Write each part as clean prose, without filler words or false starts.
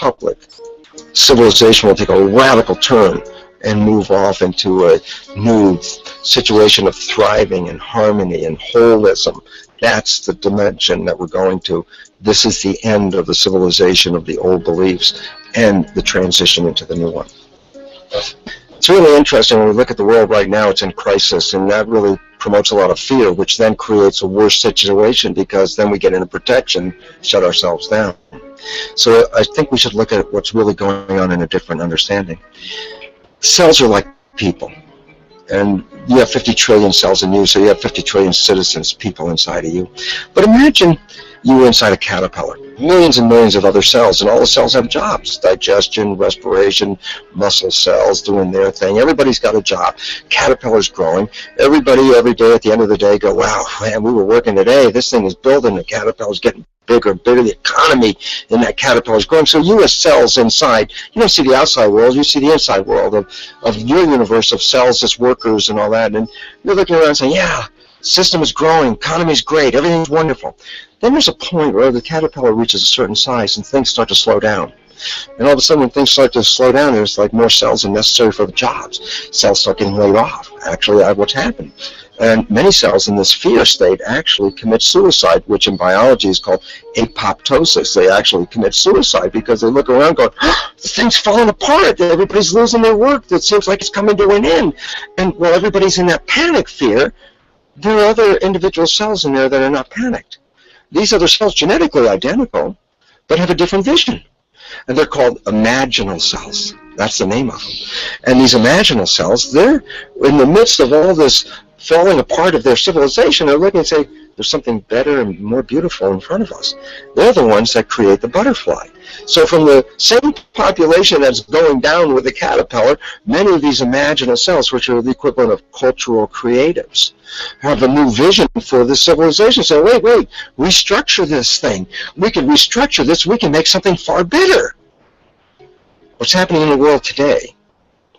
Republic, civilization will take a radical turn and move off into a new situation of thriving and harmony and holism. That's the dimension that we're going to. This is the end of the civilization of the old beliefs and the transition into the new one. It's really interesting when we look at the world right now, it's in crisis, and that really promotes a lot of fear, which then creates a worse situation because then we get into protection, shut ourselves down. So I think we should look at what's really going on in a different understanding. Cells are like people, and you have 50 trillion cells in you, so you have 50 trillion citizens, people inside of you. But imagine you were inside a caterpillar, millions and millions of other cells, and all the cells have jobs: digestion, respiration, muscle cells doing their thing. Everybody's got a job. Caterpillar's growing. Everybody every day at the end of the day go, wow, man, we were working today. This thing is building. The caterpillar's getting bigger and bigger. The economy in that caterpillar is growing. So you as cells inside, you don't see the outside world, you see the inside world of your universe of cells as workers and all that. And you're looking around saying, yeah, system is growing, economy is great, everything's wonderful. Then there's a point where the caterpillar reaches a certain size and things start to slow down. And all of a sudden when things start to slow down, there's like more cells than necessary for the jobs. Cells start getting laid off. Actually, that's what's happened. And many cells in this fear state actually commit suicide, which in biology is called apoptosis. They actually commit suicide because they look around going, oh, this thing's falling apart. Everybody's losing their work. It seems like it's coming to an end. And while everybody's in that panic fear, there are other individual cells in there that are not panicked. These other cells, genetically identical, but have a different vision. And they're called imaginal cells. That's the name of them. And these imaginal cells, they're in the midst of all this falling apart of their civilization. They're looking and say, there's something better and more beautiful in front of us. They're the ones that create the butterfly. So from the same population that's going down with the caterpillar, many of these imaginal cells, which are the equivalent of cultural creatives, have a new vision for this civilization. So wait, restructure this thing. We can restructure this. We can make something far better. What's happening in the world today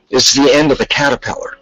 is the end of the caterpillar.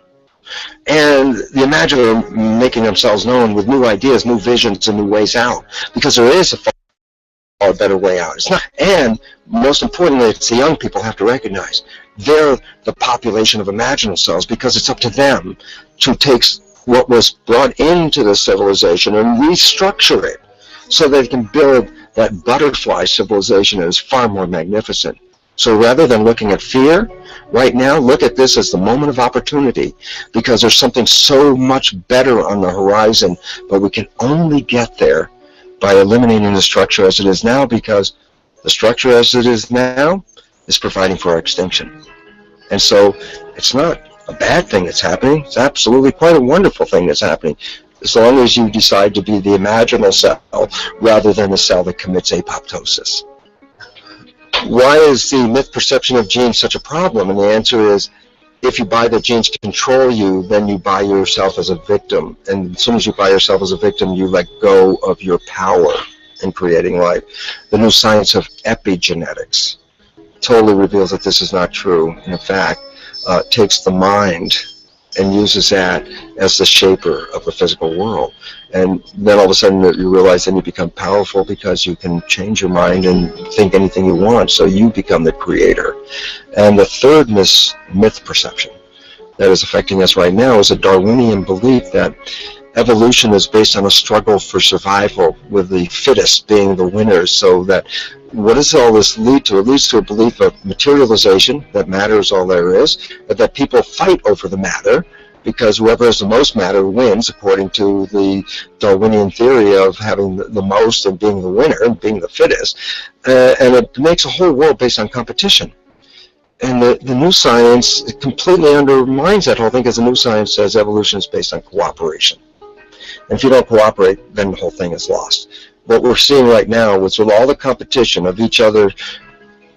And the imaginer making themselves known with new ideas, new visions, and new ways out, because there is a far better way out. It's not, and most importantly, it's the young people have to recognize they're the population of imaginal cells, because it's up to them to take what was brought into the civilization and restructure it so they can build that butterfly civilization that is far more magnificent. So rather than looking at fear, right now, look at this as the moment of opportunity, because there's something so much better on the horizon, but we can only get there by eliminating the structure as it is now, because the structure as it is now is providing for our extinction. And so it's not a bad thing that's happening. It's absolutely quite a wonderful thing that's happening, as long as you decide to be the imaginal cell rather than the cell that commits apoptosis. Why is the myth perception of genes such a problem? And the answer is, if you buy that genes control you, then you buy yourself as a victim. And as soon as you buy yourself as a victim, you let go of your power in creating life. The new science of epigenetics totally reveals that this is not true. In fact, takes the mind and uses that as the shaper of the physical world. And then all of a sudden you realize then you become powerful because you can change your mind and think anything you want, so you become the creator. And the third myth perception that is affecting us right now is a Darwinian belief that evolution is based on a struggle for survival, with the fittest being the winners. So that, what does all this lead to? It leads to a belief of materialization, that matter is all there is, but that people fight over the matter, because whoever has the most matter wins, according to the Darwinian theory of having the most and being the winner and being the fittest. And it makes a whole world based on competition. And the new science completely undermines that whole thing, because the new science says evolution is based on cooperation. And if you don't cooperate, then the whole thing is lost. What we're seeing right now is, with all the competition of each other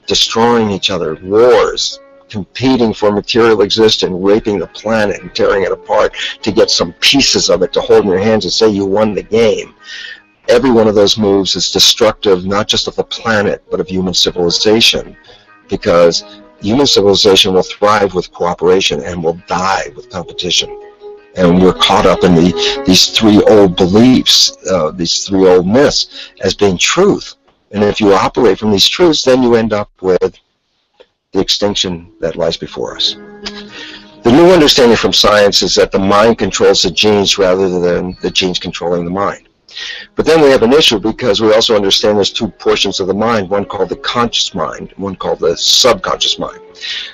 destroying each other, wars, competing for material existence, raping the planet and tearing it apart to get some pieces of it to hold in your hands and say you won the game. Every one of those moves is destructive, not just of the planet, but of human civilization, because human civilization will thrive with cooperation and will die with competition. And we're caught up in these three old beliefs, these three old myths, as being truth. And if you operate from these truths, then you end up with the extinction that lies before us. The new understanding from science is that the mind controls the genes rather than the genes controlling the mind. But then we have an issue because we also understand there's two portions of the mind, one called the conscious mind, one called the subconscious mind.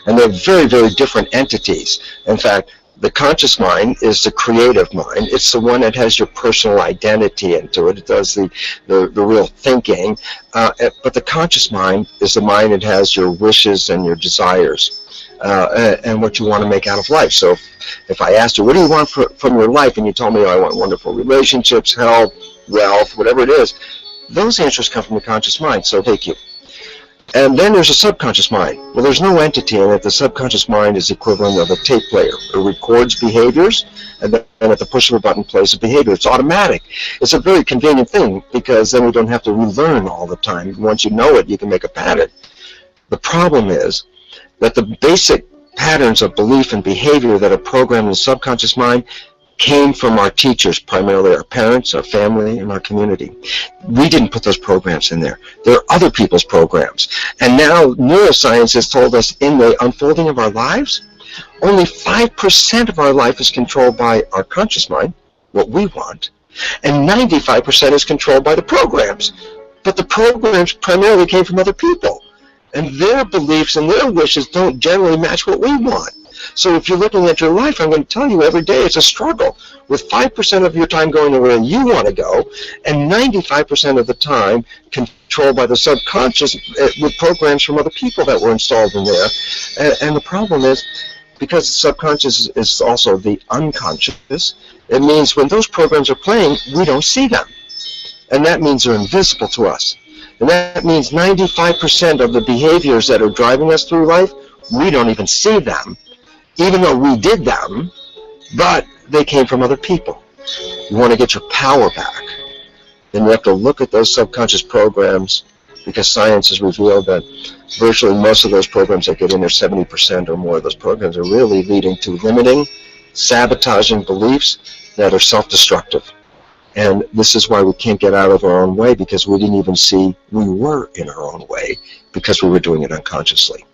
And they're very, very different entities. In fact, the conscious mind is the creative mind. It's the one that has your personal identity into it. It does the real thinking. But the conscious mind is the mind that has your wishes and your desires and what you want to make out of life. So if I asked you, what do you want from your life? And you told me, oh, I want wonderful relationships, health, wealth, whatever it is. Those answers come from the conscious mind, so thank you. And then there's a subconscious mind. Well, there's no entity in it. The subconscious mind is the equivalent of a tape player. It records behaviors, and then at the push of a button plays a behavior. It's automatic. It's a very convenient thing because then we don't have to relearn all the time. Once you know it, you can make a pattern. The problem is that the basic patterns of belief and behavior that are programmed in the subconscious mind came from our teachers, primarily our parents, our family, and our community. We didn't put those programs in there. They're other people's programs. And now neuroscience has told us in the unfolding of our lives, only 5% of our life is controlled by our conscious mind, what we want, and 95% is controlled by the programs. But the programs primarily came from other people. And their beliefs and their wishes don't generally match what we want. So if you're looking at your life, I'm going to tell you every day it's a struggle, with 5% of your time going to where you want to go, and 95% of the time controlled by the subconscious with programs from other people that were installed in there. And the problem is, because the subconscious is also the unconscious, it means when those programs are playing, we don't see them. And that means they're invisible to us. And that means 95% of the behaviors that are driving us through life, we don't even see them, even though we did them, but they came from other people. You want to get your power back, then you have to look at those subconscious programs, because science has revealed that virtually most of those programs that get in there, 70% or more of those programs, are really leading to limiting, sabotaging beliefs that are self-destructive. And this is why we can't get out of our own way, because we didn't even see we were in our own way, because we were doing it unconsciously.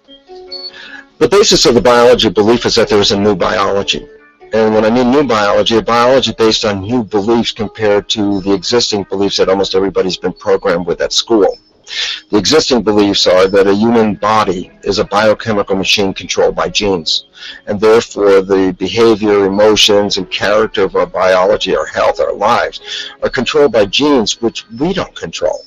The basis of the biology belief is that there is a new biology. And when I mean new biology, a biology based on new beliefs compared to the existing beliefs that almost everybody's been programmed with at school. The existing beliefs are that a human body is a biochemical machine controlled by genes. And therefore, the behavior, emotions, and character of our biology, our health, our lives, are controlled by genes which we don't control.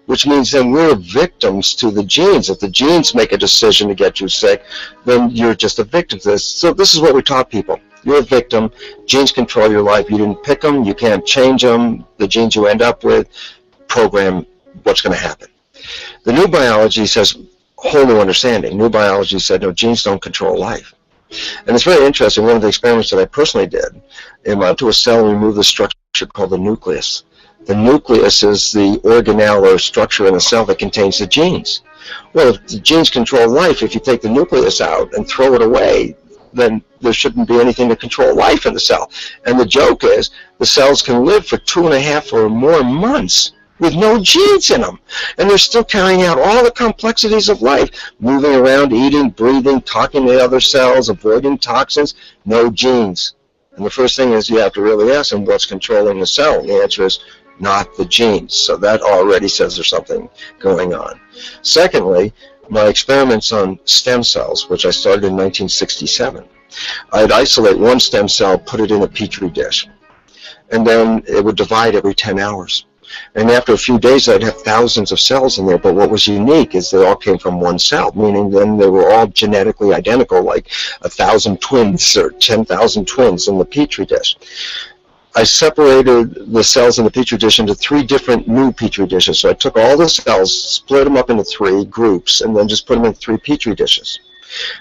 Which means then we're victims to the genes. If the genes make a decision to get you sick, then you're just a victim to this. So this is what we taught people. You're a victim. Genes control your life. You didn't pick them. You can't change them. The genes you end up with program what's going to happen. The new biology says whole new understanding. New biology said, no, genes don't control life. And it's very interesting. One of the experiments that I personally did, I went to a cell and removed the structure called the nucleus. The nucleus is the organelle or structure in a cell that contains the genes. Well, if the genes control life, if you take the nucleus out and throw it away, then there shouldn't be anything to control life in the cell. And the joke is, the cells can live for 2.5 or more months with no genes in them. And they're still carrying out all the complexities of life, moving around, eating, breathing, talking to other cells, avoiding toxins, no genes. And the first thing is you have to really ask them what's controlling the cell. And the answer is not the genes. So that already says there's something going on. Secondly, my experiments on stem cells, which I started in 1967, I'd isolate one stem cell, put it in a petri dish, and then it would divide every 10 hours. And after a few days, I'd have thousands of cells in there, but what was unique is they all came from one cell, meaning then they were all genetically identical, like 1,000 twins or 10,000 twins in the petri dish. I separated the cells in the petri dish into 3 different new petri dishes. So I took all the cells, split them up into 3 groups, and then just put them in 3 petri dishes.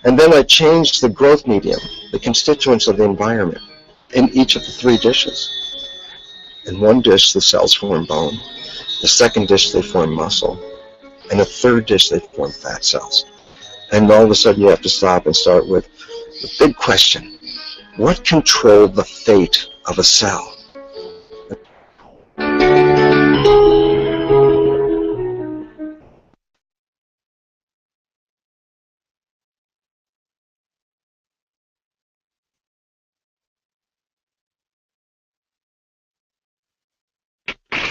And then I changed the growth medium, the constituents of the environment, in each of the 3 dishes. In one dish, the cells form bone. The second dish, they form muscle. And the third dish, they form fat cells. And all of a sudden, you have to stop and start with the big question. What controlled the fate of a cell?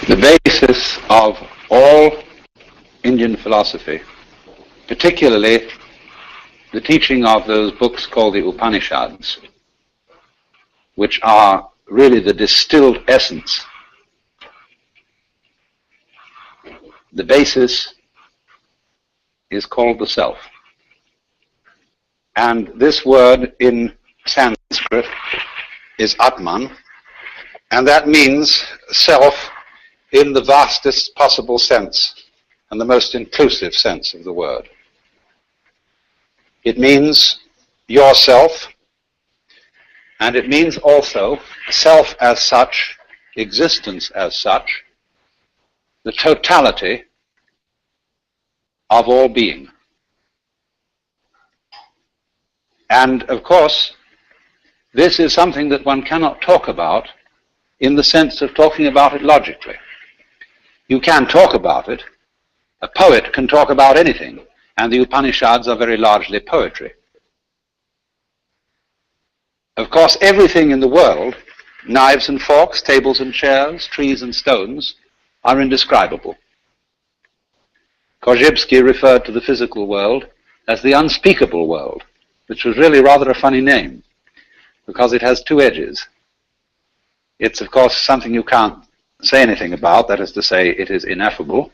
The basis of all Indian philosophy, particularly the teaching of those books called the Upanishads, which are really the distilled essence. The basis is called the self. And this word in Sanskrit is Atman, and that means self in the vastest possible sense and the most inclusive sense of the word. It means yourself, and it means also self as such, existence as such, the totality of all being. And of course, this is something that one cannot talk about in the sense of talking about it logically. You can talk about it. A poet can talk about anything, and the Upanishads are very largely poetry. Of course, everything in the world, knives and forks, tables and chairs, trees and stones, are indescribable. Korzybski referred to the physical world as the unspeakable world, which was really rather a funny name, because it has two edges. It's, of course, something you can't say anything about, that is to say, it is ineffable,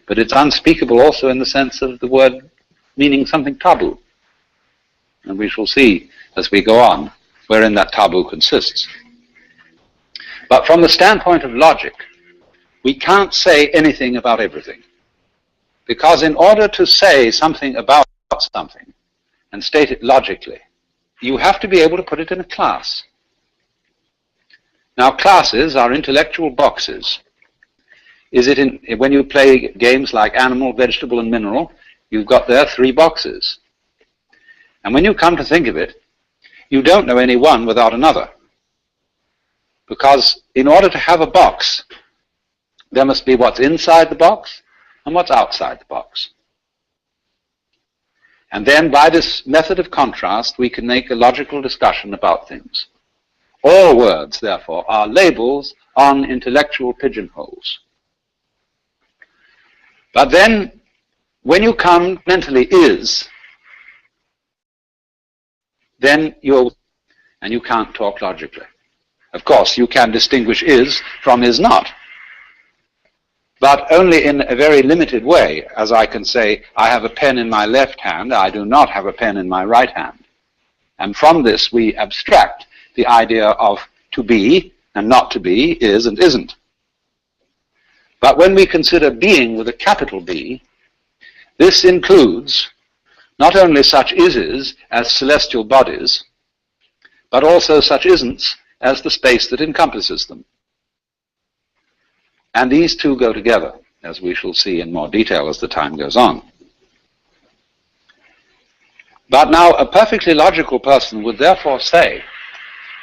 but it's unspeakable also in the sense of the word meaning something taboo. And we shall see as we go on wherein that taboo consists. But from the standpoint of logic, we can't say anything about everything. Because in order to say something about something and state it logically, you have to be able to put it in a class. Now, classes are intellectual boxes. When you play games like animal, vegetable, and mineral, you've got there 3 boxes. And when you come to think of it, you don't know any one without another. Because in order to have a box, there must be what's inside the box and what's outside the box. And then by this method of contrast, we can make a logical discussion about things. All words, therefore, are labels on intellectual pigeonholes. But then, when you come mentally is, then and you can't talk logically. Of course, you can distinguish is from is not, but only in a very limited way, as I can say, I have a pen in my left hand, I do not have a pen in my right hand. And from this we abstract the idea of to be and not to be, is and isn't. But when we consider being with a capital B, this includes not only such ises as celestial bodies, but also such isn'ts as the space that encompasses them. And these two go together, as we shall see in more detail as the time goes on. But now a perfectly logical person would therefore say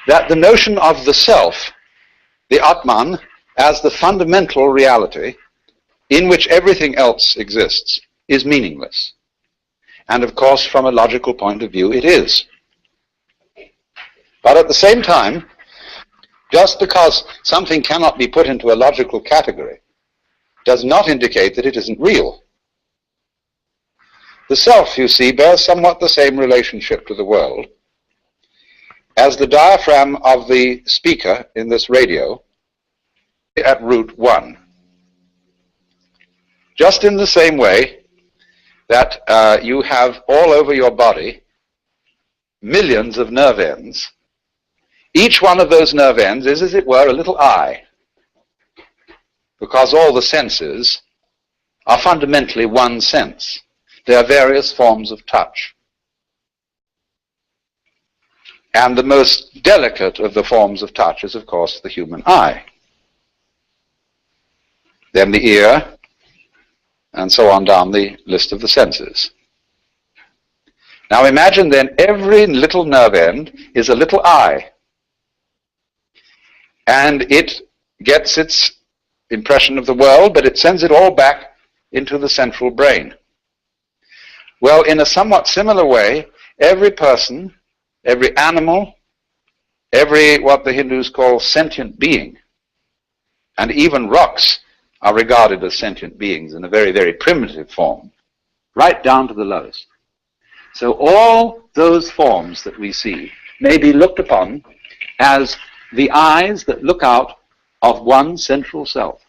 that the notion of the self, the Atman, as the fundamental reality in which everything else exists, is meaningless. And of course, from a logical point of view, it is. But at the same time, just because something cannot be put into a logical category does not indicate that it isn't real. The self, you see, bears somewhat the same relationship to the world as the diaphragm of the speaker in this radio at root 1. Just in the same way that you have all over your body millions of nerve ends. Each one of those nerve ends is, as it were, a little eye, because all the senses are fundamentally one sense. There are various forms of touch. And the most delicate of the forms of touch is, of course, the human eye. Then the ear, and so on down the list of the senses. Now imagine then every little nerve end is a little eye. And it gets its impression of the world, but it sends it all back into the central brain. Well, in a somewhat similar way, every person, every animal, every what the Hindus call sentient being, and even rocks are regarded as sentient beings in a very, very primitive form, right down to the lowest. So all those forms that we see may be looked upon as the eyes that look out of one central self.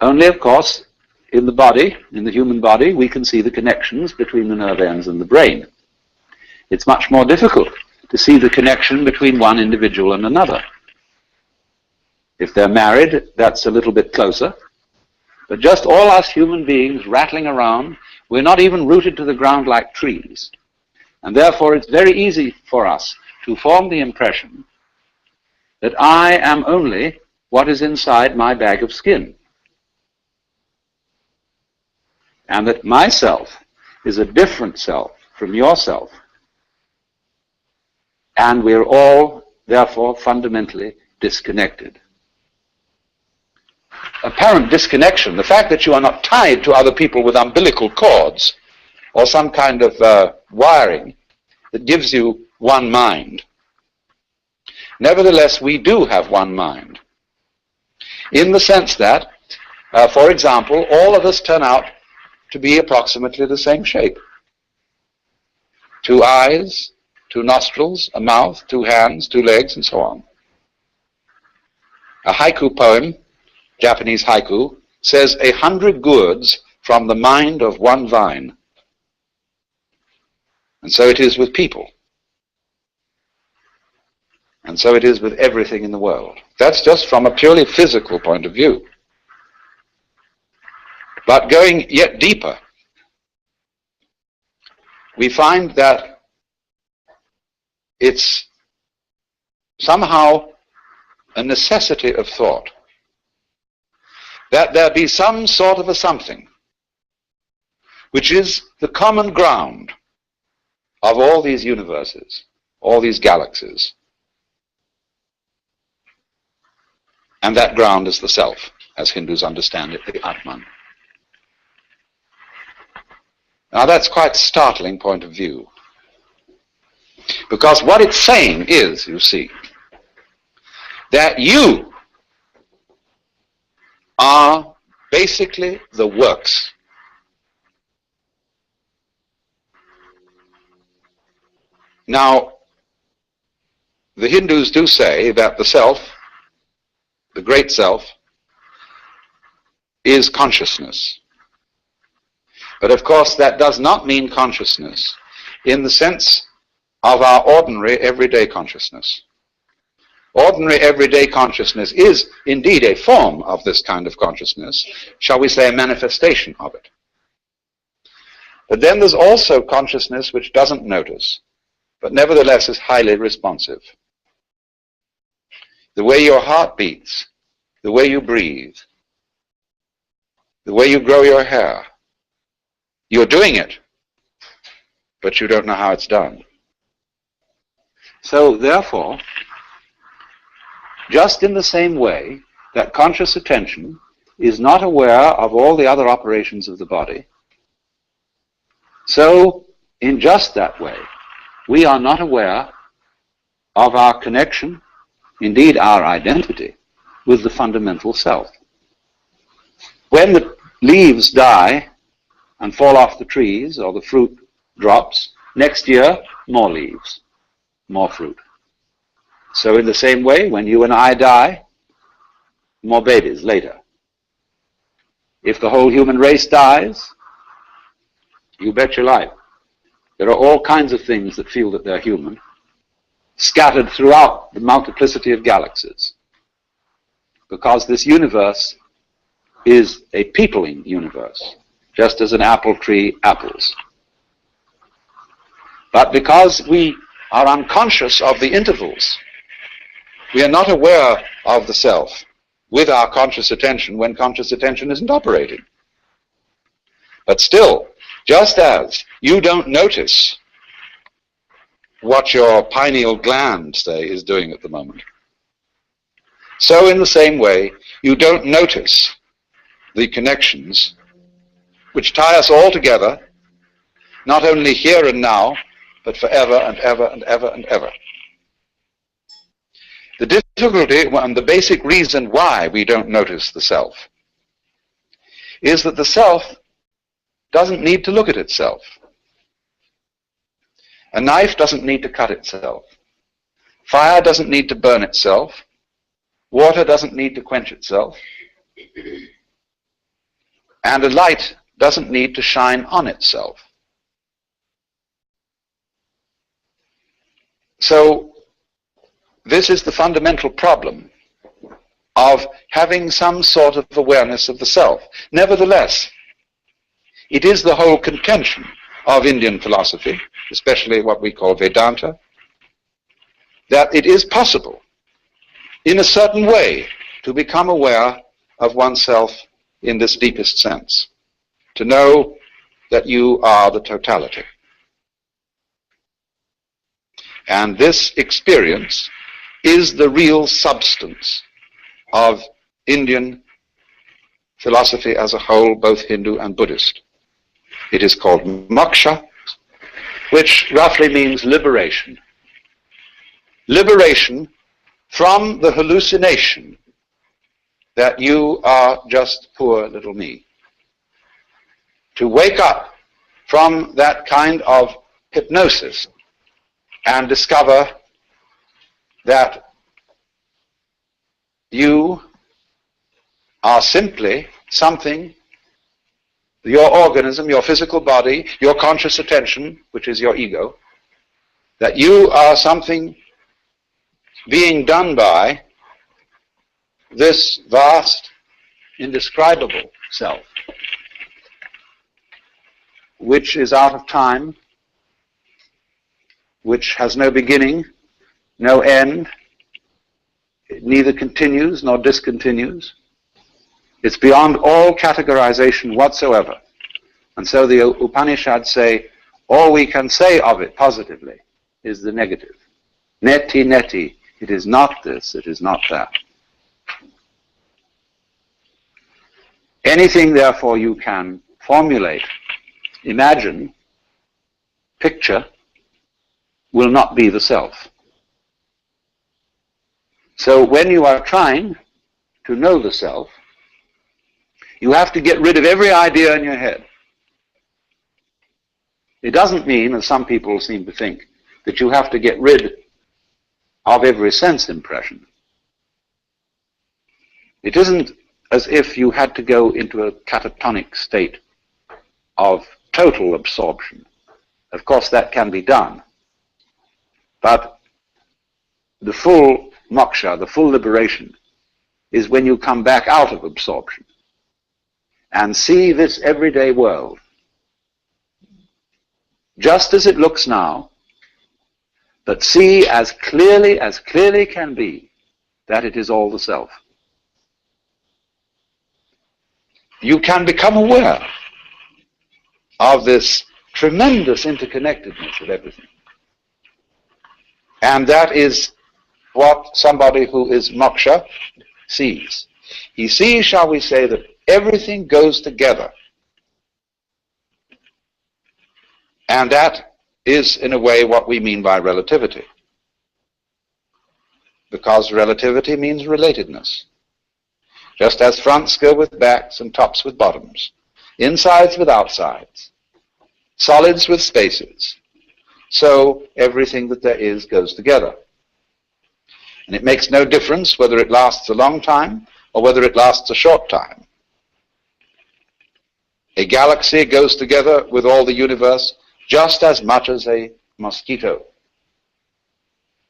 Only, of course, in the body, in the human body, we can see the connections between the nerve ends and the brain. It's much more difficult to see the connection between one individual and another. If they're married, that's a little bit closer. But just all us human beings rattling around, we're not even rooted to the ground like trees. And therefore it's very easy for us to form the impression that I am only what is inside my bag of skin. And that myself is a different self from yourself. And we're all, therefore, fundamentally disconnected. Apparent disconnection, the fact that you are not tied to other people with umbilical cords or some kind of wiring that gives you one mind. Nevertheless, we do have one mind, in the sense that, for example, all of us turn out to be approximately the same shape. 2 eyes, 2 nostrils, a mouth, 2 hands, 2 legs, and so on. A haiku poem, Japanese haiku, says 100 gourds from the mind of one vine. And so it is with people. And so it is with everything in the world. That's just from a purely physical point of view. But going yet deeper, we find that it's somehow a necessity of thought that there be some sort of a something which is the common ground of all these universes, all these galaxies. And that ground is the self, as Hindus understand it, the Atman. Now that's quite a startling point of view. Because what it's saying is, you see, that you are basically the works. Now, the Hindus do say that the self, the great self, is consciousness. But of course that does not mean consciousness in the sense of our ordinary everyday consciousness. Ordinary everyday consciousness is indeed a form of this kind of consciousness, shall we say a manifestation of it. But then there's also consciousness which doesn't notice, but nevertheless is highly responsive. The way your heart beats, the way you breathe, the way you grow your hair, you're doing it, but you don't know how it's done. So therefore, just in the same way that conscious attention is not aware of all the other operations of the body, so in just that way, we are not aware of our connection, indeed our identity, with the fundamental self. When the leaves die and fall off the trees, or the fruit drops, next year, more leaves, more fruit. So in the same way, when you and I die, more babies later. If the whole human race dies, you bet your life. There are all kinds of things that feel that they're human, scattered throughout the multiplicity of galaxies. Because this universe is a peopling universe, just as an apple tree apples. But because we are unconscious of the intervals, we are not aware of the self with our conscious attention when conscious attention isn't operating. But still, just as you don't notice what your pineal gland, say, is doing at the moment, so in the same way, you don't notice the connections which tie us all together, not only here and now, but forever and ever and ever and ever. The difficulty and the basic reason why we don't notice the self is that the self doesn't need to look at itself. A knife doesn't need to cut itself. Fire doesn't need to burn itself. Water doesn't need to quench itself. And a light doesn't need to shine on itself. So this is the fundamental problem of having some sort of awareness of the self. Nevertheless, it is the whole contention of Indian philosophy, especially what we call Vedanta, that it is possible in a certain way to become aware of oneself in this deepest sense, to know that you are the totality. And this experience is the real substance of Indian philosophy as a whole, both Hindu and Buddhist. It is called moksha, which roughly means liberation. Liberation from the hallucination that you are just poor little me. To wake up from that kind of hypnosis and discover that you are simply something, your organism, your physical body, your conscious attention, which is your ego, that you are something being done by this vast, indescribable self, which is out of time, which has no beginning, no end. It neither continues nor discontinues. It's beyond all categorization whatsoever. And so the Upanishads say, all we can say of it positively is the negative. Neti, neti. It is not this, it is not that. Anything, therefore, you can formulate, imagine, picture, will not be the self. So when you are trying to know the self, you have to get rid of every idea in your head. It doesn't mean, as some people seem to think, that you have to get rid of every sense impression. It isn't as if you had to go into a catatonic state of total absorption. Of course, that can be done. But the full moksha, the full liberation, is when you come back out of absorption and see this everyday world just as it looks now, but see as clearly can be that it is all the self. You can become aware of this tremendous interconnectedness of everything. And that is what somebody who is moksha sees. He sees, shall we say, that everything goes together. And that is, in a way, what we mean by relativity. Because relativity means relatedness. Just as fronts go with backs and tops with bottoms, insides with outsides, solids with spaces, so everything that there is goes together. And it makes no difference whether it lasts a long time or whether it lasts a short time. A galaxy goes together with all the universe just as much as a mosquito,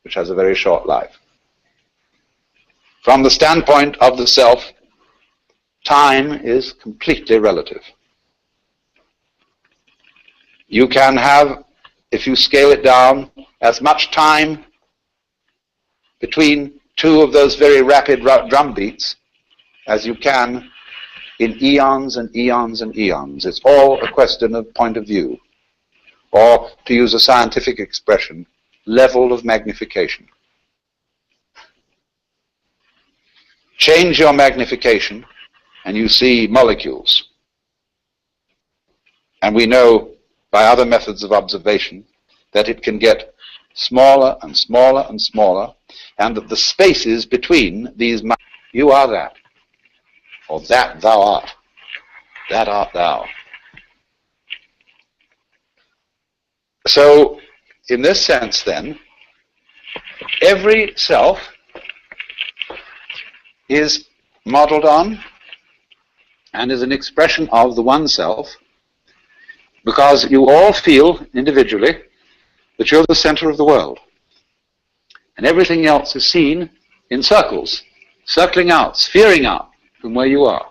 which has a very short life. From the standpoint of the self, time is completely relative. You can have, if you scale it down, as much time between two of those very rapid drum beats as you can in eons and eons and eons. It's all a question of point of view, or, to use a scientific expression, level of magnification. Change your magnification and you see molecules. And we know by other methods of observation that it can get smaller and smaller and smaller and that the spaces between these, you are that, or that thou art, that art thou. So, in this sense then, every self is modeled on and is an expression of the one self, because you all feel individually that you're the center of the world. And everything else is seen in circles, circling out, sphering out from where you are.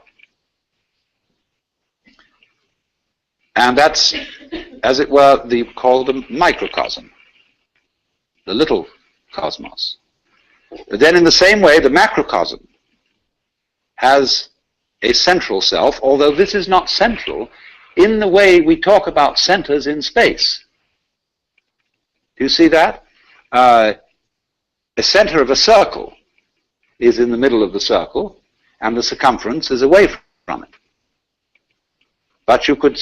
And that's, as it were, called a microcosm, the little cosmos. But then in the same way, the macrocosm has a central self, although this is not central in the way we talk about centers in space. Do you see that? The center of a circle is in the middle of the circle, and the circumference is away from it. But you could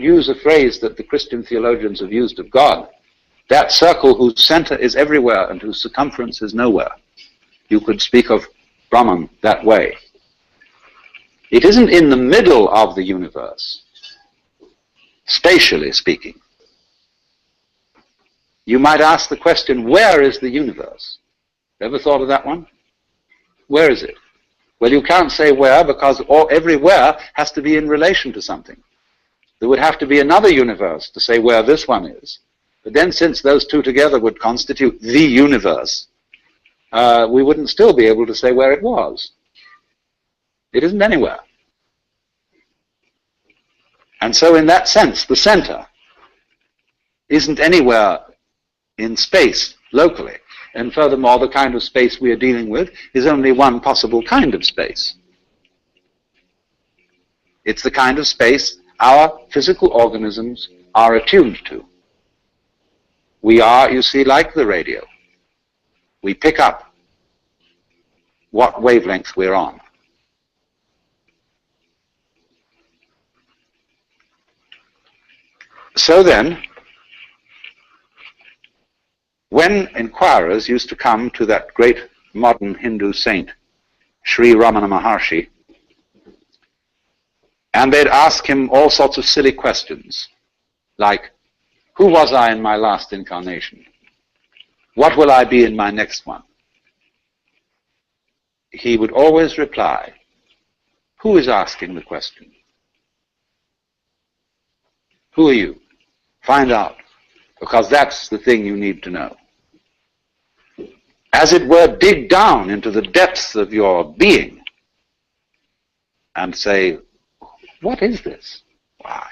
use a phrase that the Christian theologians have used of God, that circle whose center is everywhere and whose circumference is nowhere. You could speak of Brahman that way. It isn't in the middle of the universe, spatially speaking. You might ask the question, where is the universe? Ever thought of that one? Where is it? Well, you can't say where, because everywhere has to be in relation to something. There would have to be another universe to say where this one is. But then, since those two together would constitute the universe, we wouldn't still be able to say where it was. It isn't anywhere. And so in that sense, the center isn't anywhere in space locally. And furthermore, the kind of space we are dealing with is only one possible kind of space. It's the kind of space our physical organisms are attuned to. We are, you see, like the radio. We pick up what wavelength we're on. So then, when inquirers used to come to that great modern Hindu saint, Sri Ramana Maharshi, and they'd ask him all sorts of silly questions, like, who was I in my last incarnation? What will I be in my next one? He would always reply, who is asking the question? Who are you? Find out, because that's the thing you need to know. As it were, dig down into the depths of your being and say, what is this? Why?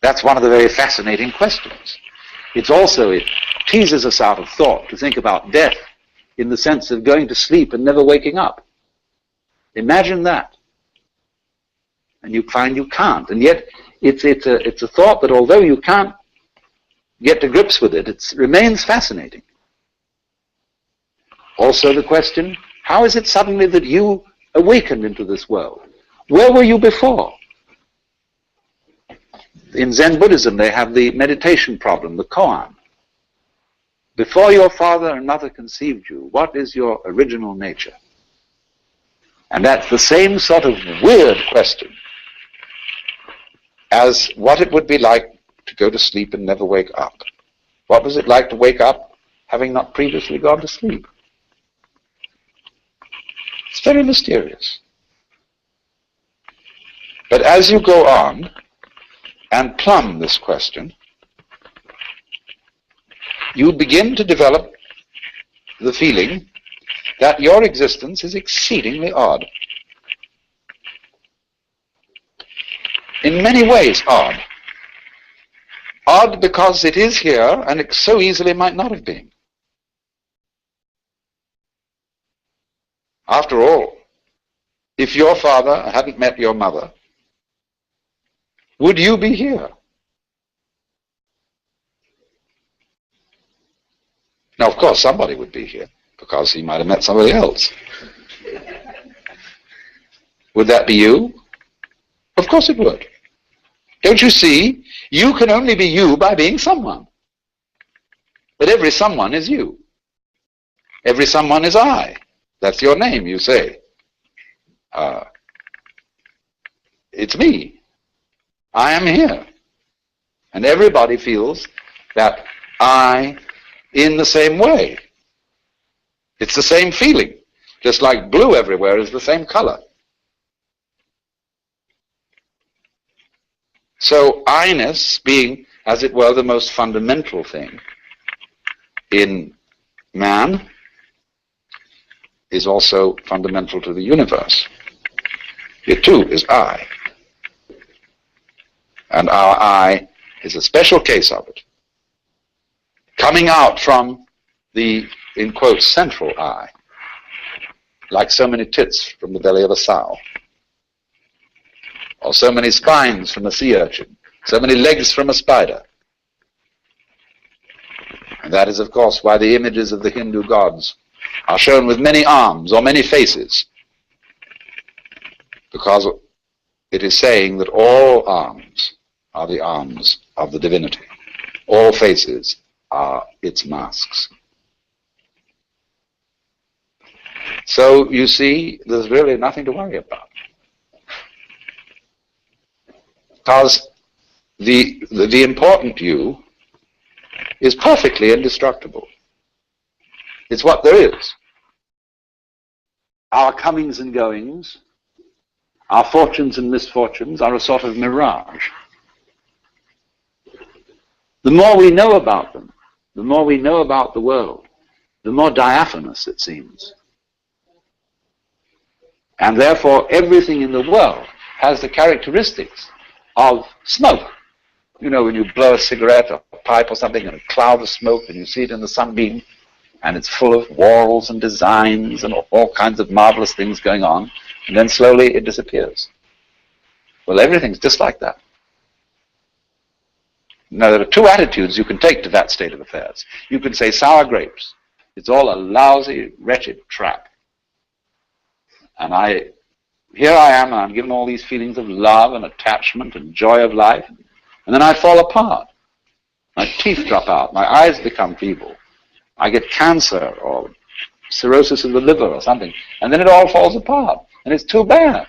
That's one of the very fascinating questions. It teases us out of thought to think about death in the sense of going to sleep and never waking up. Imagine that. And you find you can't. And yet, it's a thought that although you can't get to grips with it, it remains fascinating. Also the question, how is it suddenly that you awakened into this world? Where were you before? In Zen Buddhism, they have the meditation problem, the koan. Before your father and mother conceived you, what is your original nature? And that's the same sort of weird question as what it would be like to go to sleep and never wake up. What was it like to wake up having not previously gone to sleep? It's very mysterious. But as you go on and plumb this question, you begin to develop the feeling that your existence is exceedingly odd. In many ways odd. Odd because it is here and it so easily might not have been. After all, if your father hadn't met your mother, would you be here? Now, of course, somebody would be here, because he might have met somebody else. Would that be you? Of course it would. Don't you see? You can only be you by being someone. But every someone is you. Every someone is I. That's your name, you say. It's me. I am here. And everybody feels that I in the same way. It's the same feeling, just like blue everywhere is the same color. So I-ness being, as it were, the most fundamental thing in man is also fundamental to the universe. It too is I. And our I is a special case of it, coming out from the, in quotes, central I, like so many tits from the belly of a sow, or so many spines from a sea urchin, so many legs from a spider. And that is, of course, why the images of the Hindu gods are shown with many arms or many faces, because it is saying that all arms are the arms of the divinity. All faces are its masks. So, you see, there's really nothing to worry about. Because the important you is perfectly indestructible. It's what there is. Our comings and goings, our fortunes and misfortunes are a sort of mirage. The more we know about them, the more we know about the world, the more diaphanous it seems. And therefore, everything in the world has the characteristics of smoke. You know, when you blow a cigarette or a pipe or something and a cloud of smoke and you see it in the sunbeam, and it's full of whorls and designs and all kinds of marvelous things going on, and then slowly it disappears. Well, everything's just like that. Now, there are two attitudes you can take to that state of affairs. You can say, sour grapes. It's all a lousy, wretched trap. And here I am, and I'm given all these feelings of love and attachment and joy of life, and then I fall apart. My teeth drop out, my eyes become feeble, I get cancer or cirrhosis of the liver or something, and then it all falls apart, and it's too bad.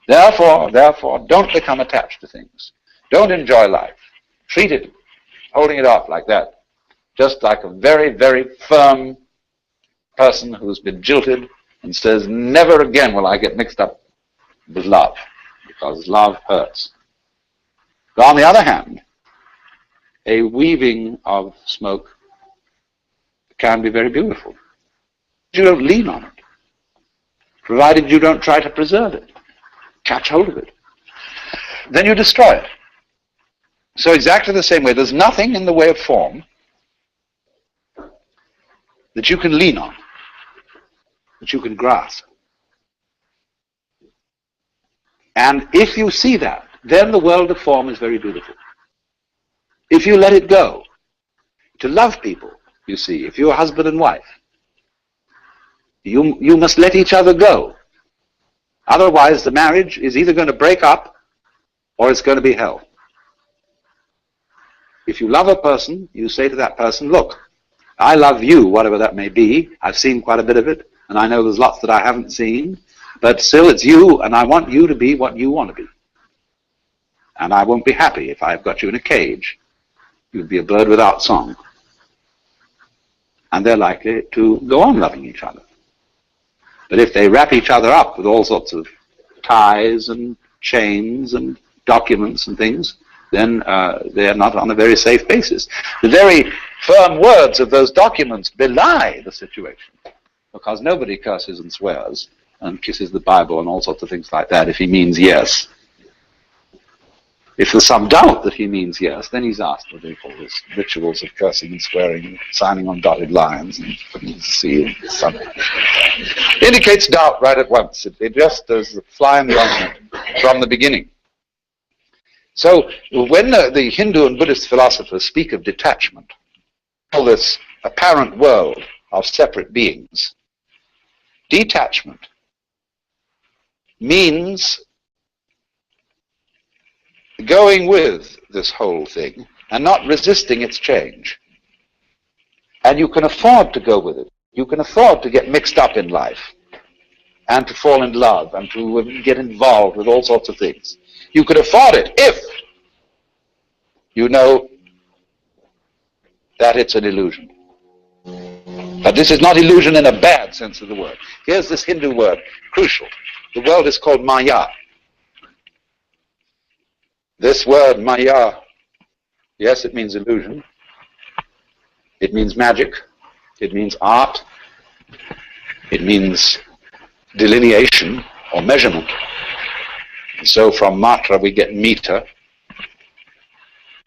Therefore, don't become attached to things. Don't enjoy life. Treat it, holding it off like that, just like a very, very firm person who's been jilted and says, never again will I get mixed up with love, because love hurts. But on the other hand, a weaving of smoke can be very beautiful. You don't lean on it, provided you don't try to preserve it, catch hold of it. Then you destroy it. So exactly the same way, there's nothing in the way of form that you can lean on, that you can grasp. And if you see that, then the world of form is very beautiful. If you let it go, to love people, you see, if you're husband and wife, you must let each other go. Otherwise, the marriage is either going to break up or it's going to be hell. If you love a person, you say to that person, look, I love you, whatever that may be. I've seen quite a bit of it, and I know there's lots that I haven't seen, but still it's you, and I want you to be what you want to be. And I won't be happy if I've got you in a cage. You'd be a bird without song. And they're likely to go on loving each other. But if they wrap each other up with all sorts of ties and chains and documents and things, then they're not on a very safe basis. The very firm words of those documents belie the situation, because nobody curses and swears and kisses the Bible and all sorts of things like that if he means yes. If there's some doubt that he means yes, then he's asked what they call this rituals of cursing and swearing and signing on dotted lines and putting the seal and something. It indicates doubt right at once. It just does a fly in the ointment from the beginning. So when the Hindu and Buddhist philosophers speak of detachment, all this apparent world of separate beings, detachment means going with this whole thing and not resisting its change. And you can afford to go with it. You can afford to get mixed up in life and to fall in love and to get involved with all sorts of things. You could afford it if you know that it's an illusion. But this is not illusion in a bad sense of the word. Here's this Hindu word, crucial. The world is called Maya. This word Maya, yes, it means illusion. It means magic. It means art. It means delineation or measurement. And so from matra we get meter.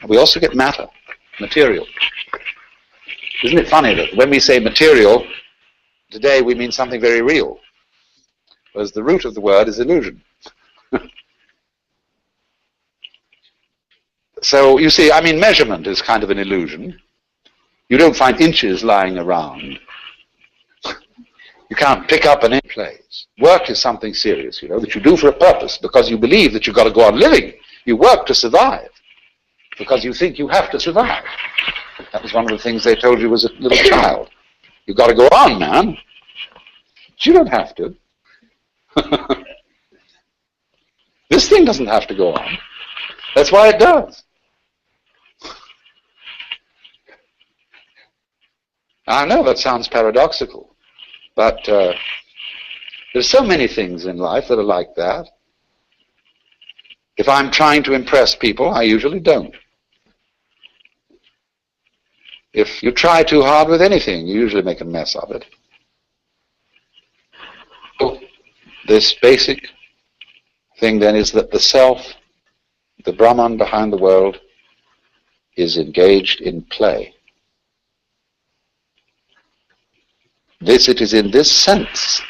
We also get matter, material. Isn't it funny that when we say material, today we mean something very real, whereas the root of the word is illusion. So you see, I mean, measurement is kind of an illusion. You don't find inches lying around. You can't pick up an inch place. Work is something serious, you know, that you do for a purpose because you believe that you've got to go on living. You work to survive because you think you have to survive. That was one of the things they told you as a little child. You've got to go on, man. But you don't have to. This thing doesn't have to go on. That's why it does. I know that sounds paradoxical, but there's so many things in life that are like that. If I'm trying to impress people, I usually don't. If you try too hard with anything, you usually make a mess of it. So this basic thing then is that the self, the Brahman behind the world, is engaged in play. It is in this sense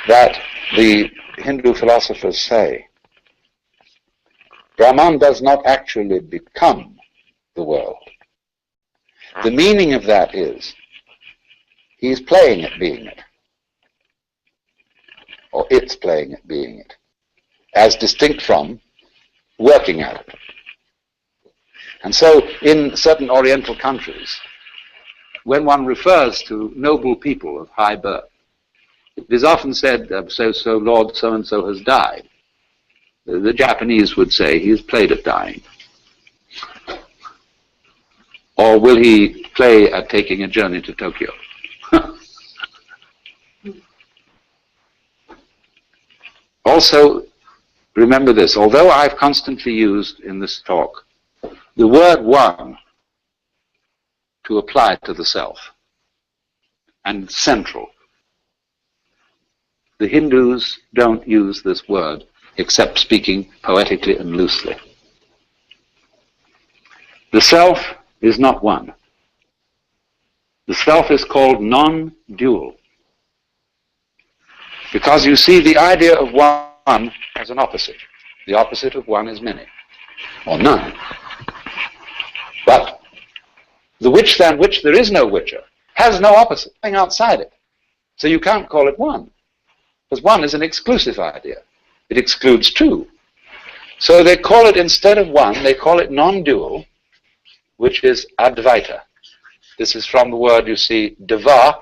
that the Hindu philosophers say Brahman does not actually become the world. The meaning of that is he's playing at being it, or it's playing at being it, as distinct from working at it. And so in certain Oriental countries, when one refers to noble people of high birth, it is often said, so Lord so-and-so has died. The Japanese would say he has played at dying. Or will he play at taking a journey to Tokyo? Also, remember this, although I've constantly used in this talk the word one to apply to the self and central, the Hindus don't use this word except speaking poetically and loosely. The self is not one. The self is called non-dual. Because you see, the idea of one has an opposite. The opposite of one is many, or none. But the which than which there is no whicher has no opposite, nothing outside it. So you can't call it one, because one is an exclusive idea. It excludes two. So they call it, instead of one, they call it non-dual, which is Advaita. This is from the word, you see, Deva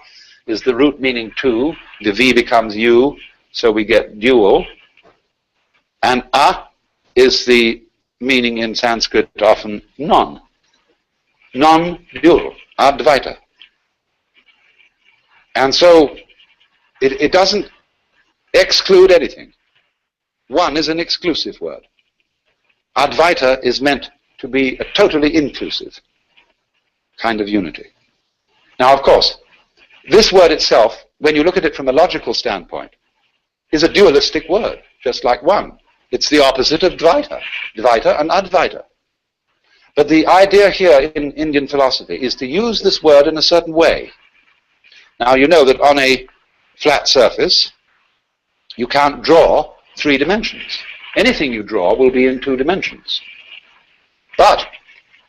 is the root meaning two. The V becomes U, so we get dual. And A is the meaning in Sanskrit often non. Non-dual, Advaita. And so it doesn't exclude anything. One is an exclusive word. Advaita is meant to be a totally inclusive kind of unity. Now, of course, this word itself, when you look at it from a logical standpoint, is a dualistic word, just like one. It's the opposite of Dvaita, Dvaita and Advaita. But the idea here in Indian philosophy is to use this word in a certain way. Now, you know that on a flat surface, you can't draw 3 dimensions. Anything you draw will be in 2 dimensions. But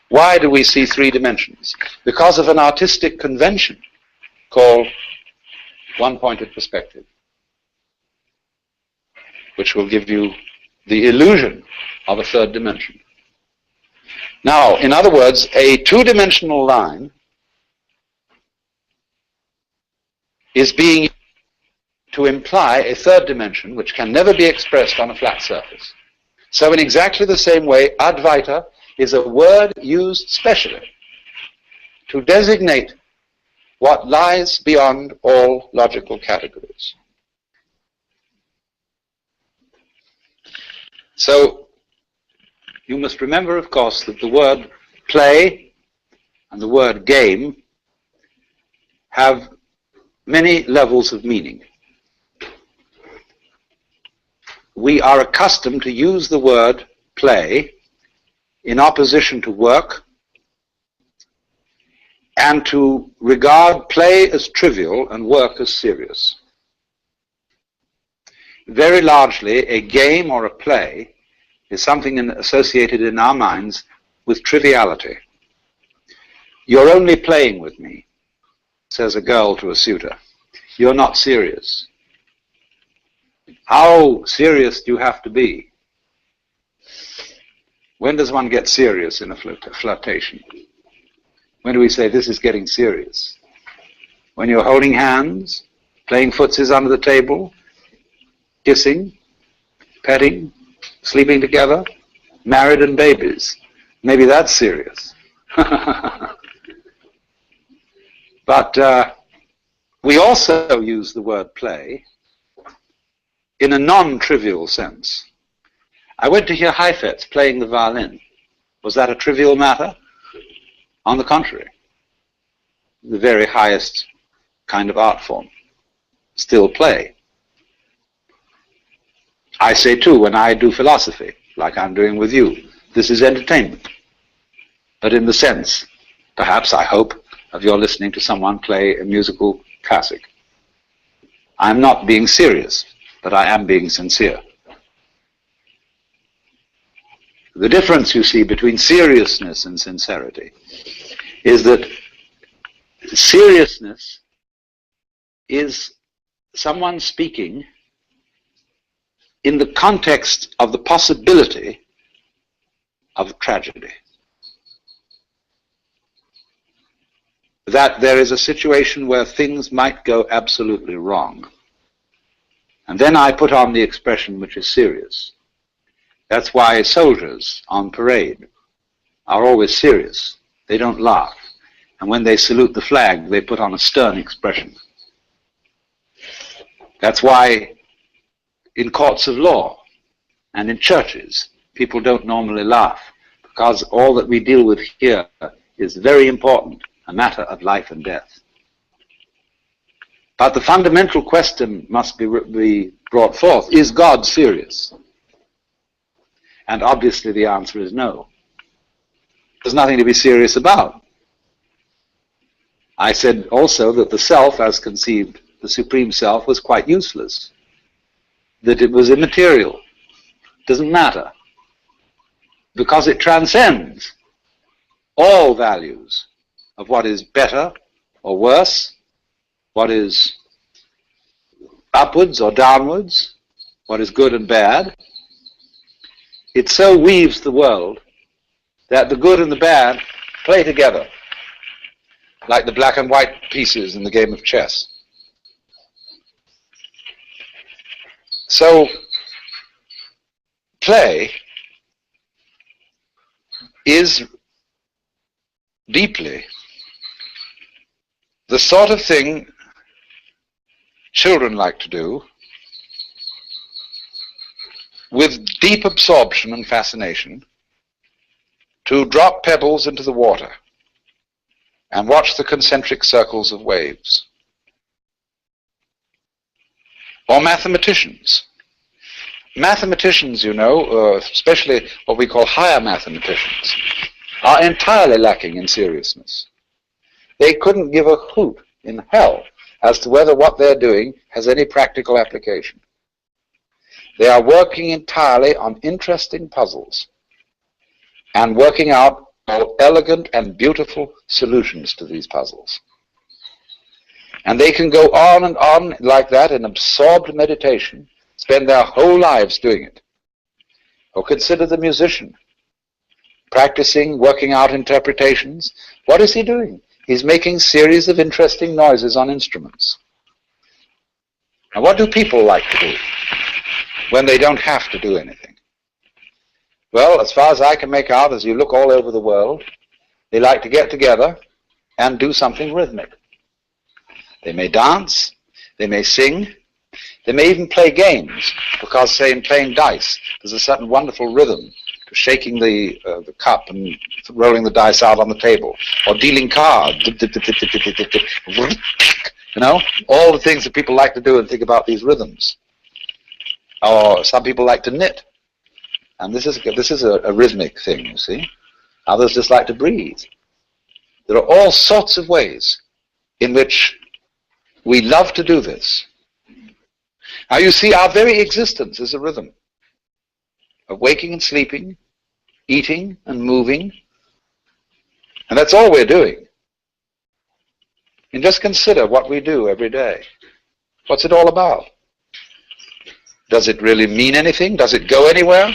why do we see 3 dimensions? Because of an artistic convention called one-pointed perspective, which will give you the illusion of a 3rd dimension. Now, in other words, a 2-dimensional line is being used to imply a third dimension which can never be expressed on a flat surface. So in exactly the same way, Advaita is a word used specially to designate what lies beyond all logical categories. So you must remember, of course, that the word play and the word game have many levels of meaning. We are accustomed to use the word play in opposition to work and to regard play as trivial and work as serious. Very largely, a game or a play is something associated in our minds with triviality. "You're only playing with me," says a girl to a suitor. "You're not serious." How serious do you have to be? When does one get serious in a flirtation? When do we say this is getting serious? When you're holding hands, playing footsies under the table, kissing, petting, sleeping together, married and babies. Maybe that's serious. But we also use the word play in a non-trivial sense. I went to hear Heifetz playing the violin. Was that a trivial matter? On the contrary, the very highest kind of art form. Still play. I say too, when I do philosophy, like I'm doing with you, this is entertainment. But in the sense, perhaps, I hope, of your listening to someone play a musical classic. I'm not being serious, but I am being sincere. The difference, you see, between seriousness and sincerity is that seriousness is someone speaking in the context of the possibility of tragedy. That there is a situation where things might go absolutely wrong. And then I put on the expression which is serious. That's why soldiers on parade are always serious. They don't laugh. And when they salute the flag, they put on a stern expression. That's why in courts of law and in churches, people don't normally laugh, because all that we deal with here is very important, a matter of life and death. But the fundamental question must be brought forth: is God serious? And obviously the answer is no. There's nothing to be serious about. I said also that the self, as conceived, the Supreme Self, was quite useless. That it was immaterial. Doesn't matter. Because it transcends all values of what is better or worse, what is upwards or downwards, what is good and bad. It so weaves the world that the good and the bad play together, like the black and white pieces in the game of chess. So, play is deeply the sort of thing children like to do with deep absorption and fascination, to drop pebbles into the water and watch the concentric circles of waves. Or mathematicians. Mathematicians, you know, especially what we call higher mathematicians, are entirely lacking in seriousness. They couldn't give a hoot in hell as to whether what they're doing has any practical application. They are working entirely on interesting puzzles and working out elegant and beautiful solutions to these puzzles. And they can go on and on like that in absorbed meditation, spend their whole lives doing it. Or consider the musician, practicing, working out interpretations. What is he doing? He's making series of interesting noises on instruments. Now, what do people like to do when they don't have to do anything? Well, as far as I can make out, as you look all over the world, they like to get together and do something rhythmic. They may dance, they may sing, they may even play games, because, say, in playing dice, there's a certain wonderful rhythm to shaking the cup and rolling the dice out on the table, or dealing cards, you know, all the things that people like to do and think about these rhythms. Or some people like to knit, and this is a rhythmic thing, you see. Others just like to breathe. There are all sorts of ways in which we love to do this. Now you see, our very existence is a rhythm of waking and sleeping, eating and moving, and that's all we're doing. And just consider what we do every day. What's it all about? Does it really mean anything? Does it go anywhere?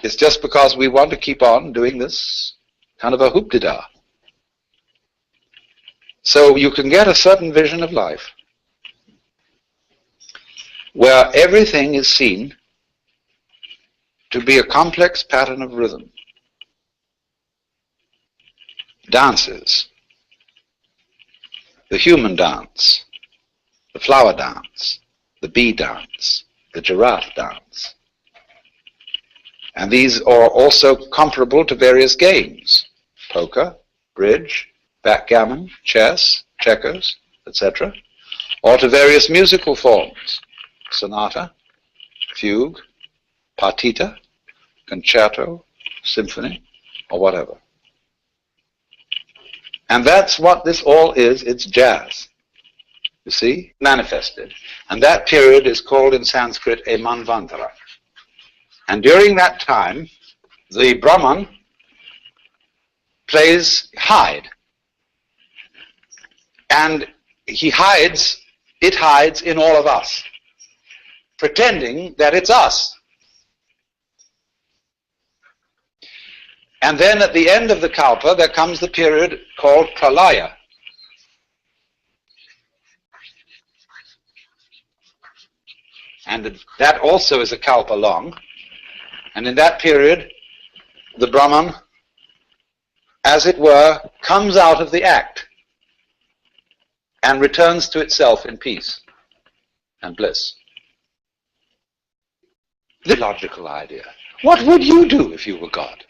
It's just because we want to keep on doing this kind of a hoop-de-da. So you can get a certain vision of life where everything is seen to be a complex pattern of rhythm. Dances, the human dance, the flower dance, the bee dance, the giraffe dance. And these are also comparable to various games: poker, bridge, backgammon, chess, checkers, etc., or to various musical forms: sonata, fugue, partita, concerto, symphony, or whatever. And that's what this all is. It's jazz, you see, manifested. And that period is called in Sanskrit a manvantara. And during that time, the Brahman plays hide. And it hides in all of us, pretending that it's us. And then at the end of the Kalpa, there comes the period called Pralaya. And that also is a Kalpa long. And in that period, the Brahman, as it were, comes out of the act and returns to itself in peace and bliss. The logical idea. What would you do if you were God?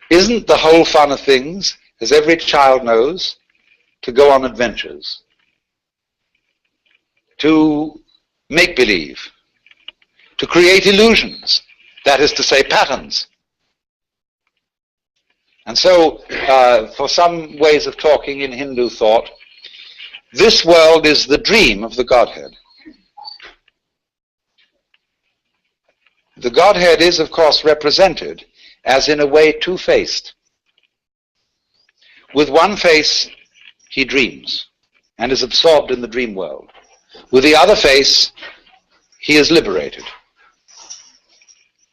Isn't the whole fun of things, as every child knows, to go on adventures, to make believe, to create illusions, that is to say, patterns? And so, for some ways of talking in Hindu thought, this world is the dream of the Godhead. The Godhead is, of course, represented as in a way two-faced. With one face, he dreams and is absorbed in the dream world. With the other face, he is liberated.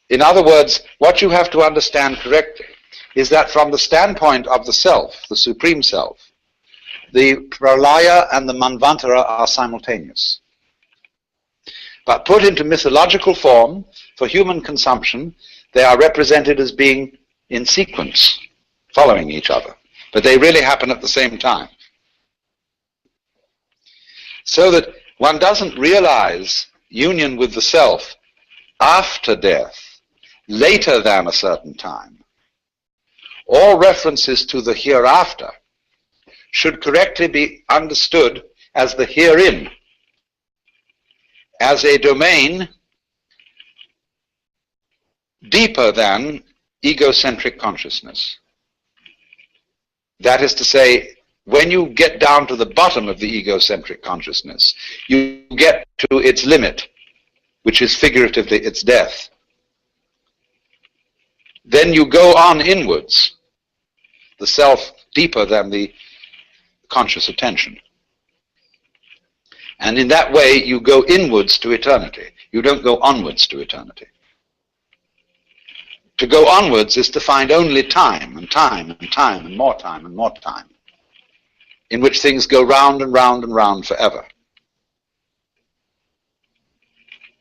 In other words, what you have to understand correctly is that from the standpoint of the self, the supreme self, the Pralaya and the Manvantara are simultaneous. But put into mythological form, for human consumption, they are represented as being in sequence, following each other. But they really happen at the same time. So that one doesn't realize union with the self after death, later than a certain time. All references to the hereafter should correctly be understood as the herein, as a domain deeper than egocentric consciousness. That is to say, when you get down to the bottom of the egocentric consciousness, you get to its limit, which is figuratively its death. Then you go on inwards, the self deeper than the conscious attention. And in that way, you go inwards to eternity. You don't go onwards to eternity. To go onwards is to find only time and time and time and more time and more time. in which things go round and round and round forever.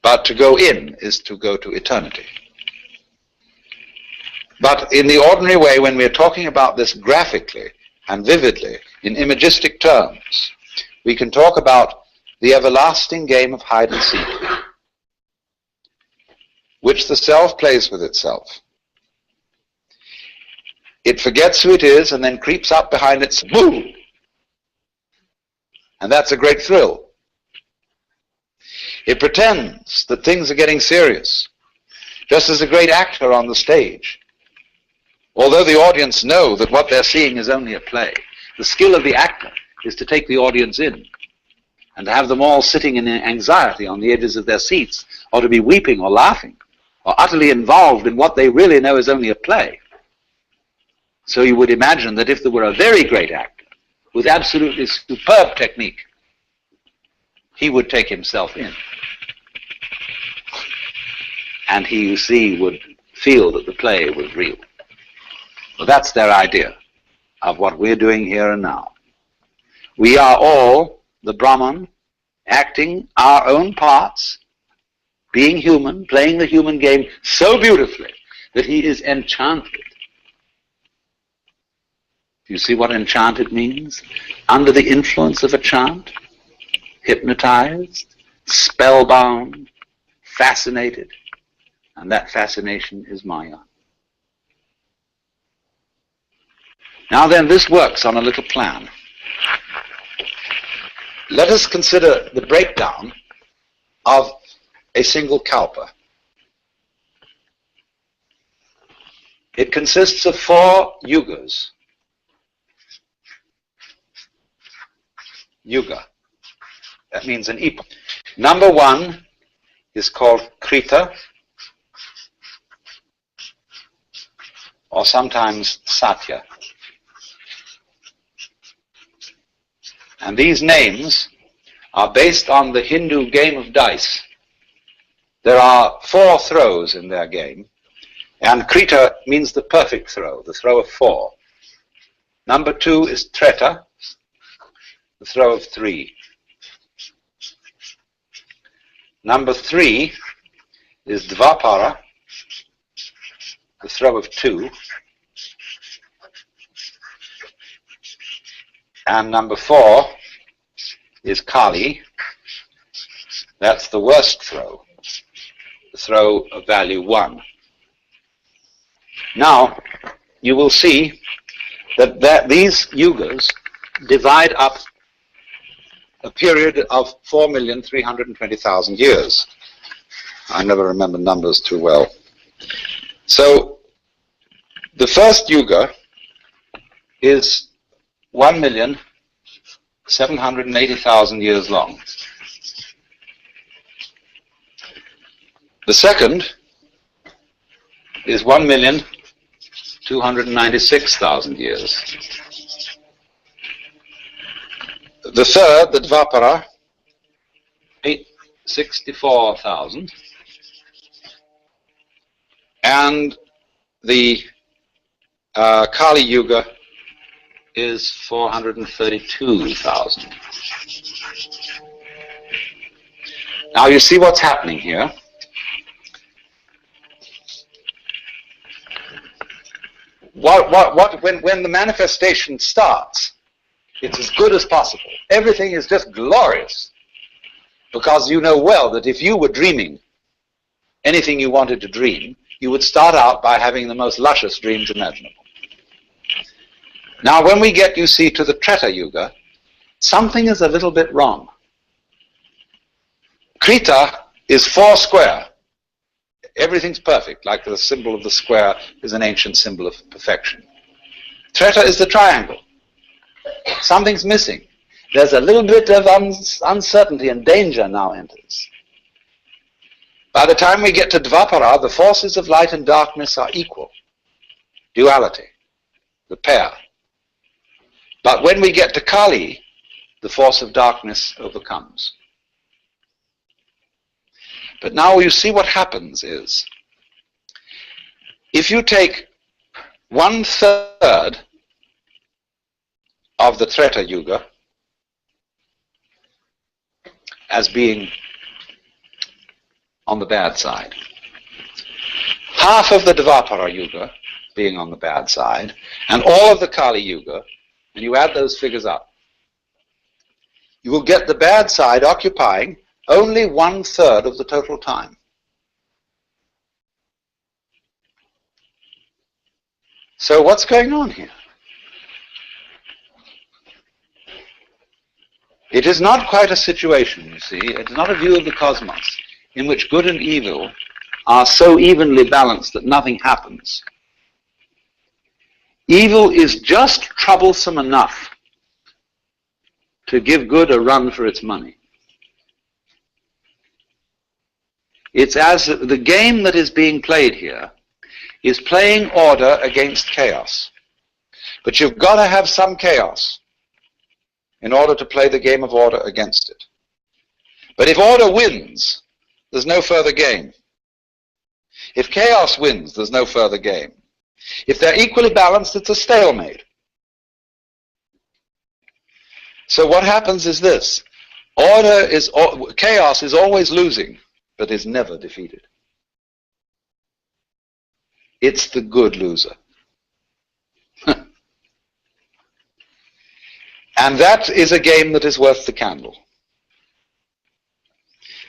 But to go in is to go to eternity. But in the ordinary way, when we're talking about this graphically and vividly, in imagistic terms, we can talk about the everlasting game of hide and seek, which the self plays with itself. It forgets who it is and then creeps up behind its boom. And that's a great thrill. It pretends that things are getting serious, just as a great actor on the stage. Although the audience know that what they're seeing is only a play, the skill of the actor is to take the audience in and to have them all sitting in anxiety on the edges of their seats, or to be weeping or laughing, or utterly involved in what they really know is only a play. So you would imagine that if there were a very great actor with absolutely superb technique, he would take himself in. And he, you see, would feel that the play was real. Well, that's their idea of what we're doing here and now. We are all the Brahman, acting our own parts, being human, playing the human game so beautifully that he is enchanted. Do you see what enchanted means? Under the influence of a chant, hypnotized, spellbound, fascinated, and that fascination is Maya. Now then, this works on a little plan. Let us consider the breakdown of a single kalpa. It consists of 4 yugas. Yuga. That means an epoch. Number 1 is called Krita, or sometimes Satya. And these names are based on the Hindu game of dice. There are 4 throws in their game, and Krita means the perfect throw, the throw of 4. Number 2 is Treta, the throw of 3. Number 3 is Dvapara, the throw of 2. And number 4 is Kali. That's the worst throw, the throw of value 1. Now, you will see that these yugas divide up a period of 4,320,000 years. I never remember numbers too well. So, the first yuga is 1,780,000 years long. The second is 1,296,000 years. The third, the Dvapara, 864,000. And the Kali Yuga is 432,000. Now you see what's happening here. When the manifestation starts, it's as good as possible. Everything is just glorious. Because you know well that if you were dreaming anything you wanted to dream, you would start out by having the most luscious dreams imaginable. Now when we get, you see, to the Treta Yuga, something is a little bit wrong. Krita is 4 square. Everything's perfect, like the symbol of the square is an ancient symbol of perfection. Treta is the triangle. Something's missing. There's a little bit of uncertainty, and danger now enters. By the time we get to Dvapara, the forces of light and darkness are equal. Duality, the pair. But when we get to Kali, the force of darkness overcomes. But now you see what happens is, if you take 1/3 of the Treta Yuga as being on the bad side. Half of the Dvapara Yuga being on the bad side, and all of the Kali Yuga, and you add those figures up, you will get the bad side occupying only 1/3 of the total time. So what's going on here? It is not quite a situation, you see. It's not a view of the cosmos in which good and evil are so evenly balanced that nothing happens. Evil is just troublesome enough to give good a run for its money. It's as the game that is being played here is playing order against chaos. But you've got to have some chaos in order to play the game of order against it. But if order wins, there's no further game. If chaos wins, there's no further game. If they're equally balanced, it's a stalemate. So what happens is this. Chaos is always losing, but is never defeated. It's the good loser. And that is a game that is worth the candle.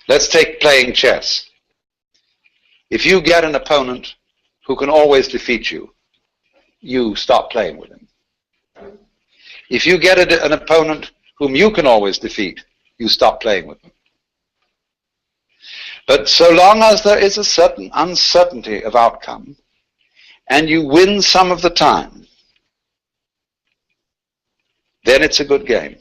Let's take playing chess. If you get an opponent who can always defeat you, you stop playing with him. If you get an opponent whom you can always defeat, you stop playing with them. But so long as there is a certain uncertainty of outcome, and you win some of the time, then it's a good game.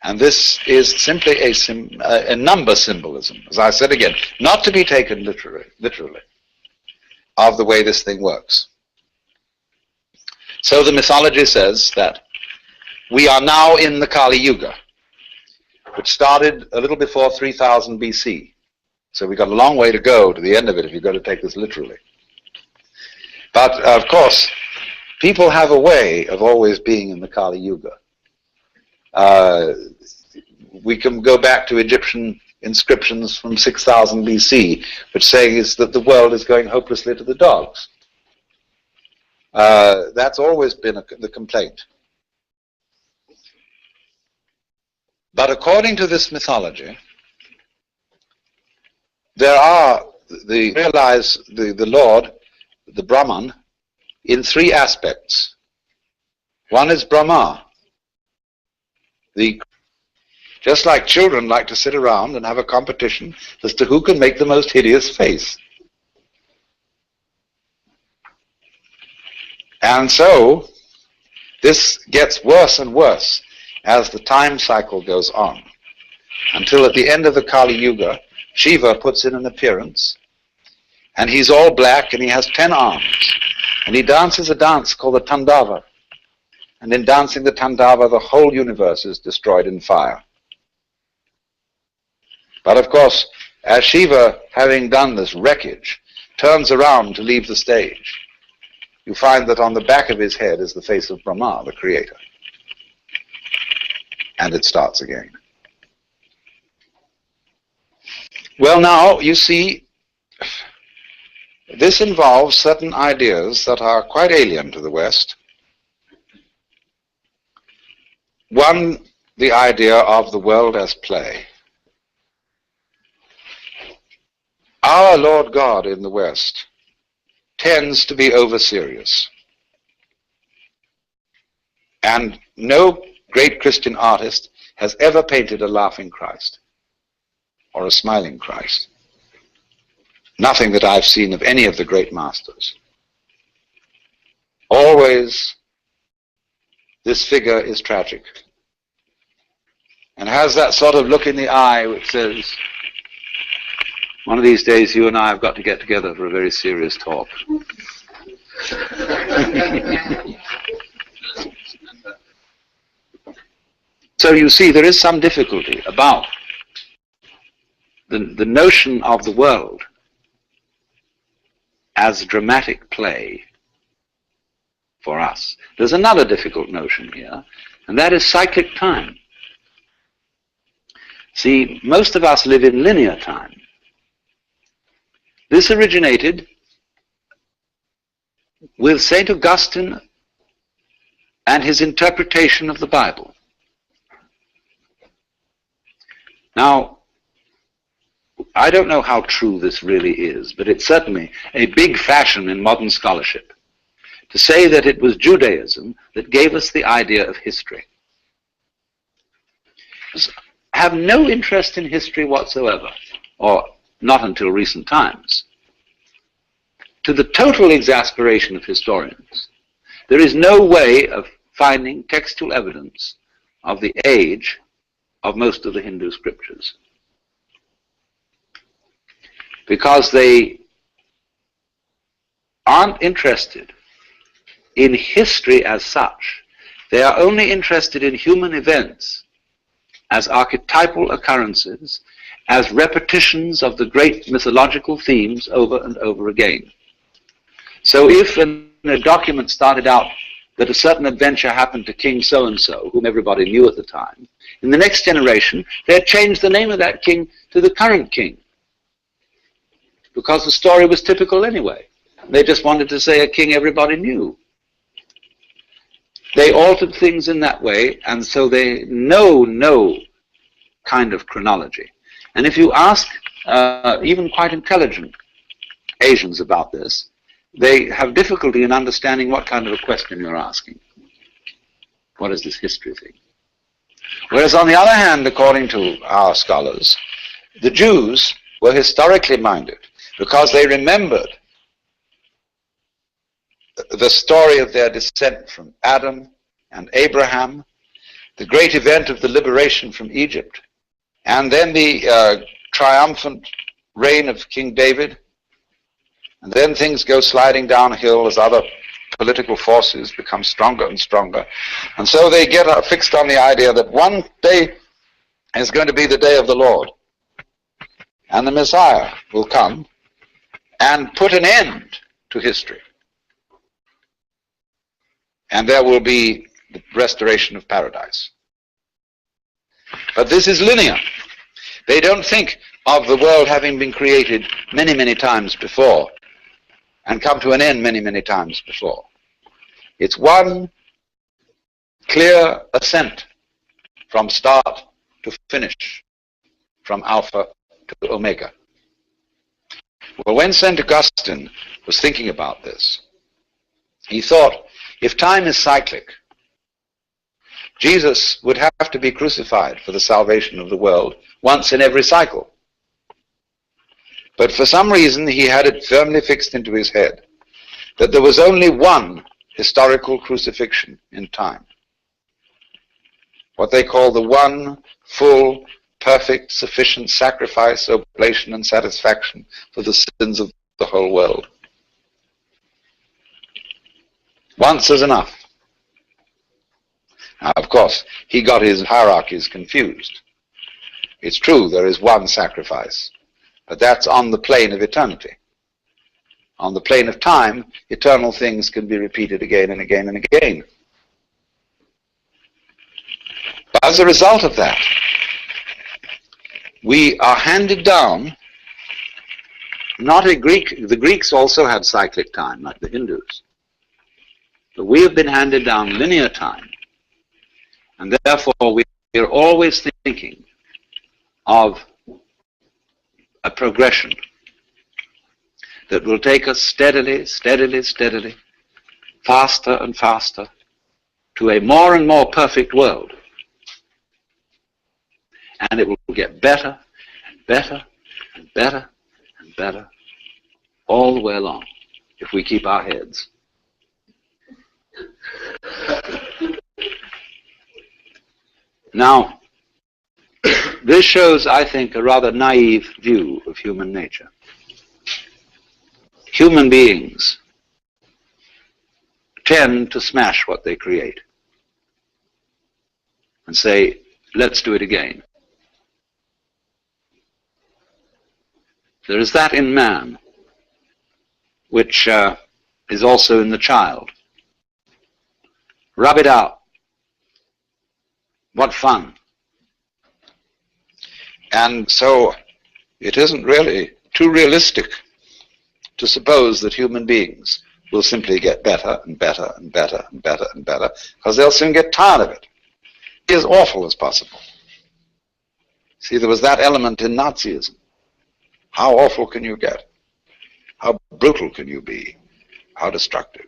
And this is simply a number symbolism, as I said again, not to be taken literally, of the way this thing works. So the mythology says that we are now in the Kali Yuga, which started a little before 3000 BC. So we've got a long way to go to the end of it if you've got to take this literally. But of course, people have a way of always being in the Kali Yuga. We can go back to Egyptian inscriptions from 6000 BC, which say is that the world is going hopelessly to the dogs. That's always been the complaint. But according to this mythology, there are the Lord, the Brahman, in three aspects. One is Brahma. Just like children like to sit around and have a competition as to who can make the most hideous face. And so this gets worse and worse as the time cycle goes on, until at the end of the Kali Yuga, Shiva puts in an appearance, and he's all black and he has 10 arms, and he dances a dance called the Tandava. And in dancing the Tandava, the whole universe is destroyed in fire. But of course, as Shiva, having done this wreckage, turns around to leave the stage, you find that on the back of his head is the face of Brahma, the creator. And it starts again. Well, now, you see, this involves certain ideas that are quite alien to the West. One, the idea of the world as play. Our Lord God in the West tends to be over-serious. And no great Christian artist has ever painted a laughing Christ or a smiling Christ. Nothing that I've seen of any of the great masters. Always this figure is tragic and has that sort of look in the eye which says, one of these days you and I have got to get together for a very serious talk. So you see, there is some difficulty about the notion of the world as dramatic play for us. There's another difficult notion here, and that is cyclic time. See, most of us live in linear time. This originated with St. Augustine and his interpretation of the Bible. Now, I don't know how true this really is, but it's certainly a big fashion in modern scholarship to say that it was Judaism that gave us the idea of history. Have no interest in history whatsoever, or not until recent times. To the total exasperation of historians, there is no way of finding textual evidence of the age of most of the Hindu scriptures, because they aren't interested in history as such. They are only interested in human events as archetypal occurrences, as repetitions of the great mythological themes over and over again. So if in a document started out that a certain adventure happened to King so-and-so, whom everybody knew at the time, in the next generation, they had changed the name of that king to the current king, because the story was typical anyway. They just wanted to say a king everybody knew. They altered things in that way, and so they know no kind of chronology. And if you ask even quite intelligent Asians about this, they have difficulty in understanding what kind of a question you're asking. What is this history thing? Whereas on the other hand, according to our scholars, the Jews were historically minded because they remembered the story of their descent from Adam and Abraham, the great event of the liberation from Egypt, and then the triumphant reign of King David, and then things go sliding downhill as other political forces become stronger and stronger. And so they get fixed on the idea that one day is going to be the day of the Lord, and the Messiah will come and put an end to history. And there will be the restoration of paradise. But this is linear. They don't think of the world having been created many, many times before and come to an end many, many times before. It's one clear ascent from start to finish, from Alpha to Omega. Well, when St. Augustine was thinking about this, he thought, if time is cyclic, Jesus would have to be crucified for the salvation of the world once in every cycle. But for some reason, he had it firmly fixed into his head that there was only one historical crucifixion in time. What they call the one full, perfect, sufficient sacrifice, oblation, and satisfaction for the sins of the whole world. Once is enough. Now, of course, he got his hierarchies confused. It's true, there is one sacrifice, but that's on the plane of eternity. On the plane of time, eternal things can be repeated again and again and again. But as a result of that, we are handed down, not a Greek, the Greeks also had cyclic time, like the Hindus. But we have been handed down linear time, and therefore we are always thinking of a progression that will take us steadily, steadily, steadily, faster and faster, to a more and more perfect world. And it will get better and better and better and better all the way along, if we keep our heads. Now, this shows, I think, a rather naive view of human nature. Human beings tend to smash what they create and say, let's do it again. There is that in man, which is also in the child. Rub it out. What fun. And so it isn't really too realistic to suppose that human beings will simply get better and better and better and better and better, because they'll soon get tired of it. Be as awful as possible. See, there was that element in Nazism. How awful can you get? How brutal can you be? How destructive?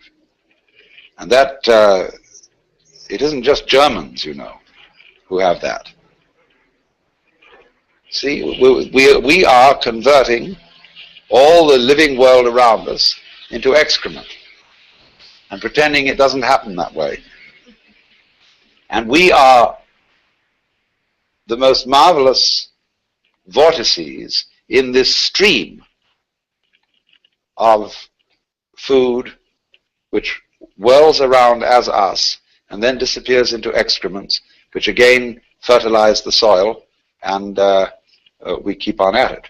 And that, it isn't just Germans, you know, who have that. See, we are converting all the living world around us into excrement and pretending it doesn't happen that way. And we are the most marvelous vortices in this stream of food which whirls around as us and then disappears into excrements, which again fertilize the soil, and we keep on at it.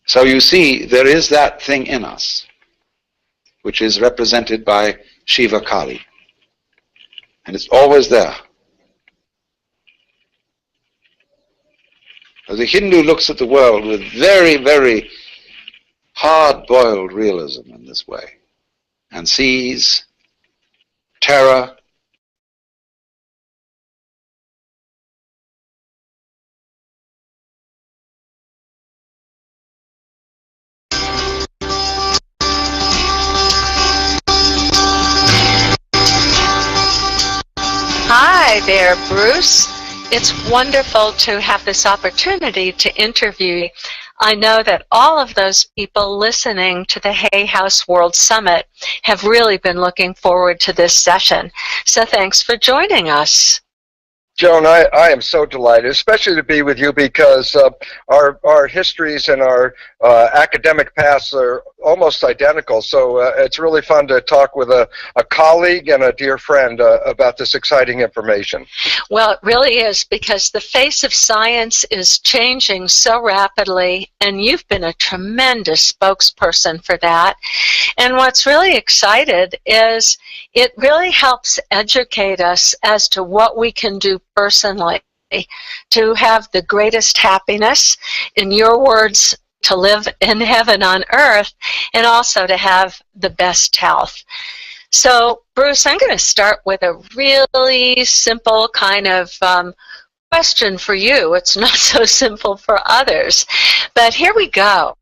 So you see, there is that thing in us, which is represented by Shiva Kali. And it's always there. The Hindu looks at the world with very, very hard-boiled realism in this way, and sees terror, Hi there, Bruce. It's wonderful to have this opportunity to interview you. I know that all of those people listening to the Hay House World Summit have really been looking forward to this session. So thanks for joining us. Joan, I am so delighted, especially to be with you, because our histories and our academic paths are almost identical. So it's really fun to talk with a colleague and a dear friend about this exciting information. Well, it really is, because the face of science is changing so rapidly, and you've been a tremendous spokesperson for that. And what's really excited is it really helps educate us as to what we can do personally to have the greatest happiness, in your words, to live in heaven on earth, and also to have the best health. So, Bruce, I'm going to start with a really simple kind of question for you. It's not so simple for others, but here we go.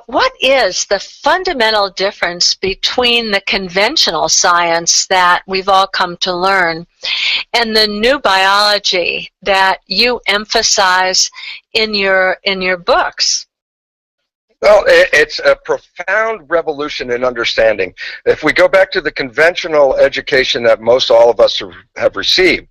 What is the fundamental difference between the conventional science that we've all come to learn and the new biology that you emphasize in your books? Well, it's a profound revolution in understanding. If we go back to the conventional education that most all of us have received,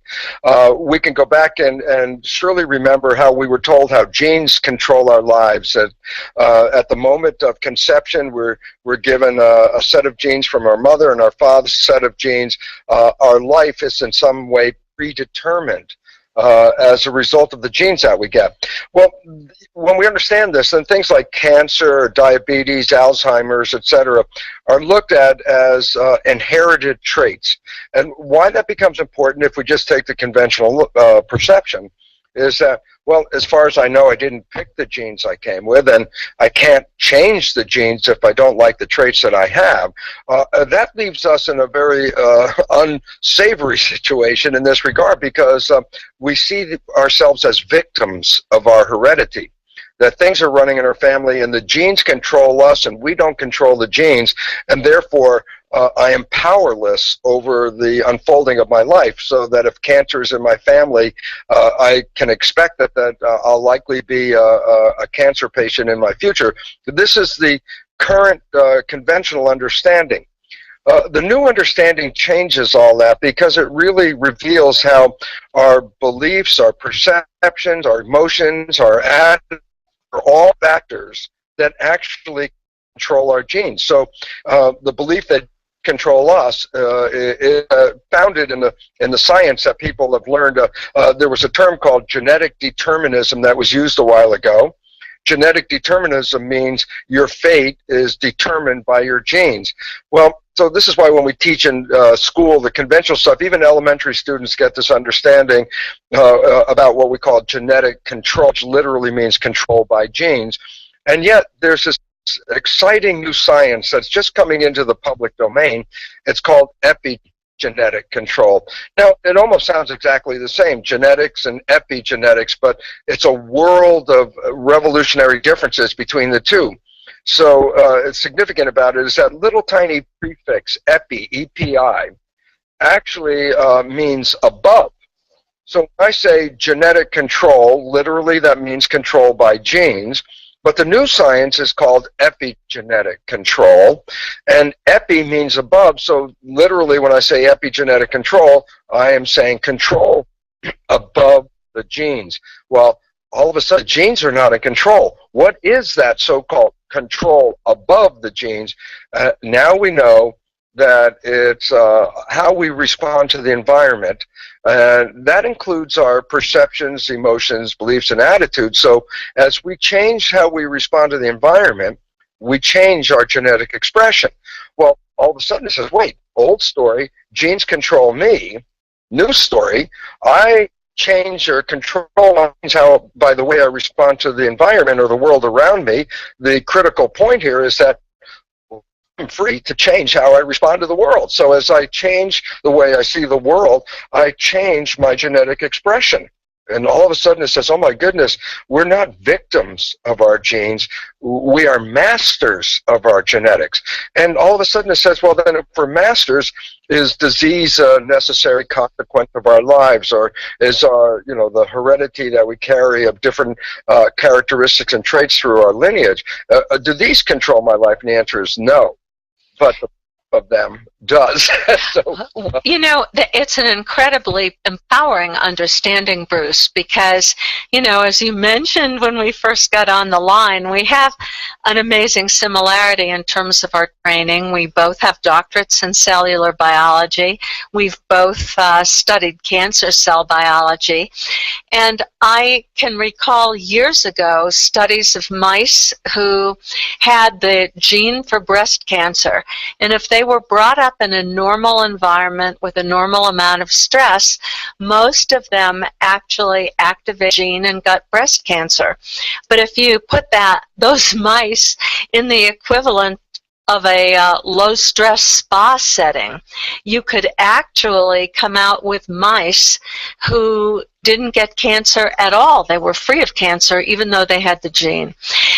we can go back and surely remember how we were told how genes control our lives. At the moment of conception, we're given a set of genes from our mother and our father's set of genes. Our life is in some way predetermined as a result of the genes that we get. Well, when we understand this, then things like cancer, diabetes, Alzheimer's, etc., are looked at as inherited traits. And why that becomes important, if we just take the conventional perception, is that, well, as far as I know, I didn't pick the genes I came with, and I can't change the genes if I don't like the traits that I have. That leaves us in a very unsavory situation in this regard, because we see ourselves as victims of our heredity. That things are running in our family, and the genes control us, and we don't control the genes, and therefore I am powerless over the unfolding of my life, so that if cancer is in my family, I can expect that I'll likely be a cancer patient in my future. This is the current conventional understanding. The new understanding changes all that, because it really reveals how our beliefs, our perceptions, our emotions, our attitudes are all factors that actually control our genes. So the belief that control us is founded in the science that people have learned. There was a term called genetic determinism that was used a while ago, genetic determinism means your fate is determined by your genes. Well, so this is why when we teach in school the conventional stuff, even elementary students get this understanding about what we call genetic control, which literally means control by genes. And yet there's this exciting new science that's just coming into the public domain. It's called epigenetic control. Now, it almost sounds exactly the same, genetics and epigenetics, but it's a world of revolutionary differences between the two. So it's significant about it is that little tiny prefix, epi, E-P-I, actually means above. So when I say genetic control, literally that means control by genes. But the new science is called epigenetic control, and epi means above, so literally when I say epigenetic control, I am saying control above the genes. Well, all of a sudden, genes are not in control. What is that so-called control above the genes? Now we know that it's how we respond to the environment. That includes our perceptions, emotions, beliefs, and attitudes. So as we change how we respond to the environment, we change our genetic expression. Well, all of a sudden it says, wait, old story, genes control me. New story, I change or control how, by the way I respond to the environment or the world around me. The critical point here is that I'm free to change how I respond to the world. So as I change the way I see the world, I change my genetic expression. And all of a sudden it says, oh my goodness, we're not victims of our genes, we are masters of our genetics. And all of a sudden it says, well then if we're masters, is disease a necessary consequence of our lives, or is our, the heredity that we carry of different characteristics and traits through our lineage, do these control my life? And the answer is no. But of them does. So, it's an incredibly empowering understanding, Bruce, because, as you mentioned when we first got on the line, we have an amazing similarity in terms of our training. We both have doctorates in cellular biology. We've both studied cancer cell biology. And I can recall years ago studies of mice who had the gene for breast cancer. And if they were brought up in a normal environment with a normal amount of stress, most of them actually activate gene and got breast cancer. But if you put those mice in the equivalent of a low-stress spa setting, you could actually come out with mice who didn't get cancer at all. They were free of cancer even though they had the gene.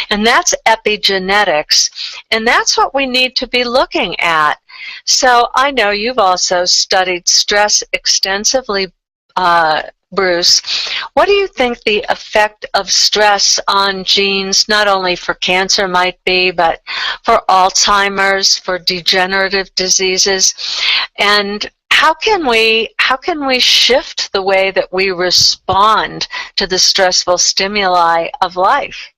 And that's epigenetics, and that's what we need to be looking at. So I know you've also studied stress extensively, Bruce. What do you think the effect of stress on genes, not only for cancer might be, but for Alzheimer's, for degenerative diseases? And how can we shift the way that we respond to the stressful stimuli of life?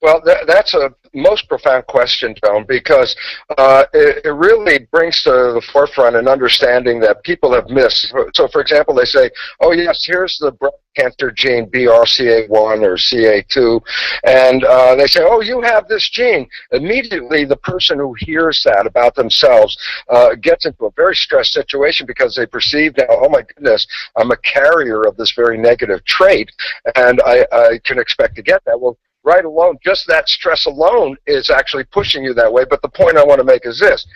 Well, that's a most profound question, Joan, because it really brings to the forefront an understanding that people have missed. So, for example, they say, oh, yes, here's the breast cancer gene, BRCA1 or CA2, and they say, oh, you have this gene. Immediately, the person who hears that about themselves gets into a very stressed situation because they perceive now, oh, my goodness, I'm a carrier of this very negative trait, and I can expect to get that. Well, right alone, just that stress alone is actually pushing you that way. But the point I want to make is this.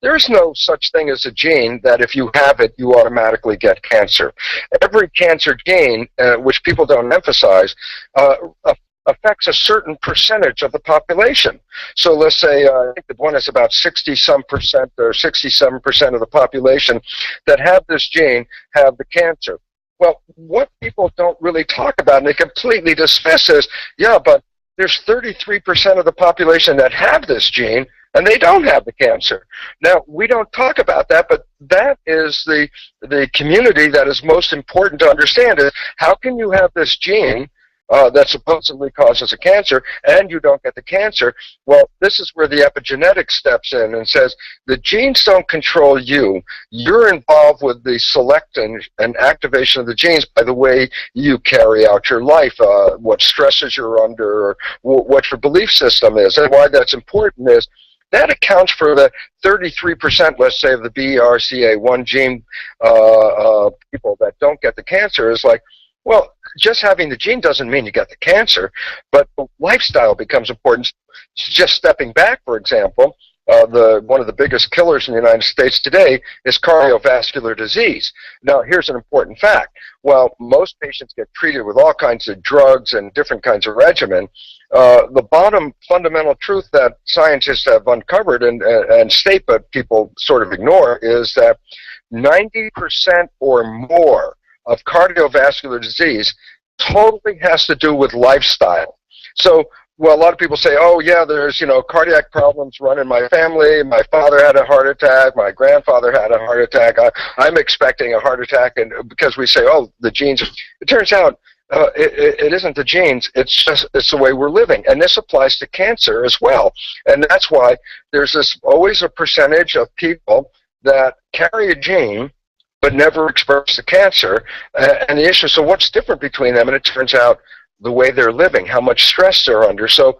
There is no such thing as a gene that if you have it, you automatically get cancer. Every cancer gene, which people don't emphasize, affects a certain percentage of the population. So let's say, I think the one is about 60-some% or 67% of the population that have this gene have the cancer. Well, what people don't really talk about, and they completely dismiss, is, yeah, but there's 33% of the population that have this gene, and they don't have the cancer. Now, we don't talk about that, but that is the community that is most important to understand, is how can you have this gene that supposedly causes a cancer, and you don't get the cancer. Well, this is where the epigenetics steps in and says the genes don't control you. You're involved with the selection and activation of the genes by the way you carry out your life, what stresses you're under, or what your belief system is. And why that's important is that accounts for the 33%, let's say, of the BRCA1 gene people that don't get the cancer. Is like, well, just having the gene doesn't mean you get the cancer, but the lifestyle becomes important. Just stepping back, for example, one of the biggest killers in the United States today is cardiovascular disease. Now, here's an important fact. While most patients get treated with all kinds of drugs and different kinds of regimen, the bottom fundamental truth that scientists have uncovered and state but people sort of ignore is that 90% or more of cardiovascular disease totally has to do with lifestyle. So, well, a lot of people say, oh, yeah, there's, cardiac problems run in my family. My father had a heart attack. My grandfather had a heart attack. I'm expecting a heart attack. And because we say, oh, the genes, it turns out it isn't the genes. It's the way we're living. And this applies to cancer as well. And that's why there's always a percentage of people that carry a gene but never express the cancer. And the issue, so what's different between them? And it turns out the way they're living, how much stress they're under. So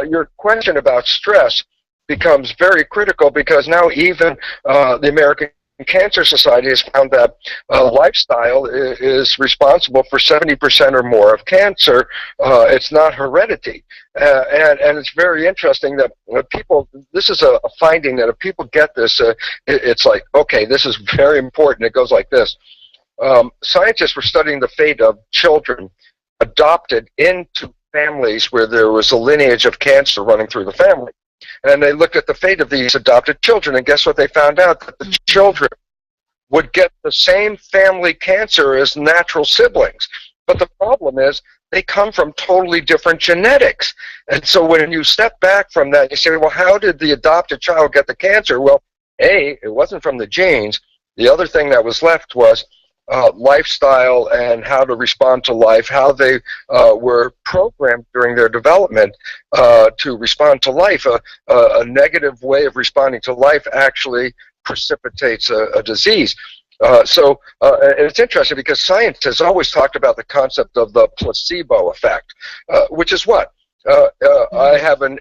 your question about stress becomes very critical because now even the American Cancer Society has found that lifestyle is responsible for 70% or more of cancer. It's not heredity. And it's very interesting that when people, this is a finding that if people get this, it's like, okay, this is very important. It goes like this. Scientists were studying the fate of children adopted into families where there was a lineage of cancer running through the family. And they looked at the fate of these adopted children, and guess what they found out? That the children would get the same family cancer as natural siblings. But the problem is they come from totally different genetics. And so when you step back from that, you say, well, how did the adopted child get the cancer? Well, A, it wasn't from the genes. The other thing that was left was lifestyle and how to respond to life, how they were programmed during their development to respond to life. A negative way of responding to life actually precipitates a disease. So it's interesting because science has always talked about the concept of the placebo effect, which is what? I have and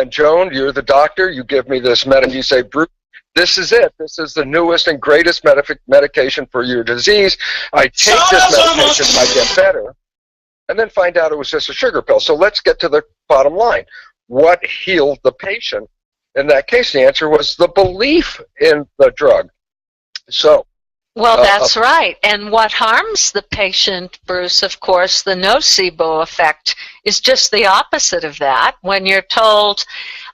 Joan, you're the doctor, you give me this medicine, you say, Bruce, this is it. This is the newest and greatest medication for your disease. I take this medication, I get better, and then find out it was just a sugar pill. So let's get to the bottom line. What healed the patient? In that case, the answer was the belief in the drug. So, well, that's right. And what harms the patient, Bruce, of course, the nocebo effect is just the opposite of that. When you're told,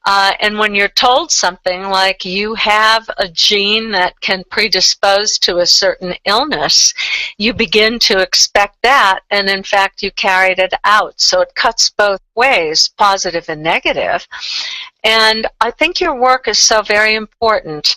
and when you're told something like you have a gene that can predispose to a certain illness, you begin to expect that, and in fact, you carried it out. So it cuts both ways, positive and negative. And I think your work is so very important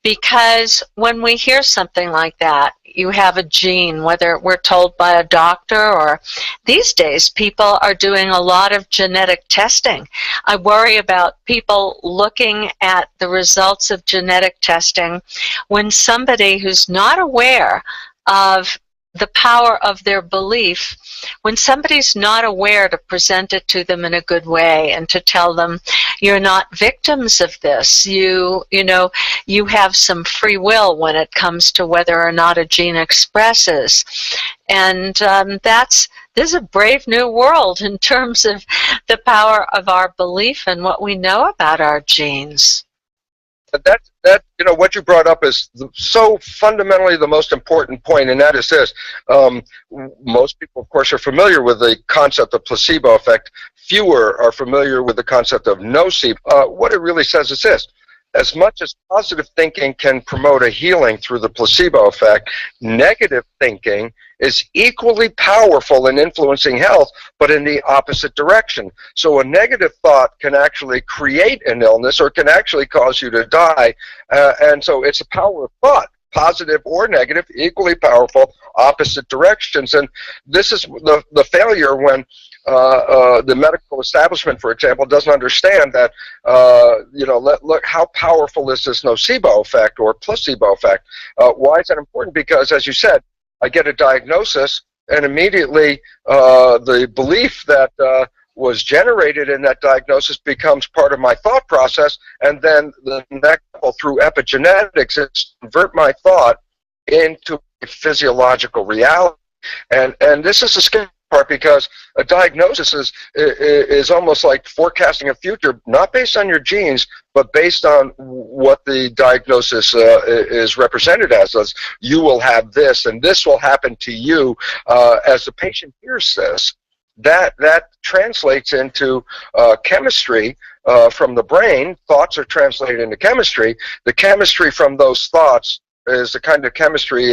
because when we hear something like that, you have a gene, whether we're told by a doctor or these days people are doing a lot of genetic testing. I worry about people looking at the results of genetic testing when somebody who's not aware of the power of their belief, when somebody's not aware to present it to them in a good way and to tell them you're not victims of this, you know, you have some free will when it comes to whether or not a gene expresses. And this is a brave new world in terms of the power of our belief and what we know about our genes. That you know, what you brought up is so fundamentally the most important point, and that is this. Most people, of course, are familiar with the concept of placebo effect. Fewer are familiar with the concept of nocebo. What it really says is this. As much as positive thinking can promote a healing through the placebo effect, negative thinking is equally powerful in influencing health, but in the opposite direction. So a negative thought can actually create an illness or can actually cause you to die. And so it's the power of thought. positive or negative, equally powerful, opposite directions. And this is the failure when the medical establishment, for example, doesn't understand that, look, how powerful is this nocebo effect or placebo effect? Why is that important? Because, as you said, I get a diagnosis, and immediately the belief that was generated in that diagnosis becomes part of my thought process, and then the next level through epigenetics is to convert my thought into a physiological reality. And this is a scary part, because a diagnosis is almost like forecasting a future, not based on your genes, but based on what the diagnosis is represented as you will have this, and this will happen to you. As the patient hears this, that translates into chemistry from the brain. Thoughts are translated into chemistry. The chemistry from those thoughts is the kind of chemistry,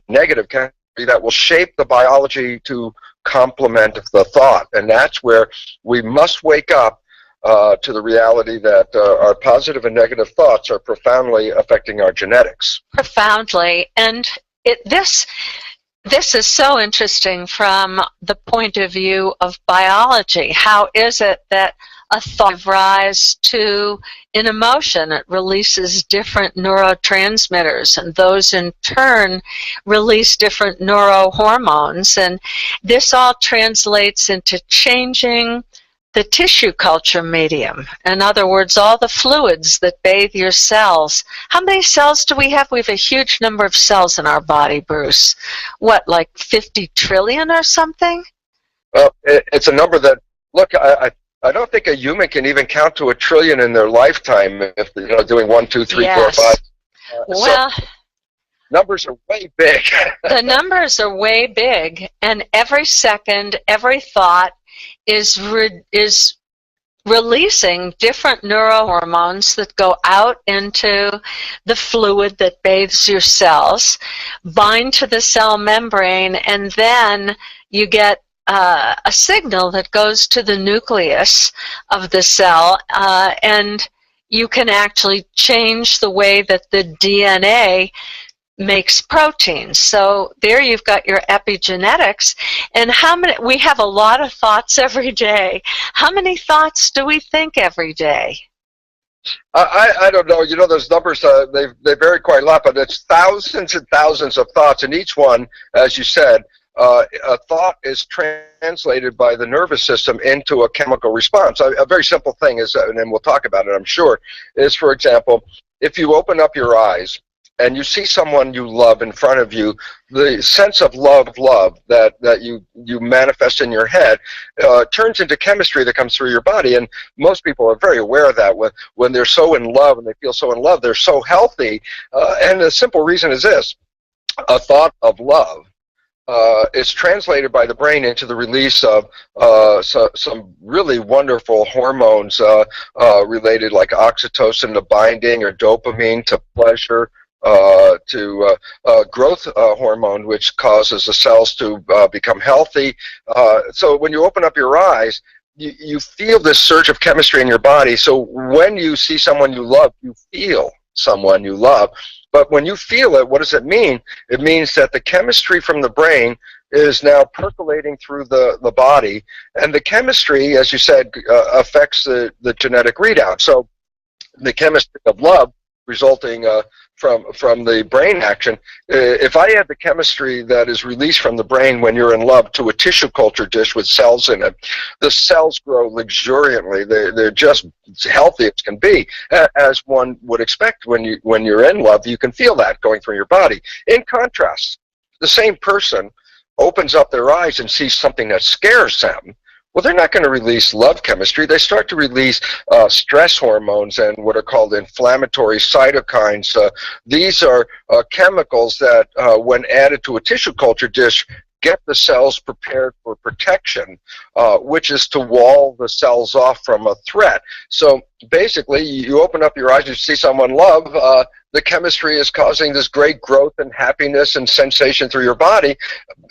negative chemistry, that will shape the biology to complement the thought. And that's where we must wake up to the reality that our positive and negative thoughts are profoundly affecting our genetics. Profoundly. And this is so interesting from the point of view of biology. How is it that a thought gives rise to an emotion? It releases different neurotransmitters, and those in turn release different neurohormones, and this all translates into changing the tissue culture medium. In other words, all the fluids that bathe your cells. How many cells do we have? We have a huge number of cells in our body, Bruce. What, like 50 trillion or something? Well, it's a number that, look, I don't think a human can even count to 1 trillion in their lifetime if they're doing 1, 2, 3, yes. 4, 5. Well, so numbers are way big. The numbers are way big, and every second, every thought is releasing different neurohormones that go out into the fluid that bathes your cells, bind to the cell membrane, and then you get a signal that goes to the nucleus of the cell, and you can actually change the way that the DNA makes proteins. So there you've got your epigenetics. And we have a lot of thoughts every day. How many thoughts do we think every day? I don't know. You know, those numbers, they vary quite a lot, but it's thousands and thousands of thoughts, and each one, as you said, a thought is translated by the nervous system into a chemical response. A very simple thing is, and then we'll talk about it, I'm sure, is, for example, if you open up your eyes and you see someone you love in front of you, the sense of love that you manifest in your head turns into chemistry that comes through your body. And most people are very aware of that. When they're so in love and they feel so in love, they're so healthy. And the simple reason is this: a thought of love is translated by the brain into the release of some really wonderful hormones related, like oxytocin to binding, or dopamine to pleasure, to growth hormone, which causes the cells to become healthy. So when you open up your eyes, you feel this surge of chemistry in your body. So when you see someone you love, you feel someone you love. But when you feel it, what does it mean? It means that the chemistry from the brain is now percolating through the body, and the chemistry, as you said, affects the genetic readout. So the chemistry of love resulting from the brain action, if I add the chemistry that is released from the brain when you're in love to a tissue culture dish with cells in it, the cells grow luxuriantly. They're just as healthy as can be, as one would expect when you're in love. You can feel that going through your body. In contrast, the same person opens up their eyes and sees something that scares them. Well, they're not going to release love chemistry. They start to release stress hormones and what are called inflammatory cytokines. These are chemicals that, when added to a tissue culture dish, get the cells prepared for protection, which is to wall the cells off from a threat. So basically, you open up your eyes, you see someone love, the chemistry is causing this great growth and happiness and sensation through your body,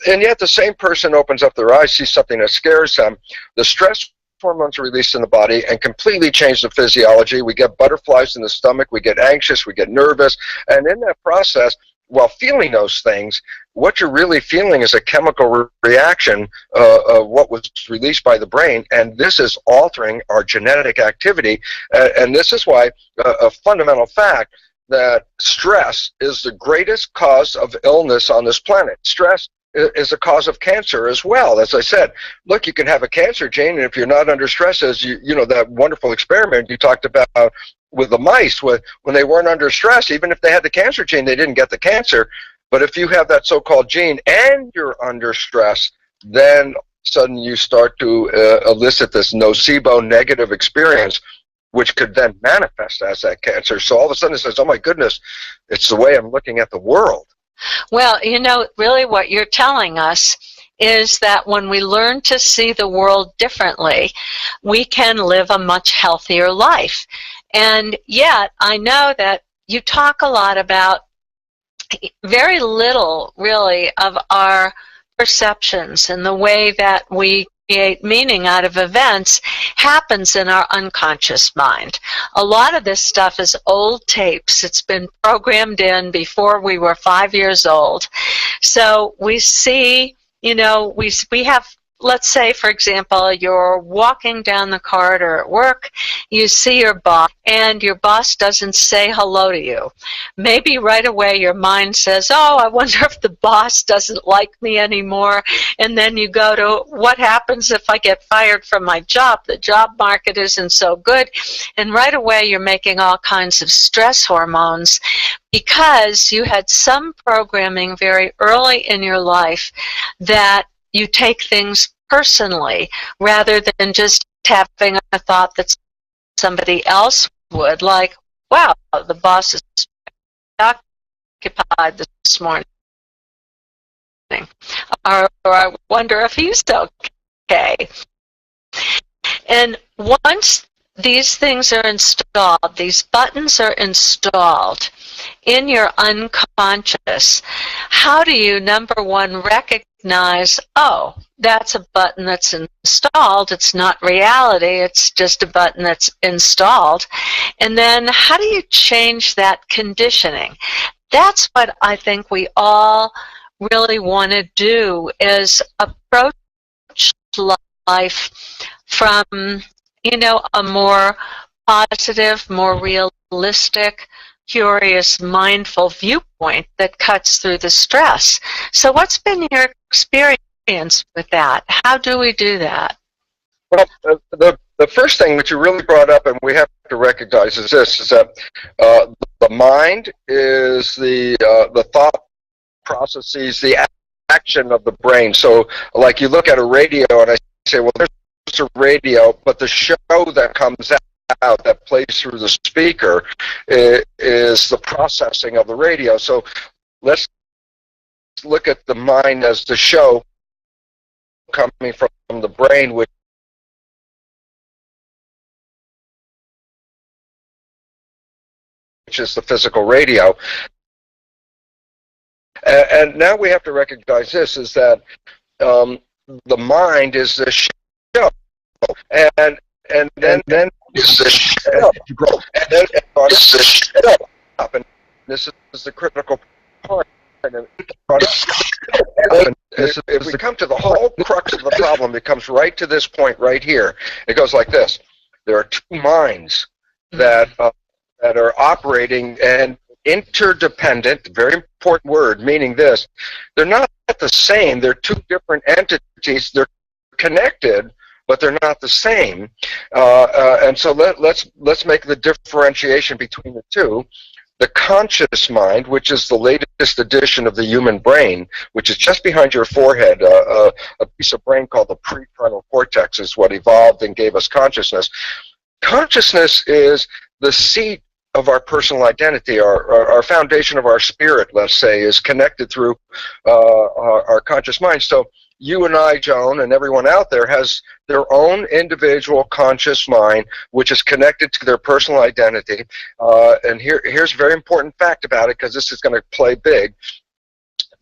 and yet the same person opens up their eyes, sees something that scares them. The stress hormones are released in the body and completely change the physiology. We get butterflies in the stomach, we get anxious, we get nervous, and in that process, while feeling those things, what you're really feeling is a chemical reaction of what was released by the brain, and this is altering our genetic activity, and this is why a fundamental fact that stress is the greatest cause of illness on this planet. Stress is a cause of cancer as well. As I said, look, you can have a cancer gene, and if you're not under stress, as you know, that wonderful experiment you talked about with the mice, when they weren't under stress, even if they had the cancer gene, they didn't get the cancer. But if you have that so-called gene and you're under stress, then suddenly you start to elicit this nocebo negative experience, which could then manifest as that cancer. So all of a sudden it says, oh my goodness, it's the way I'm looking at the world. Well, you know, really what you're telling us is that when we learn to see the world differently, we can live a much healthier life. And yet, I know that you talk a lot about very little, really, of our perceptions and the way that we create meaning out of events happens in our unconscious mind. A lot of this stuff is old tapes. It's been programmed in before we were 5 years old. So we see, you know, we have, let's say, for example, you're walking down the corridor at work, you see your boss, and your boss doesn't say hello to you. Maybe right away your mind says, oh, I wonder if the boss doesn't like me anymore. And then you go to, what happens if I get fired from my job? The job market isn't so good. And right away you're making all kinds of stress hormones because you had some programming very early in your life that you take things personally rather than just having a thought that somebody else would, like, wow, the boss is occupied this morning, or I wonder if he's okay. And once these things are installed, these buttons are installed in your unconscious, how do you, number one, recognize, oh, that's a button that's installed, it's not reality, it's just a button that's installed, and then how do you change that conditioning? That's what I think we all really want to do, is approach life from, you know, a more positive, more realistic, curious, mindful viewpoint that cuts through the stress. So what's been your experience with that? How do we do that? Well, the first thing that you really brought up, and we have to recognize, is this, is that the mind is the thought processes, the action of the brain. So like you look at a radio and I say, well, there's a radio, but the show that comes out that plays through the speaker is the processing of the radio. So let's look at the mind as the show coming from the brain, which is the physical radio. And now we have to recognize this, is that the mind is the show, and then is the show, and then it's the show up, and this is the critical part. And if we come to the whole crux of the problem, it comes right to this point right here. It goes like this: there are two minds that are operating and interdependent, very important word, meaning this: they're not the same, they're two different entities, they're connected, but they're not the same. And so let's make the differentiation between the two. The conscious mind, which is the latest edition of the human brain, which is just behind your forehead, a piece of brain called the prefrontal cortex is what evolved and gave us consciousness. Consciousness is the seat of our personal identity, our foundation of our spirit, let's say, is connected through our conscious mind. So you and I, Joan, and everyone out there has their own individual conscious mind, which is connected to their personal identity. And here's a very important fact about it, because this is going to play big.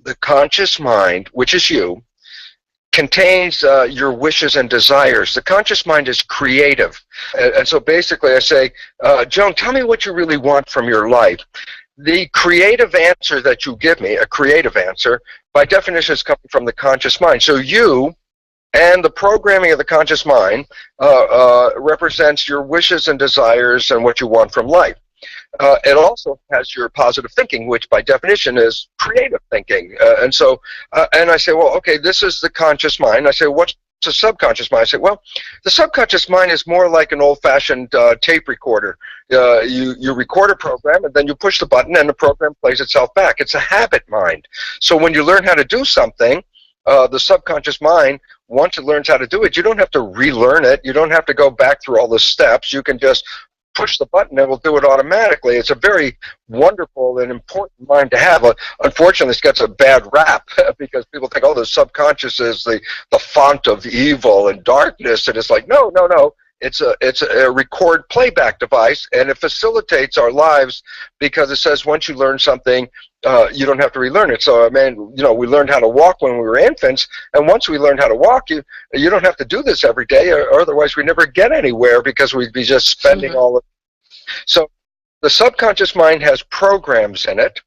The conscious mind, which is you, contains your wishes and desires. The conscious mind is creative. And so basically I say, Joan, tell me what you really want from your life. The creative answer that you give me, a creative answer, by definition is coming from the conscious mind. So you and the programming of the conscious mind represents your wishes and desires and what you want from life. It also has your positive thinking, which by definition is creative thinking. And I say, well, okay, this is the conscious mind. I say, what's the subconscious mind? I say, well, the subconscious mind is more like an old-fashioned tape recorder. You record a program, and then you push the button, and the program plays itself back. It's a habit mind. So when you learn how to do something, the subconscious mind, once it learns how to do it, you don't have to relearn it. You don't have to go back through all the steps. You can just push the button and it will do it automatically. It's a very wonderful and important mind to have. Unfortunately, this gets a bad rap because people think, oh, the subconscious is the font of evil and darkness. And it's like, no. It's a record playback device, and it facilitates our lives because it says once you learn something, you don't have to relearn it. So, I mean, we learned how to walk when we were infants, and once we learned how to walk, you don't have to do this every day, or otherwise we never get anywhere because we'd be just spending all of it. So, the subconscious mind has programs in it,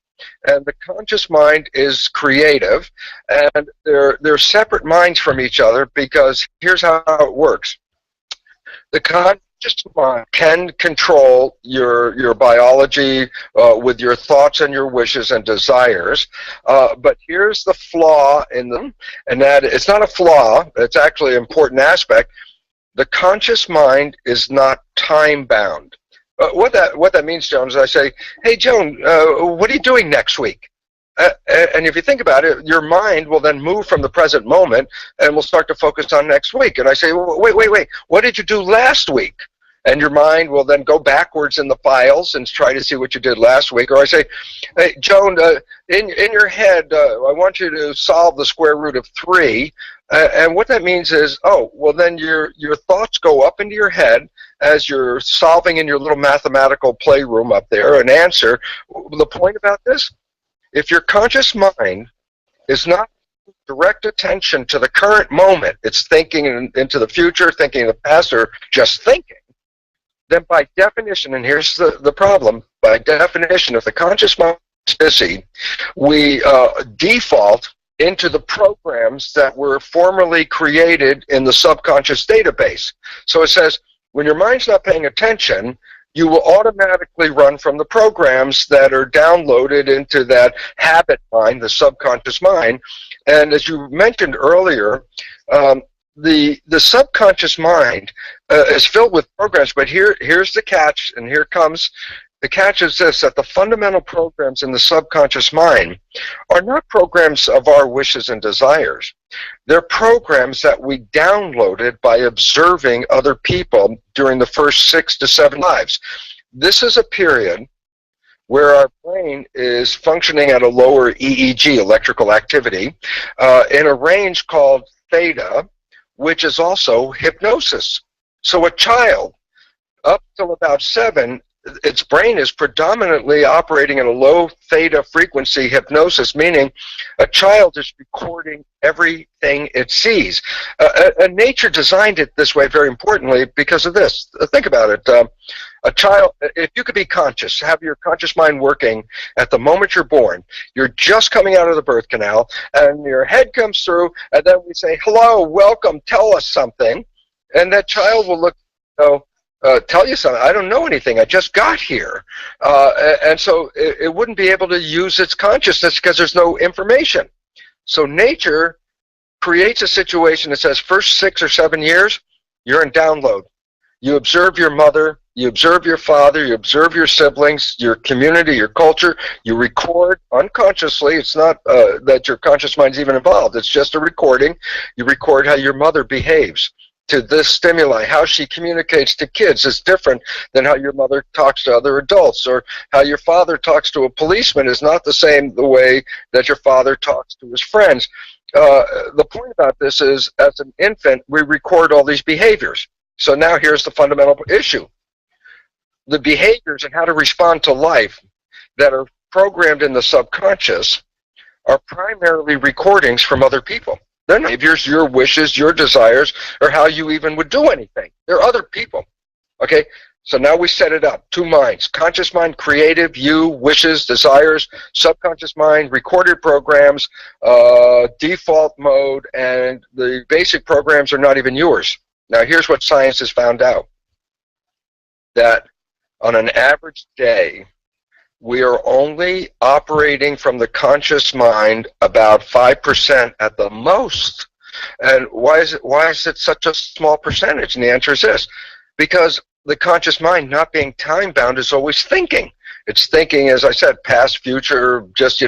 and the conscious mind is creative, and they're separate minds from each other because here's how it works. The conscious mind can control your biology with your thoughts and your wishes and desires, but here's the flaw in them, and that it's not a flaw, it's actually an important aspect. The conscious mind is not time-bound. What that means, Joan, is I say, hey, Joan, what are you doing next week? And if you think about it, your mind will then move from the present moment and will start to focus on next week. And I say, well, wait, what did you do last week? And your mind will then go backwards in the files and try to see what you did last week. Or I say, hey, Joan, in your head, I want you to solve the square root of 3. And what that means is, oh, well, then your thoughts go up into your head as you're solving in your little mathematical playroom up there an answer. The point about this? If your conscious mind is not direct attention to the current moment, it's thinking into the future, thinking in the past, or just thinking, then by definition, and here's the problem, by definition, if the conscious mind is busy, we default into the programs that were formerly created in the subconscious database. So it says, when your mind's not paying attention, you will automatically run from the programs that are downloaded into that habit mind, the subconscious mind. And as you mentioned earlier, the subconscious mind is filled with programs, but here's the catch, and here comes the catch is this, that the fundamental programs in the subconscious mind are not programs of our wishes and desires. They're programs that we downloaded by observing other people during the first 6 to 7 lives. This is a period where our brain is functioning at a lower EEG, electrical activity, in a range called theta, which is also hypnosis. So a child, up till about 7, its brain is predominantly operating at a low theta frequency hypnosis, meaning a child is recording everything it sees. And nature designed it this way very importantly because of this. Think about it. A child, if you could be conscious, have your conscious mind working at the moment you're born, you're just coming out of the birth canal, and your head comes through, and then we say, hello, welcome, tell us something. And that child will look, tell you something. I don't know anything. I just got here. And so it wouldn't be able to use its consciousness because there's no information. So nature creates a situation that says first 6 or 7 years, you're in download. You observe your mother, you observe your father, you observe your siblings, your community, your culture. You record unconsciously. It's not that your conscious mind's even involved. It's just a recording. You record how your mother behaves to this stimuli. How she communicates to kids is different than how your mother talks to other adults, or how your father talks to a policeman is not the same the way that your father talks to his friends. The point about this is, as an infant, we record all these behaviors. So now here's the fundamental issue. The behaviors and how to respond to life that are programmed in the subconscious are primarily recordings from other people. They're not your wishes, your desires, or how you even would do anything. They're other people. Okay? So now we set it up. Two minds. Conscious mind, creative, you, wishes, desires. Subconscious mind, recorded programs, default mode, and the basic programs are not even yours. Now here's what science has found out. That on an average day, we are only operating from the conscious mind about 5% at the most. And why is it such a small percentage? And the answer is this. Because the conscious mind, not being time-bound, is always thinking. It's thinking, as I said, past, future, just,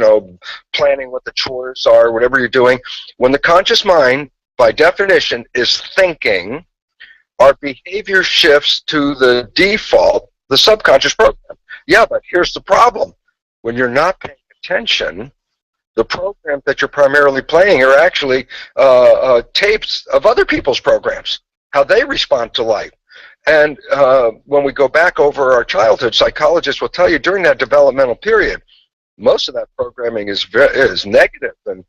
planning what the chores are, whatever you're doing. When the conscious mind, by definition, is thinking, our behavior shifts to the default, the subconscious program. Yeah, but here's the problem. When you're not paying attention, the programs that you're primarily playing are actually tapes of other people's programs, how they respond to life. And when we go back over our childhood, psychologists will tell you during that developmental period, most of that programming is negative and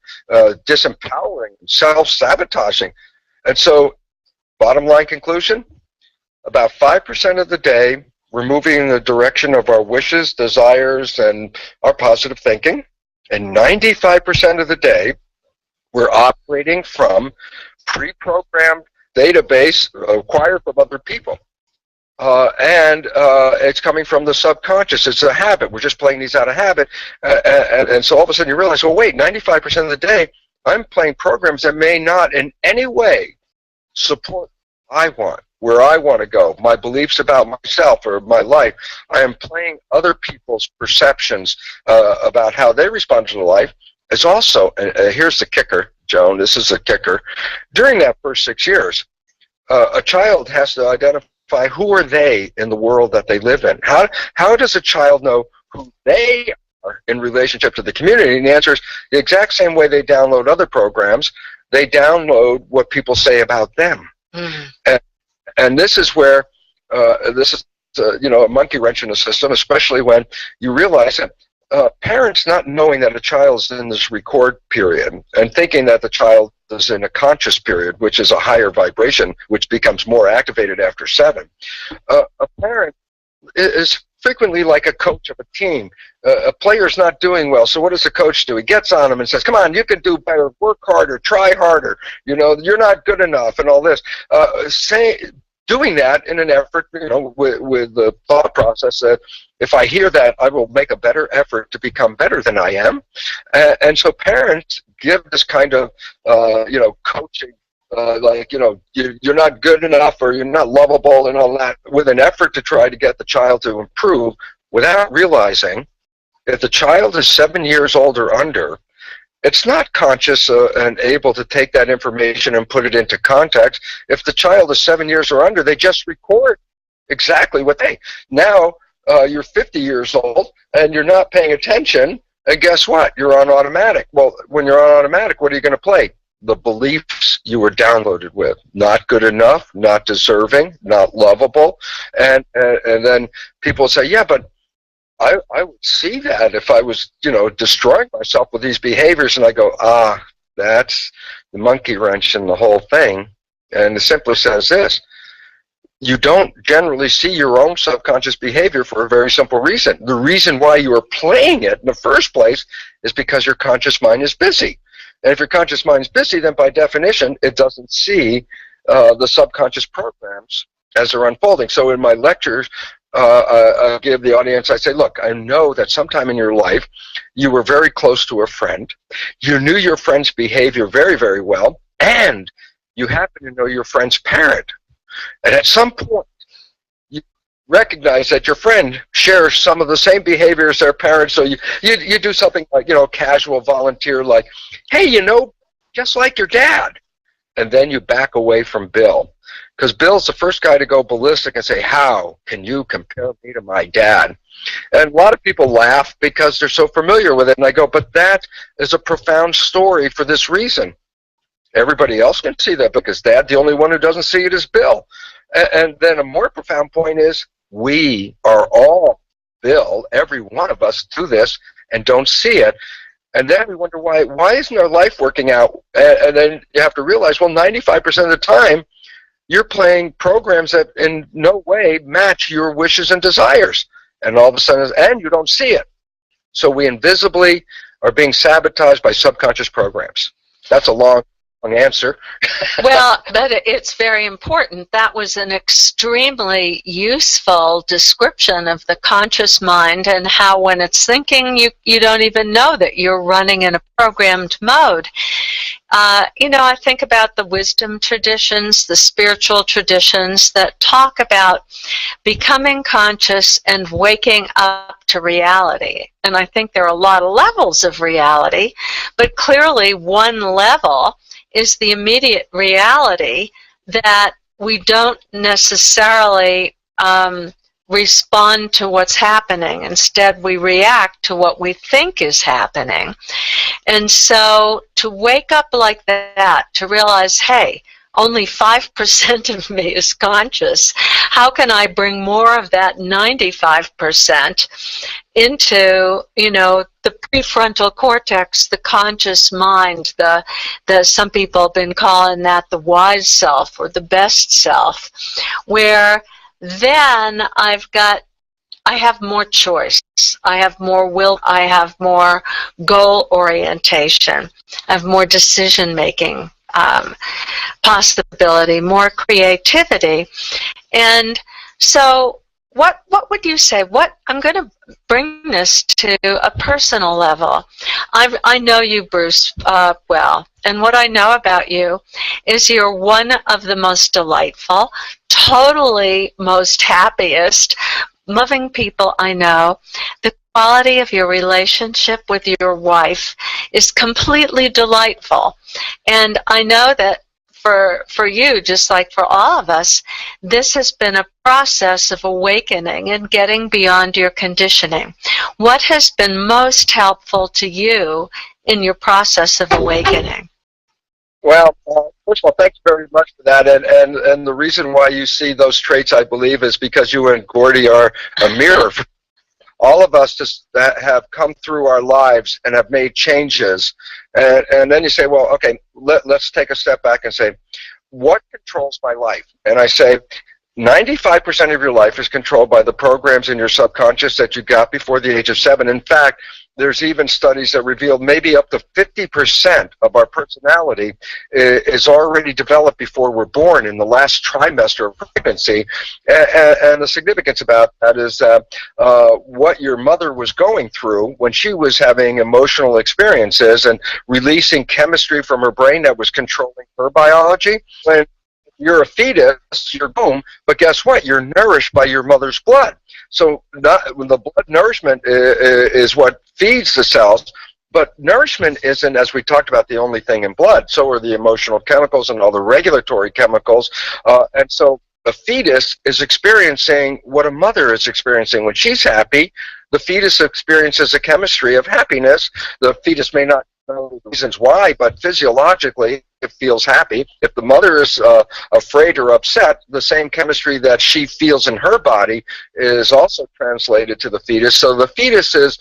disempowering, self-sabotaging. And so, bottom line conclusion, about 5% of the day, we're moving in the direction of our wishes, desires, and our positive thinking. And 95% of the day, we're operating from pre-programmed database acquired from other people. And it's coming from the subconscious. It's a habit. We're just playing these out of habit. And so all of a sudden you realize, well, wait, 95% of the day, I'm playing programs that may not in any way support what I want, where I want to go, my beliefs about myself or my life. I am playing other people's perceptions about how they respond to life. It's also, here's the kicker, Joan, this is a kicker. During that first 6 years, a child has to identify who are they in the world that they live in. How does a child know who they are in relationship to the community? And the answer is the exact same way they download other programs. They download what people say about them. Mm-hmm. And this is where this is a monkey wrench in the system, especially when you realize that parents not knowing that a child is in this record period and thinking that the child is in a conscious period, which is a higher vibration, which becomes more activated after 7. A parent is frequently like a coach of a team. A player's not doing well, so what does the coach do? He gets on him and says, come on, you can do better, work harder, try harder, you're not good enough, and all this. Doing that in an effort, with the thought process that if I hear that, I will make a better effort to become better than I am. And so parents give this kind of, coaching, you're not good enough or you're not lovable and all that, with an effort to try to get the child to improve without realizing if the child is 7 years old or under, it's not conscious and able to take that information and put it into context. If the child is 7 years or under, they just record exactly what now you're 50 years old and you're not paying attention, and guess what? You're on automatic. Well, when you're on automatic, what are you going to play? The beliefs you were downloaded with. Not good enough, not deserving, not lovable. And then people say, yeah, but I would see that if I was, destroying myself with these behaviors. And I go, that's the monkey wrench in the whole thing. And it simply says this. You don't generally see your own subconscious behavior for a very simple reason. The reason why you are playing it in the first place is because your conscious mind is busy. And if your conscious mind is busy, then by definition, it doesn't see the subconscious programs as they're unfolding. So in my lectures, I give the audience, I say, look, I know that sometime in your life you were very close to a friend. You knew your friend's behavior very, very well, and you happen to know your friend's parent. And at some point, you recognize that your friend shares some of the same behavior as their parents, so you do something like, casual volunteer like, hey, just like your dad. And then you back away from Bill. Because Bill's the first guy to go ballistic and say, how can you compare me to my dad? And a lot of people laugh because they're so familiar with it. And I go, but that is a profound story for this reason. Everybody else can see that because Dad, the only one who doesn't see it is Bill. And then a more profound point is we are all Bill, every one of us, do this and don't see it. And then we wonder why isn't our life working out? And then you have to realize, well, 95% of the time, you're playing programs that in no way match your wishes and desires. And all of a sudden, and you don't see it. So we invisibly are being sabotaged by subconscious programs. That's a long answer. Well, but it's very important. That was an extremely useful description of the conscious mind and how when it's thinking, you don't even know that you're running in a programmed mode. You know, I think about the wisdom traditions, the spiritual traditions that talk about becoming conscious and waking up to reality. And I think there are a lot of levels of reality, but clearly one level is the immediate reality that we don't necessarily respond to what's happening. Instead, we react to what we think is happening. And so to wake up like that, to realize, hey, only 5% of me is conscious. How can I bring more of that 95% into, you know, the prefrontal cortex, the conscious mind, the some people have been calling that the wise self or the best self, where then I have more choice. I have more will. I have more goal orientation. I have more decision-making possibility, more creativity. And so what would you say? I'm going to bring this to a personal level. I know you, Bruce, well, and what I know about you is you're one of the most delightful, totally most happiest, loving people I know. The quality of your relationship with your wife is completely delightful. And I know that for you, just like for all of us, this has been a process of awakening and getting beyond your conditioning. What has been most helpful to you in your process of awakening? Well, first of all, thank you very much for that. And the reason why you see those traits, I believe, is because you and Gordy are a mirror. All of us just have come through our lives and have made changes. And then you say, well, okay, let's take a step back and say, what controls my life? And I say, 95% of your life is controlled by the programs in your subconscious that you got before the age of 7. In fact, there's even studies that reveal maybe up to 50% of our personality is already developed before we're born in the last trimester of pregnancy. And the significance about that is that what your mother was going through when she was having emotional experiences and releasing chemistry from her brain that was controlling her biology. When you're a fetus, you're boom, but guess what? You're nourished by your mother's blood. So the blood nourishment is what feeds the cells, but nourishment isn't, as we talked about, the only thing in blood. So are the emotional chemicals and all the regulatory chemicals. And so the fetus is experiencing what a mother is experiencing. When she's happy, the fetus experiences a chemistry of happiness. The fetus may not know the reasons why, but physiologically it feels happy. If the mother is afraid or upset, the same chemistry that she feels in her body is also translated to the fetus. So the fetus is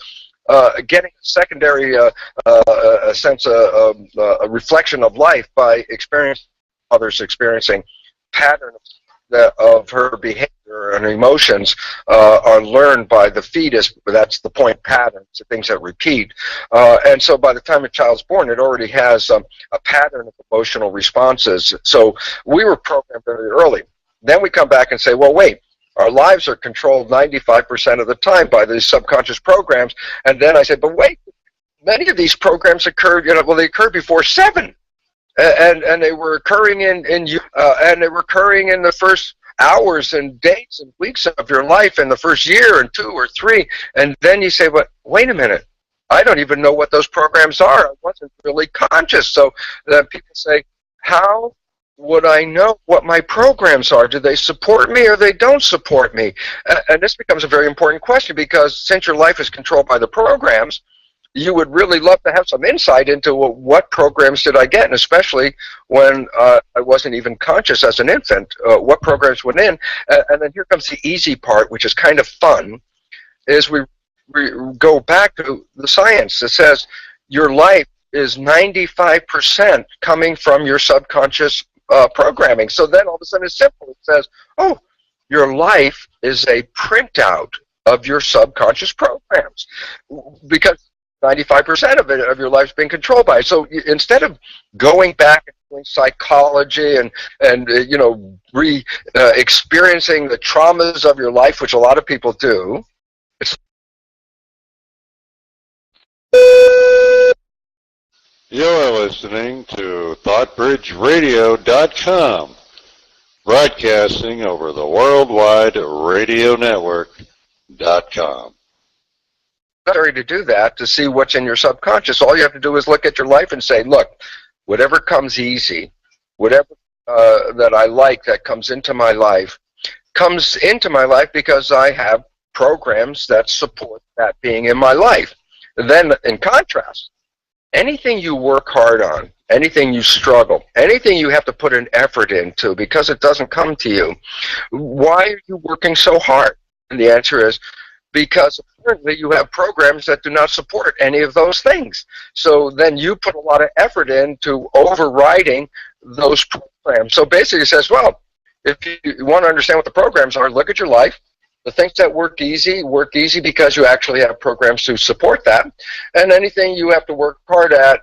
getting a secondary a sense of a reflection of life by others experiencing patterns of her behavior and emotions are learned by the fetus. That's the point, patterns, the things that repeat. And so by the time a child's born, it already has a pattern of emotional responses. So we were programmed very early. Then we come back and say, well, wait, our lives are controlled 95% of the time by these subconscious programs. And then I said, but wait, many of these programs occurred, they occurred before 7. And they were occurring and they were occurring in the first hours and days and weeks of your life in the first year and 2 or 3. And then you say, but wait a minute, I don't even know what those programs are. I wasn't really conscious. So then people say, how would I know what my programs are? Do they support me or they don't support me? And this becomes a very important question, because since your life is controlled by the programs, you would really love to have some insight into what programs did I get, and especially when I wasn't even conscious as an infant, what programs went in. And then here comes the easy part, which is kind of fun, is we go back to the science that says your life is 95% coming from your subconscious programming. So then all of a sudden it's simple. It says, oh, your life is a printout of your subconscious programs, because 95% of your life's been controlled by it. So instead of going back and doing psychology and experiencing the traumas of your life, which a lot of people do, You're listening to ThoughtBridgeRadio.com, broadcasting over the World Wide Radio Network.com. necessary to do that, to see what's in your subconscious. All you have to do is look at your life and say, look, whatever comes easy, whatever that I like that comes into my life because I have programs that support that being in my life. Then, in contrast, anything you work hard on, anything you struggle, anything you have to put an effort into because it doesn't come to you, why are you working so hard? And the answer is, because apparently you have programs that do not support any of those things. So then you put a lot of effort into overriding those programs. So basically it says, well, if you want to understand what the programs are, look at your life. The things that work easy because you actually have programs to support that. And anything you have to work hard at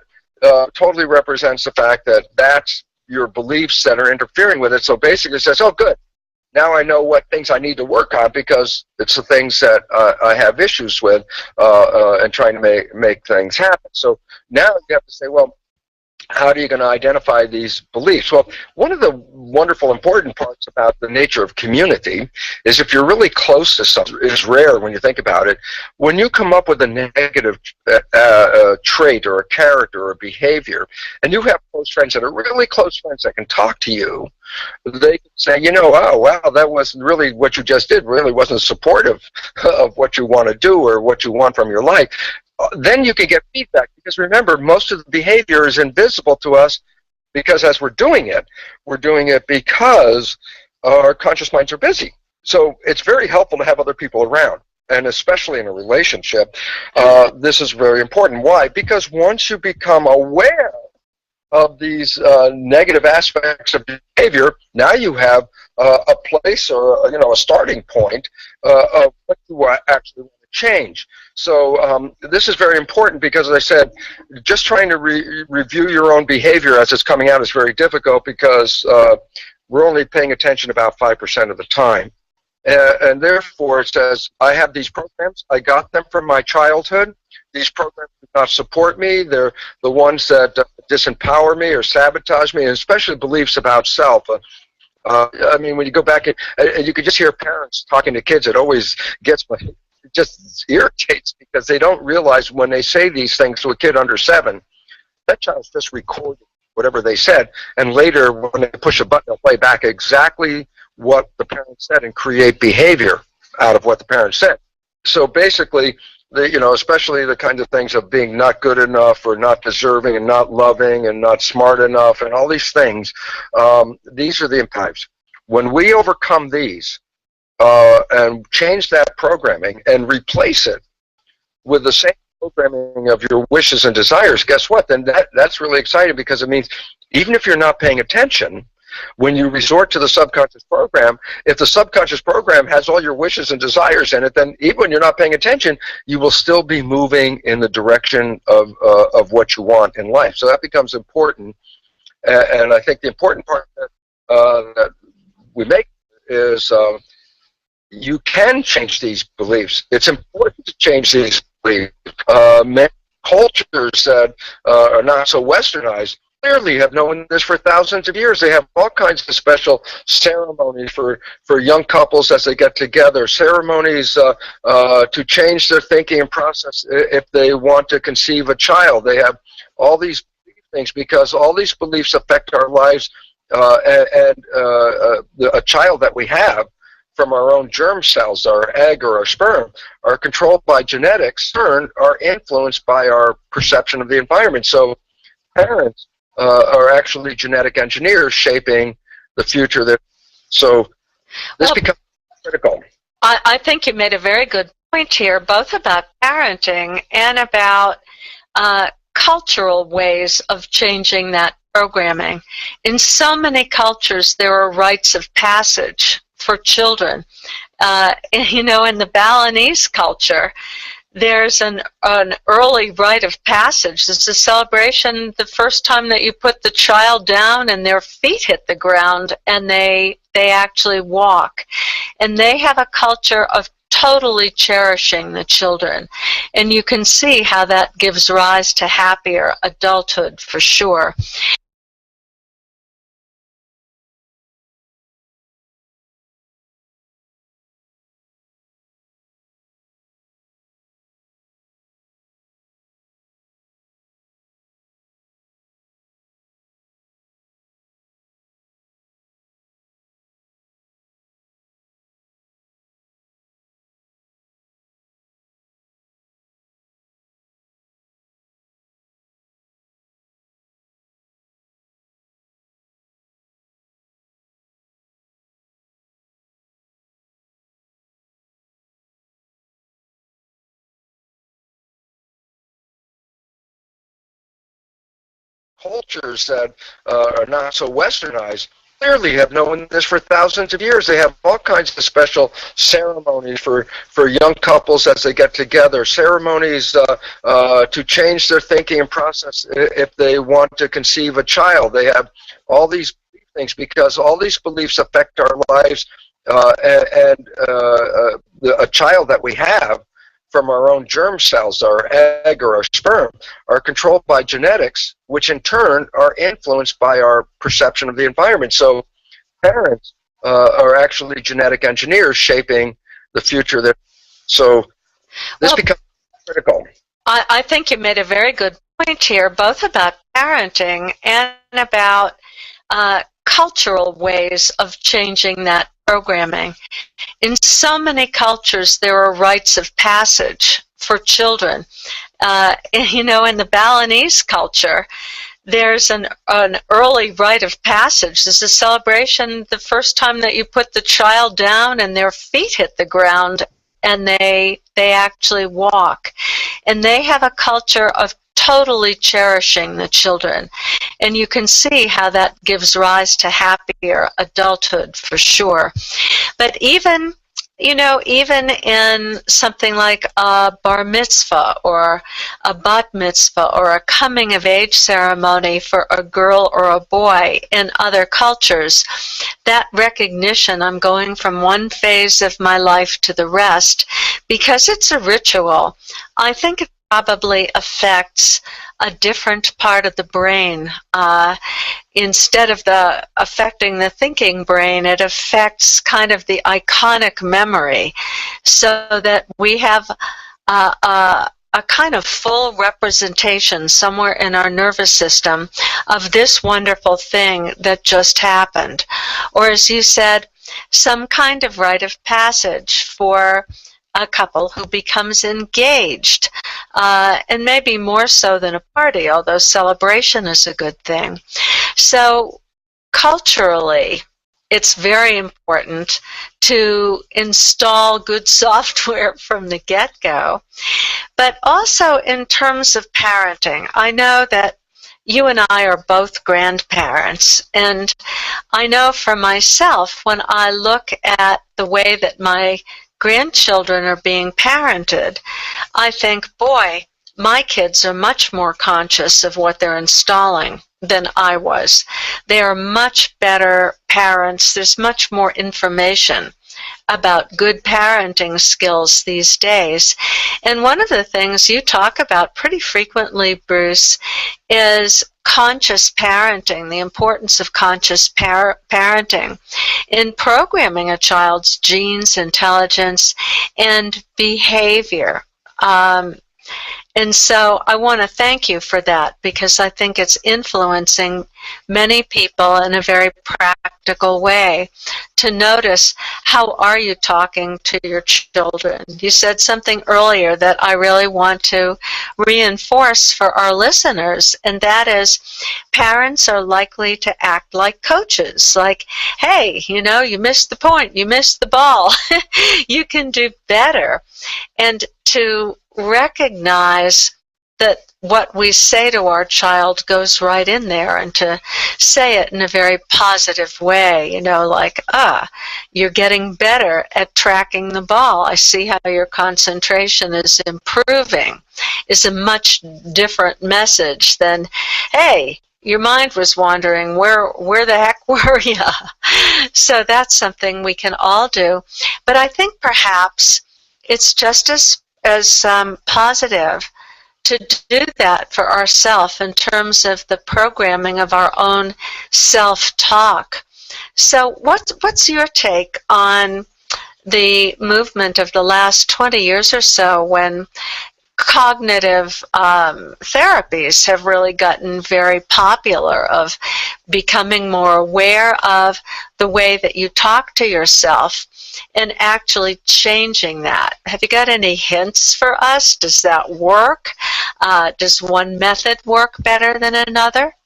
totally represents the fact that that's your beliefs that are interfering with it. So basically it says, oh, good. Now I know what things I need to work on because it's the things that I have issues with and trying to make things happen. So now you have to say, well, how are you going to identify these beliefs? Well, one of the wonderful, important parts about the nature of community is if you're really close to something, it's rare when you think about it, when you come up with a negative trait or a character or a behavior, and you have close friends that are really close friends that can talk to you, they can say, oh, wow, that wasn't really what you just did, really wasn't supportive of what you want to do or what you want from your life. Then you can get feedback, because remember, most of the behavior is invisible to us because as we're doing it because our conscious minds are busy. So it's very helpful to have other people around, and especially in a relationship, this is very important. Why? Because once you become aware of these negative aspects of behavior, now you have a place or a starting point of what you actually want to change. So this is very important because, as I said, just trying to review your own behavior as it's coming out is very difficult because we're only paying attention about 5% of the time. And therefore, it says, I have these programs. I got them from my childhood. These programs do not support me. They're the ones that disempower me or sabotage me, and especially beliefs about self. I mean, when you go back, and you can just hear parents talking to kids, it always gets my... It just irritates because they don't realize when they say these things to a kid under 7, that child's just recording whatever they said, and later when they push a button, they'll play back exactly what the parent said and create behavior out of what the parent said. So basically, especially the kinds of things of being not good enough or not deserving and not loving and not smart enough and all these things, these are the impacts. When we overcome these, and change that programming and replace it with the same programming of your wishes and desires, guess what? Then that's really exciting, because it means even if you're not paying attention, when you resort to the subconscious program, if the subconscious program has all your wishes and desires in it, then even when you're not paying attention, you will still be moving in the direction of what you want in life. So that becomes important. And I think the important part that we make is you can change these beliefs. It's important to change these beliefs. Many cultures that are not so westernized clearly have known this for thousands of years. They have all kinds of special ceremonies for young couples as they get together, ceremonies to change their thinking and process if they want to conceive a child. They have all these things because all these beliefs affect our lives, and a child that we have from our own germ cells, our egg or our sperm, are controlled by genetics, are influenced by our perception of the environment. So parents are actually genetic engineers shaping the future. So this becomes critical. I think you made a very good point here, both about parenting and about cultural ways of changing that programming. In so many cultures, there are rites of passage for children. You know, in the Balinese culture, there's an early rite of passage. It's a celebration the first time that you put the child down and their feet hit the ground and they actually walk. And they have a culture of totally cherishing the children. And you can see how that gives rise to happier adulthood for sure. Cultures that are not so westernized clearly have known this for thousands of years. They have all kinds of special ceremonies for young couples as they get together, ceremonies to change their thinking and process if they want to conceive a child. They have all these things because all these beliefs affect our lives, and a child that we have from our own germ cells, our egg or our sperm, are controlled by genetics, which in turn are influenced by our perception of the environment. So parents are actually genetic engineers shaping the future. So this becomes critical. I think you made a very good point here, both about parenting and about cultural ways of changing that programming. In so many cultures, there are rites of passage for children. You know, in the Balinese culture, there's an early rite of passage. There's a celebration the first time that you put the child down and their feet hit the ground and they actually walk. And they have a culture of totally cherishing the children. And you can see how that gives rise to happier adulthood for sure. But even, you know, even in something like a bar mitzvah or a bat mitzvah or a coming of age ceremony for a girl or a boy in other cultures, that recognition, I'm going from one phase of my life to the rest, because it's a ritual, I think it probably affects a different part of the brain. Instead of affecting the thinking brain, it affects kind of the iconic memory, so that we have a kind of full representation somewhere in our nervous system of this wonderful thing that just happened. Or as you said, some kind of rite of passage for a couple who becomes engaged, and maybe more so than a party, although celebration is a good thing. So culturally, it's very important to install good software from the get-go. But also in terms of parenting, I know that you and I are both grandparents, and I know for myself, when I look at the way that my grandchildren are being parented, I think, boy, my kids are much more conscious of what they're installing than I was. They are much better parents. There's much more information about good parenting skills these days. And one of the things you talk about pretty frequently, Bruce, is conscious parenting, the importance of conscious parenting in programming a child's genes, intelligence, and behavior. And so I want to thank you for that, because I think it's influencing many people in a very practical way to notice, how are you talking to your children? You said something earlier that I really want to reinforce for our listeners, and that is, parents are likely to act like coaches, like, hey, you know, you missed the point, you missed the ball, you can do better. And to recognize that what we say to our child goes right in there, and to say it in a very positive way, you know, like, you're getting better at tracking the ball. I see how your concentration is improving, is a much different message than, hey, your mind was wandering, where the heck were you? So that's something we can all do. But I think perhaps it's just as positive to do that for ourselves in terms of the programming of our own self-talk. So what's your take on the movement of the last 20 years or so, when cognitive therapies have really gotten very popular, of becoming more aware of the way that you talk to yourself and actually changing that? Have you got any hints for us? Does that work? Does one method work better than another?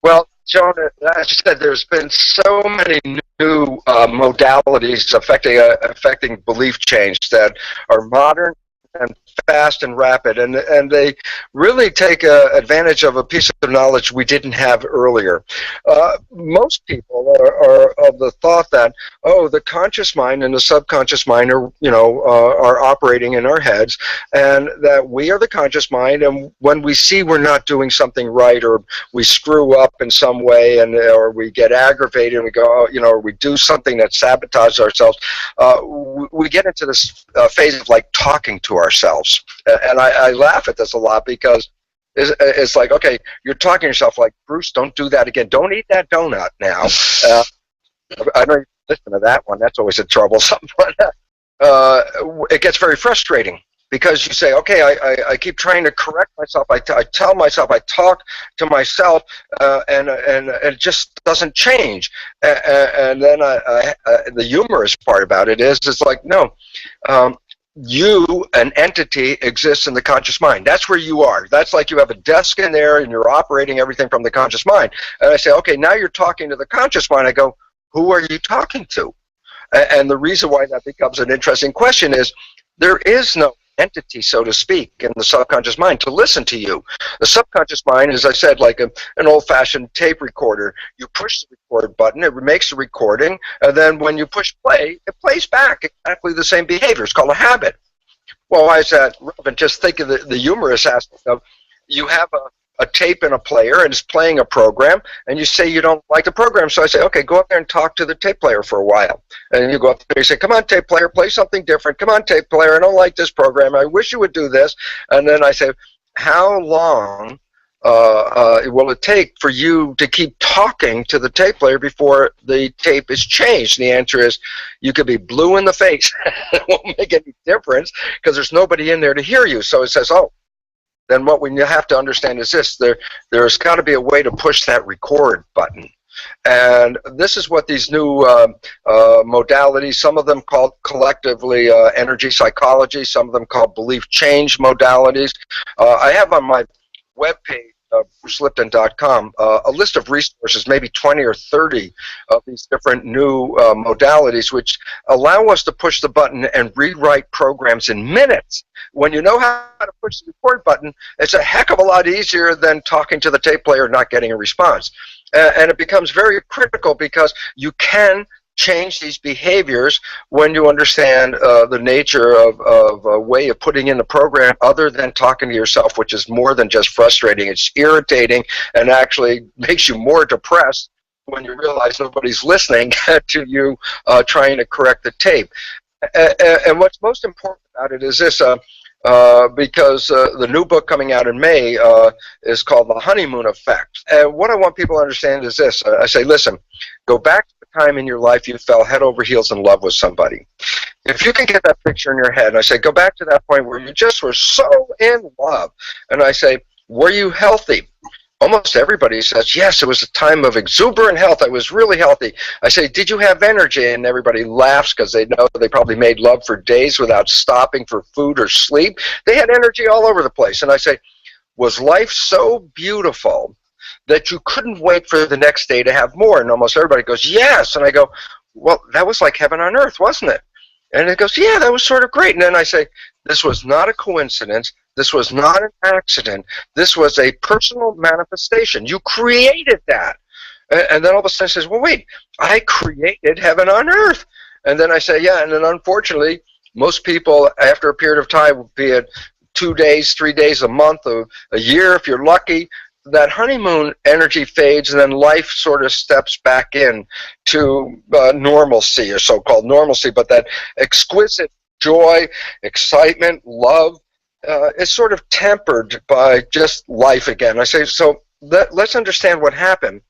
Well, Joan, as you said, there's been so many new modalities affecting belief change that are modern and fast and rapid, and they really take advantage of a piece of knowledge we didn't have earlier. Most people are of the thought that, oh, the conscious mind and the subconscious mind are, are operating in our heads, and that we are the conscious mind, and when we see we're not doing something right, or we screw up in some way, or we get aggravated, and we go, or we do something that sabotages ourselves, we get into this phase of like talking to ourselves. And I laugh at this a lot, because it's like, okay, you're talking to yourself like, Bruce, don't do that again. Don't eat that donut now. I don't even listen to that one. That's always a troublesome one. It gets very frustrating, because you say, okay, I keep trying to correct myself. I tell myself, I talk to myself, and it just doesn't change. And then the humorous part about it is, it's like, no, you, an entity, exists in the conscious mind. That's where you are. That's like you have a desk in there and you're operating everything from the conscious mind. And I say, okay, now you're talking to the conscious mind. I go, who are you talking to? And the reason why that becomes an interesting question is there is no entity, so to speak, in the subconscious mind to listen to you. The subconscious mind, as I said, like an old-fashioned tape recorder. You push the record button, it makes the recording, and then when you push play, it plays back exactly the same behavior. It's called a habit. Well, why is that relevant? Just think of the humorous aspect of, you have a tape and a player, and it's playing a program, and you say you don't like the program. So I say, okay, go up there and talk to the tape player for a while. And you go up there and you say, come on, tape player, play something different. Come on, tape player, I don't like this program. I wish you would do this. And then I say, how long will it take for you to keep talking to the tape player before the tape is changed? And the answer is, you could be blue in the face. It won't make any difference, because there's nobody in there to hear you. So it says, oh, then what we have to understand is this: there's got to be a way to push that record button. And this is what these new modalities, some of them called collectively energy psychology, some of them called belief change modalities. I have on my webpage, brucelipton.com, a list of resources, maybe 20 or 30 of these different new modalities, which allow us to push the button and rewrite programs in minutes. When you know how to push the record button, it's a heck of a lot easier than talking to the tape player and not getting a response. And it becomes very critical, because you can change these behaviors when you understand the nature of a way of putting in the program other than talking to yourself, which is more than just frustrating. It's irritating and actually makes you more depressed when you realize nobody's listening to you trying to correct the tape. And what's most important about it is this, because the new book coming out in May is called The Honeymoon Effect. And what I want people to understand is this. I say, listen, go back to the time in your life you fell head over heels in love with somebody. If you can get that picture in your head, and I say, go back to that point where you just were so in love, and I say, were you healthy? Almost everybody says, yes, it was a time of exuberant health. I was really healthy. I say, did you have energy? And everybody laughs, because they know they probably made love for days without stopping for food or sleep. They had energy all over the place. And I say, was life so beautiful that you couldn't wait for the next day to have more? And almost everybody goes, yes. And I go, well, that was like heaven on earth, wasn't it? And it goes, yeah, that was sort of great. And then I say, this was not a coincidence. This was not an accident. This was a personal manifestation. You created that. And then all of a sudden it says, well, wait, I created heaven on earth. And then I say, yeah, and then unfortunately, most people, after a period of time, be it 2 days, 3 days, a month, a year, if you're lucky, that honeymoon energy fades, and then life sort of steps back in to normalcy, or so-called normalcy, but that exquisite joy, excitement, love is sort of tempered by just life again. I say, so let's understand what happened.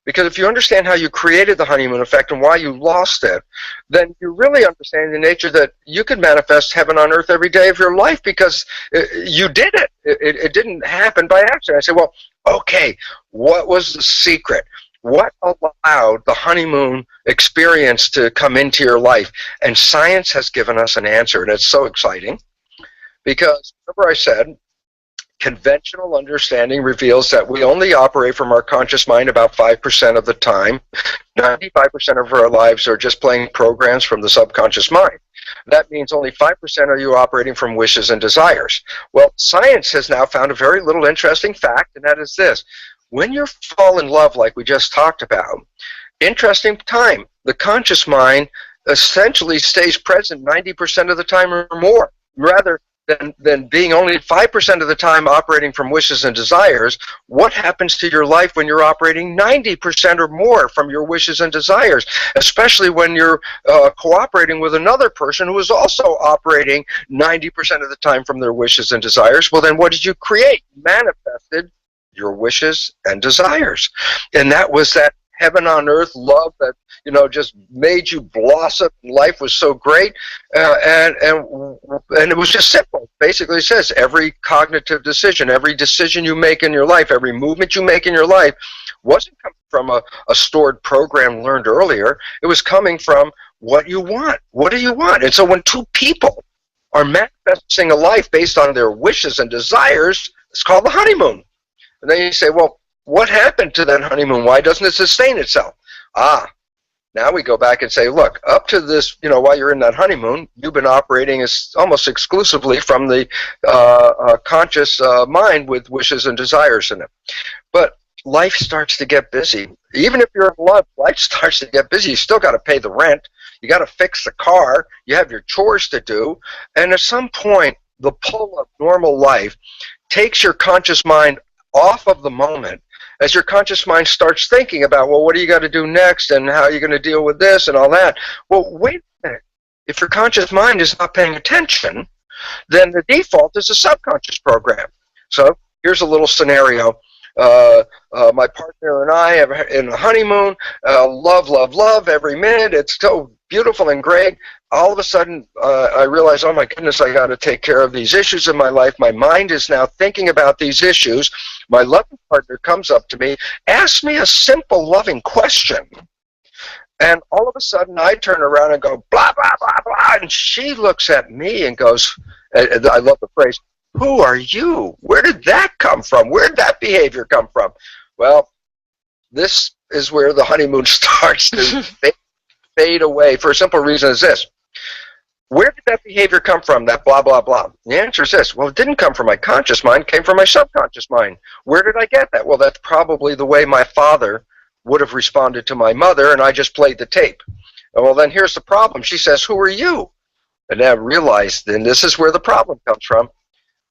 Because if you understand how you created the honeymoon effect and why you lost it, then you really understand the nature that you could manifest heaven on earth every day of your life, because you did it. It didn't happen by accident. I say, well, okay, what was the secret? What allowed the honeymoon experience to come into your life? And science has given us an answer, and it's so exciting. Because, remember I said, conventional understanding reveals that we only operate from our conscious mind about 5% of the time. 95% of our lives are just playing programs from the subconscious mind. That means only 5% are you operating from wishes and desires. Well, science has now found a very little interesting fact, and that is this. When you fall in love, like we just talked about, interesting time, the conscious mind essentially stays present 90% of the time or more, rather than being only 5% of the time operating from wishes and desires. What happens to your life when you're operating 90% or more from your wishes and desires, especially when you're cooperating with another person who is also operating 90% of the time from their wishes and desires? Well, then what did you create? You manifested your wishes and desires. And that was that heaven on earth love that, you know, just made you blossom. Life was so great, and it was just simple. Basically, it says every cognitive decision, every decision you make in your life, every movement you make in your life, wasn't coming from a stored program learned earlier. It was coming from what you want. What do you want? And so when two people are manifesting a life based on their wishes and desires, it's called the honeymoon. And then you say, well, what happened to that honeymoon? Why doesn't it sustain itself? Now we go back and say, look, up to this, you know, while you're in that honeymoon, you've been operating as almost exclusively from the conscious mind with wishes and desires in it. But life starts to get busy. Even if you're in love, life starts to get busy. You still got to pay the rent. You got to fix the car. You have your chores to do. And at some point, the pull of normal life takes your conscious mind off of the moment, as your conscious mind starts thinking about, well, what do you got to do next, and how are you going to deal with this and all that? Well, wait a minute. If your conscious mind is not paying attention, then the default is a subconscious program. So here's a little scenario. My partner and I are in a honeymoon, love, love, love every minute. It's so beautiful and great. All of a sudden, I realize, oh my goodness, I got to take care of these issues in my life. My mind is now thinking about these issues. My loving partner comes up to me, asks me a simple, loving question. And all of a sudden, I turn around and go, blah, blah, blah, blah. And she looks at me and goes, I love the phrase, who are you? Where did that come from? Where did that behavior come from? Well, this is where the honeymoon starts to fade away, for a simple reason is this. Where did that behavior come from, that blah, blah, blah? The answer is this. Well, it didn't come from my conscious mind. It came from my subconscious mind. Where did I get that? Well, that's probably the way my father would have responded to my mother, and I just played the tape. Well, then here's the problem. She says, who are you? And I realized, then this is where the problem comes from.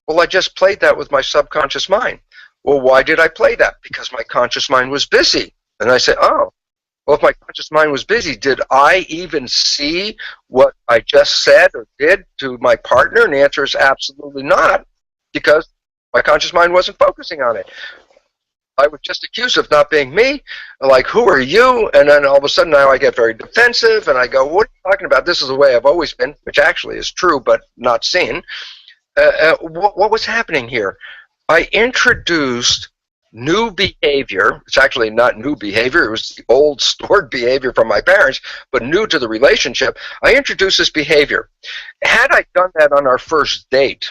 Well, I just played that with my subconscious mind. Well, why did I play that? Because my conscious mind was busy. And I said, oh, well, if my conscious mind was busy, did I even see what I just said or did to my partner? And the answer is absolutely not, because my conscious mind wasn't focusing on it. I was just accused of not being me, like, who are you? And then all of a sudden now I get very defensive, and I go, what are you talking about? This is the way I've always been, which actually is true but not seen. What was happening here? I introduced new behavior. It's actually not new behavior. It was the old stored behavior from my parents, but new to the relationship. I introduced this behavior. Had I done that on our first date,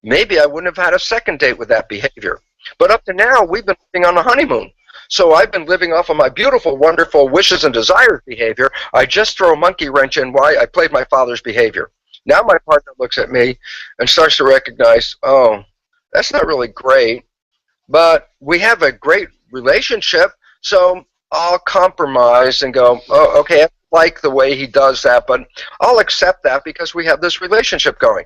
maybe I wouldn't have had a second date with that behavior. But up to now, we've been living on a honeymoon. So I've been living off of my beautiful, wonderful wishes and desires behavior. I just throw a monkey wrench in why I played my father's behavior. Now my partner looks at me and starts to recognize, oh, that's not really great, but we have a great relationship, so I'll compromise and go, oh, okay, I like the way he does that, but I'll accept that because we have this relationship going.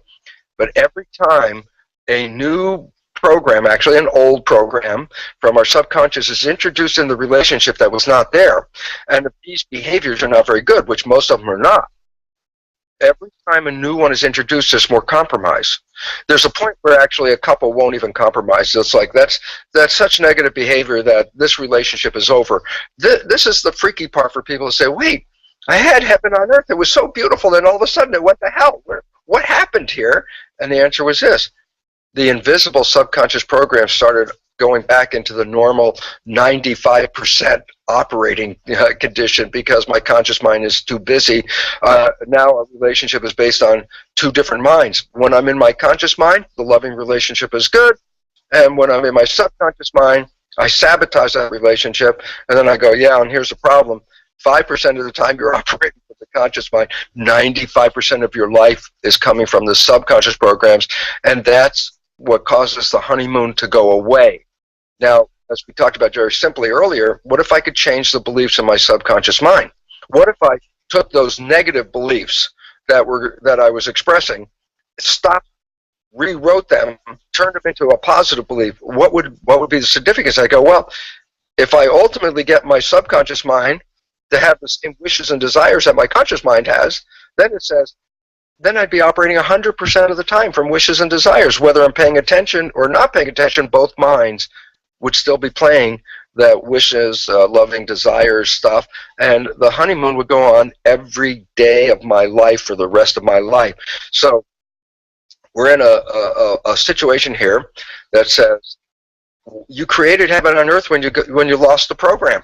But every time a new program, actually an old program from our subconscious, is introduced in the relationship that was not there, and if these behaviors are not very good, which most of them are not, every time a new one is introduced, there's more compromise. There's a point where actually a couple won't even compromise. It's like that's such negative behavior that this relationship is over. This is the freaky part for people to say, wait, I had heaven on earth. It was so beautiful, and all of a sudden it went to hell. What happened here? And the answer was this. The invisible subconscious program started going back into the normal 95% operating condition because my conscious mind is too busy. Now our relationship is based on two different minds. When I'm in my conscious mind, the loving relationship is good. And when I'm in my subconscious mind, I sabotage that relationship. And then I go, yeah, and here's the problem. 5% of the time you're operating with the conscious mind. 95% of your life is coming from the subconscious programs. And that's what causes the honeymoon to go away. Now, as we talked about very simply earlier, what if I could change the beliefs in my subconscious mind? What if I took those negative beliefs that I was expressing, stopped, rewrote them, turned them into a positive belief? What would be the significance? I go, well, if I ultimately get my subconscious mind to have the same wishes and desires that my conscious mind has, then it says, then I'd be operating 100% of the time from wishes and desires. Whether I'm paying attention or not paying attention, both minds would still be playing that wishes, loving, desires stuff, and the honeymoon would go on every day of my life for the rest of my life. So we're in a situation here that says, you created heaven on earth when you lost the program,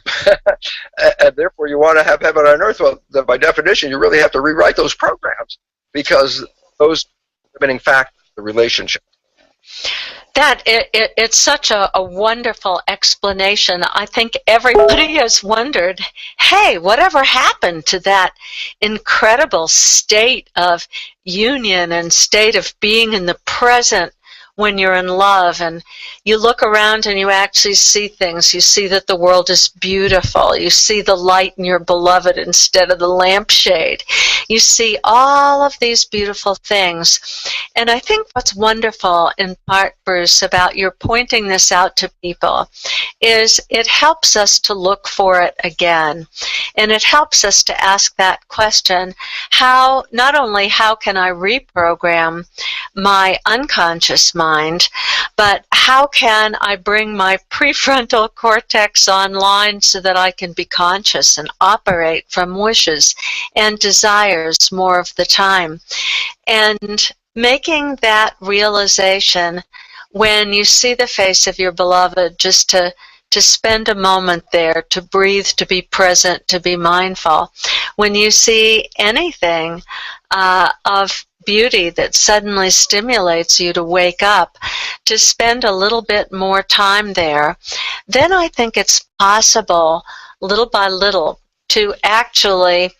and therefore you want to have heaven on earth. Well, then by definition, you really have to rewrite those programs because those limiting factors, the relationship. It's such a wonderful explanation. I think everybody has wondered, hey, whatever happened to that incredible state of union and state of being in the present when you're in love, and you look around and you actually see things. You see that the world is beautiful. You see the light in your beloved instead of the lampshade. You see all of these beautiful things. And I think what's wonderful in part, Bruce, about your pointing this out to people is it helps us to look for it again. And it helps us to ask that question, not only how can I reprogram my unconscious mind, but how can I bring my prefrontal cortex online so that I can be conscious and operate from wishes and desires more of the time. And making that realization when you see the face of your beloved, just to spend a moment there, to breathe, to be present, to be mindful. When you see anything of beauty that suddenly stimulates you to wake up, to spend a little bit more time there, then I think it's possible, little by little, to actually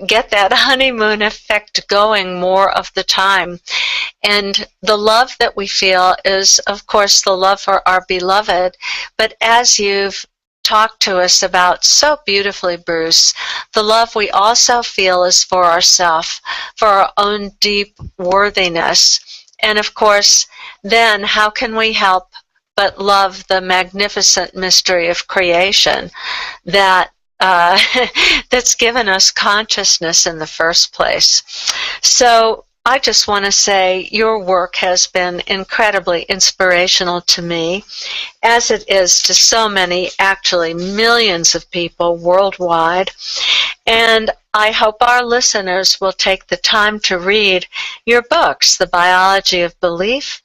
get that honeymoon effect going more of the time. And the love that we feel is, of course, the love for our beloved, but as you've talked to us about so beautifully, Bruce, the love we also feel is for ourselves, for our own deep worthiness. And of course, then how can we help but love the magnificent mystery of creation that that's given us consciousness in the first place. So I just want to say your work has been incredibly inspirational to me, as it is to so many, actually millions of people worldwide. And I hope our listeners will take the time to read your books, The Biology of Belief,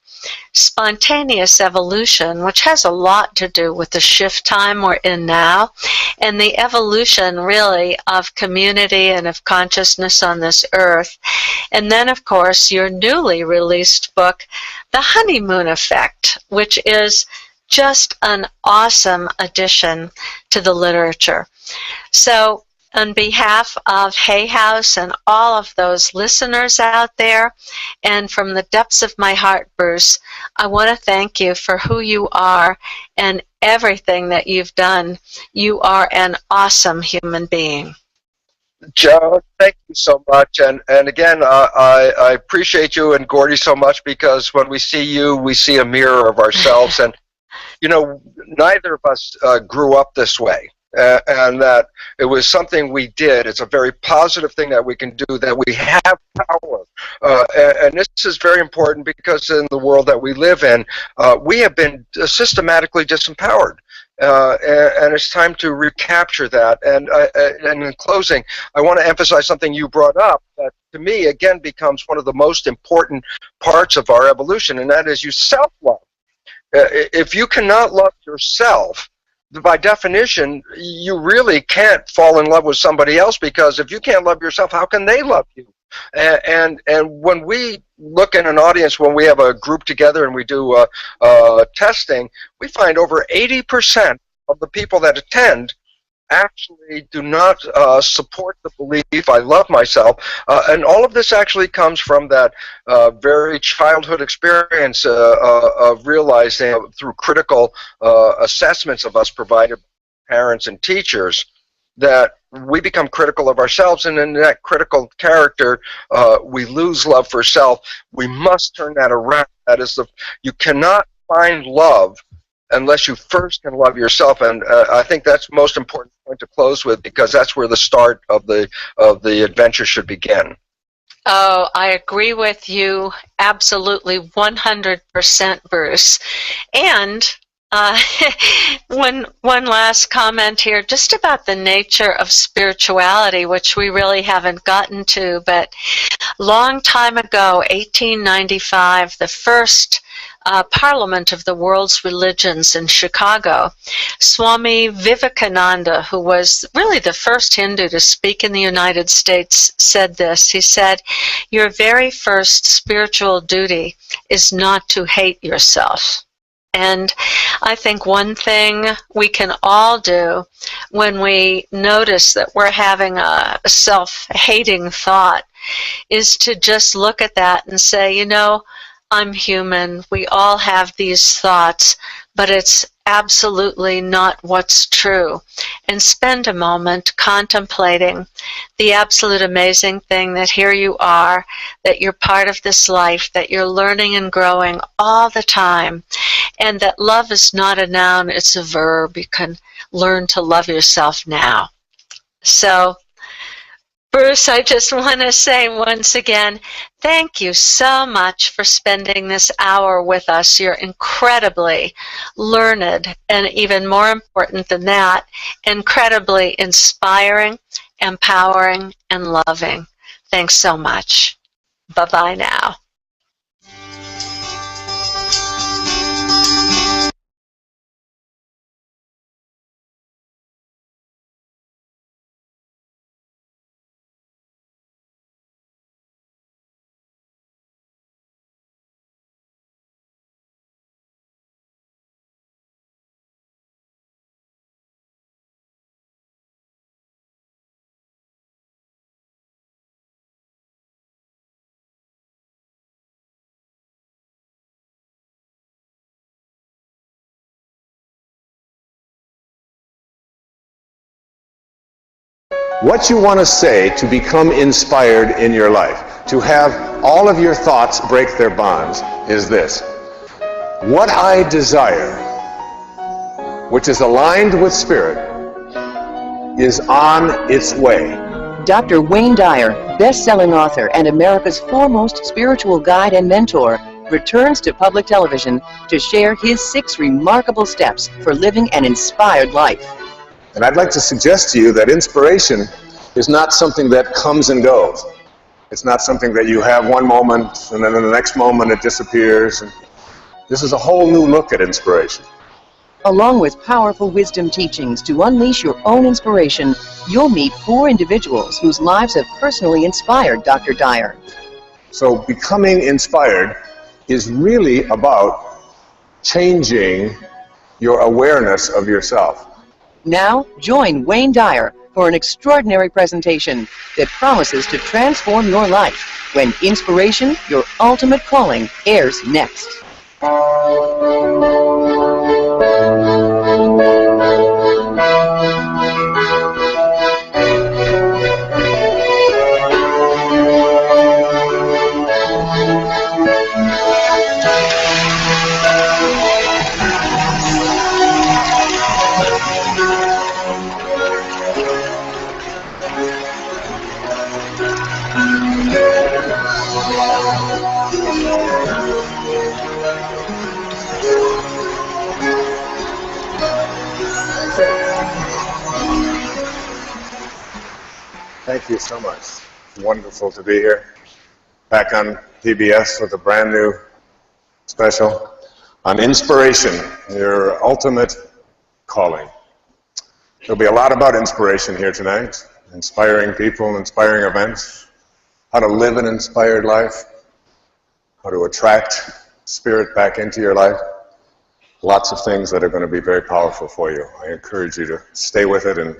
Spontaneous Evolution, which has a lot to do with the shift time we're in now, and the evolution really of community and of consciousness on this earth. And then, of course, your newly released book, The Honeymoon Effect, which is just an awesome addition to the literature. So On behalf of Hay House and all of those listeners out there, and from the depths of my heart, Bruce, I want to thank you for who you are and everything that you've done. You are an awesome human being. Joan, thank you so much, and again, I appreciate you and Gordy so much, because when we see you, we see a mirror of ourselves, and you know, neither of us grew up this way. And that it was something we did. It's a very positive thing that we can do, that we have power. And this is very important, because in the world that we live in, we have been systematically disempowered. And it's time to recapture that. And in closing, I want to emphasize something you brought up that, to me, again, becomes one of the most important parts of our evolution, and that is you self-love. If you cannot love yourself, by definition, you really can't fall in love with somebody else, because if you can't love yourself, how can they love you? And when we look in an audience, when we have a group together and we do testing, we find over 80% of the people that attend actually do not support the belief, I love myself. And all of this actually comes from that very childhood experience of realizing through critical assessments of us provided by parents and teachers, that we become critical of ourselves, and in that critical character, we lose love for self. We must turn that around. That is, you cannot find love unless you first can love yourself, and I think that's the most important point to close with, because that's where the start of the adventure should begin. Oh, I agree with you absolutely 100%, Bruce. And one last comment here, just about the nature of spirituality, which we really haven't gotten to, but long time ago, 1895, the first Parliament of the World's Religions in Chicago, Swami Vivekananda, who was really the first Hindu to speak in the United States, said this. He said, "Your very first spiritual duty is not to hate yourself." And I think one thing we can all do when we notice that we're having a self-hating thought is to just look at that and say, you know, I'm human. We all have these thoughts, but it's absolutely not what's true. And spend a moment contemplating the absolute amazing thing that here you are, that you're part of this life, that you're learning and growing all the time, and that love is not a noun, it's a verb. You can learn to love yourself now. So, Bruce, I just want to say once again, thank you so much for spending this hour with us. You're incredibly learned, and even more important than that, incredibly inspiring, empowering, and loving. Thanks so much. Bye-bye now. What you want to say to become inspired in your life, to have all of your thoughts break their bonds, is this: what I desire, which is aligned with spirit, is on its way. Dr. Wayne Dyer, best-selling author and America's foremost spiritual guide and mentor, returns to public television to share his 6 remarkable steps for living an inspired life. And I'd like to suggest to you that inspiration is not something that comes and goes. It's not something that you have one moment and then in the next moment it disappears. And this is a whole new look at inspiration. Along with powerful wisdom teachings to unleash your own inspiration, you'll meet 4 individuals whose lives have personally inspired Dr. Dyer. So becoming inspired is really about changing your awareness of yourself. Now, join Wayne Dyer for an extraordinary presentation that promises to transform your life when Inspiration, Your Ultimate Calling airs next. Thank you so much. It's wonderful to be here. Back on PBS with a brand new special on Inspiration, Your Ultimate Calling. There'll be a lot about inspiration here tonight. Inspiring people, inspiring events, how to live an inspired life, how to attract spirit back into your life. Lots of things that are going to be very powerful for you. I encourage you to stay with it and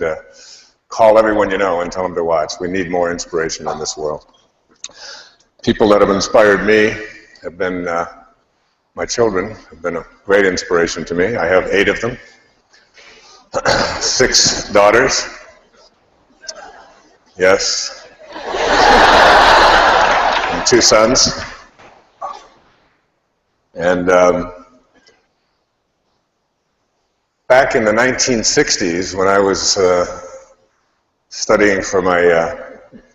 call everyone you know and tell them to watch. We need more inspiration in this world. People that have inspired me have been, my children have been a great inspiration to me. I have 8 of them, 6 daughters. Yes. And 2 sons. And back in the 1960s, when I was studying for my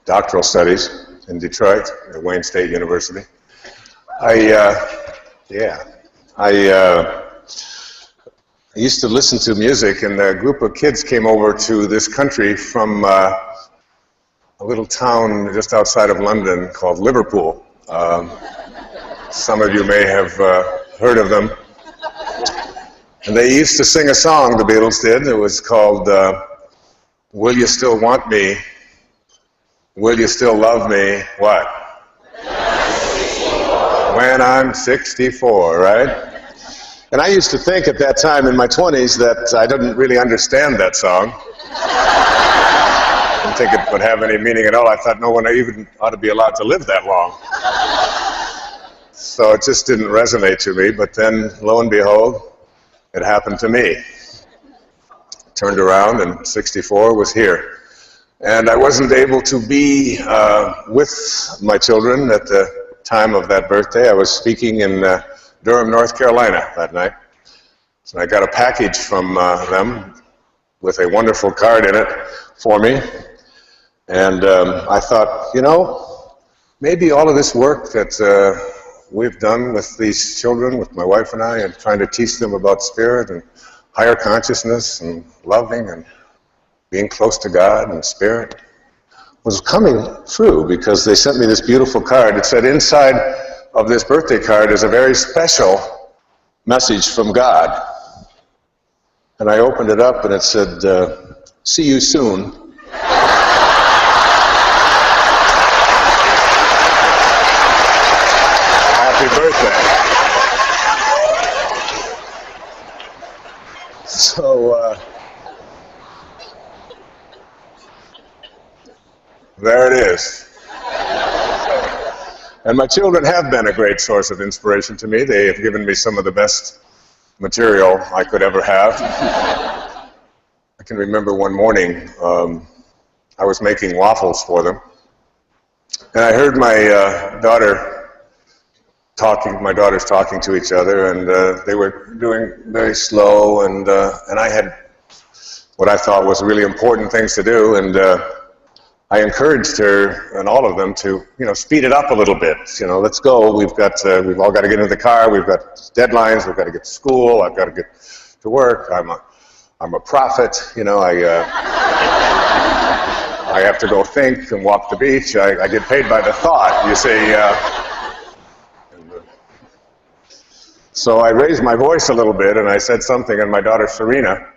doctoral studies in Detroit at Wayne State University, I used to listen to music, and a group of kids came over to this country from a little town just outside of London called Liverpool. Some of you may have heard of them. And they used to sing a song, the Beatles did. It was called Will You Still Want Me? Will You Still Love Me? What? When I'm 64, right? And I used to think at that time in my 20s that I didn't really understand that song. I didn't think it would have any meaning at all. I thought no one even ought to be allowed to live that long. So it just didn't resonate to me. But then, lo and behold, it happened to me. Turned around and 64 was here. And I wasn't able to be with my children at the time of that birthday. I was speaking in Durham, North Carolina that night. So I got a package from them with a wonderful card in it for me. And I thought, you know, maybe all of this work that we've done with these children, with my wife and I, and trying to teach them about spirit and higher consciousness and loving and being close to God and spirit, was coming true, because they sent me this beautiful card. It said inside of this birthday card is a very special message from God. And I opened it up and it said, see you soon. Happy birthday. So, there it is. And my children have been a great source of inspiration to me. They have given me some of the best material I could ever have. I can remember one morning, I was making waffles for them, and I heard my my daughters talking to each other, and they were doing very slow, and I had what I thought was really important things to do, and I encouraged her and all of them to, you know, speed it up a little bit. You know, let's go. We've all got to get into the car. We've got deadlines. We've got to get to school. I've got to get to work. I'm a prophet. You know, I have to go think and walk the beach. I get paid by the thought, you see. So I raised my voice a little bit and I said something, and my daughter Serena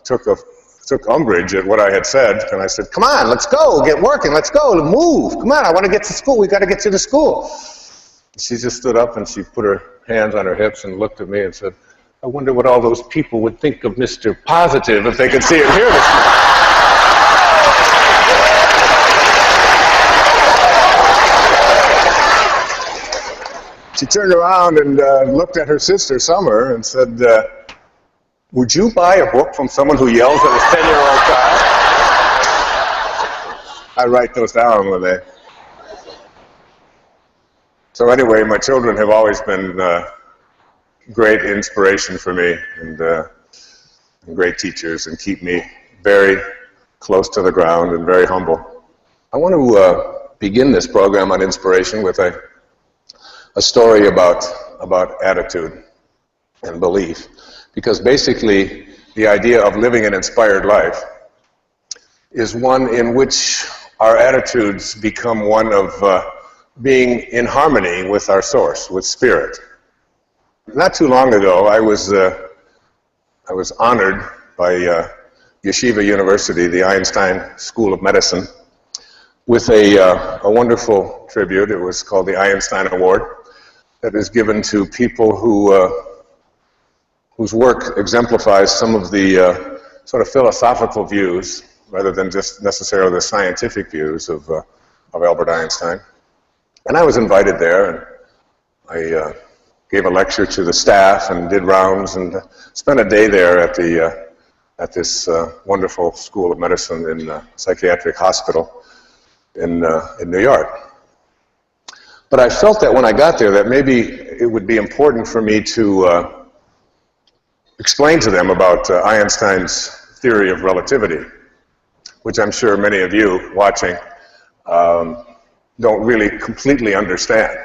took umbrage at what I had said, and I said, come on, let's go, get working, let's go, move, come on, I want to get to school, we got to get to the school. She just stood up and she put her hands on her hips and looked at me and said, I wonder what all those people would think of Mr. Positive if they could see him here this morning. she turned around and looked at her sister, Summer, and said, would you buy a book from someone who yells at his 10-year-old child? I write those down when they... So anyway, my children have always been great inspiration for me and great teachers, and keep me very close to the ground and very humble. I want to begin this program on inspiration with a story about attitude and belief, because basically the idea of living an inspired life is one in which our attitudes become one of being in harmony with our source, with spirit. Not too long ago, I was honored by Yeshiva University, the Einstein School of Medicine, with a wonderful tribute. It was called the Einstein Award, that is given to people whose work exemplifies some of the sort of philosophical views, rather than just necessarily the scientific views of Albert Einstein. And I was invited there, and I gave a lecture to the staff and did rounds and spent a day there at this wonderful School of Medicine in a psychiatric hospital in New York. But I felt that when I got there that maybe it would be important for me to explain to them about Einstein's theory of relativity, which I'm sure many of you watching don't really completely understand.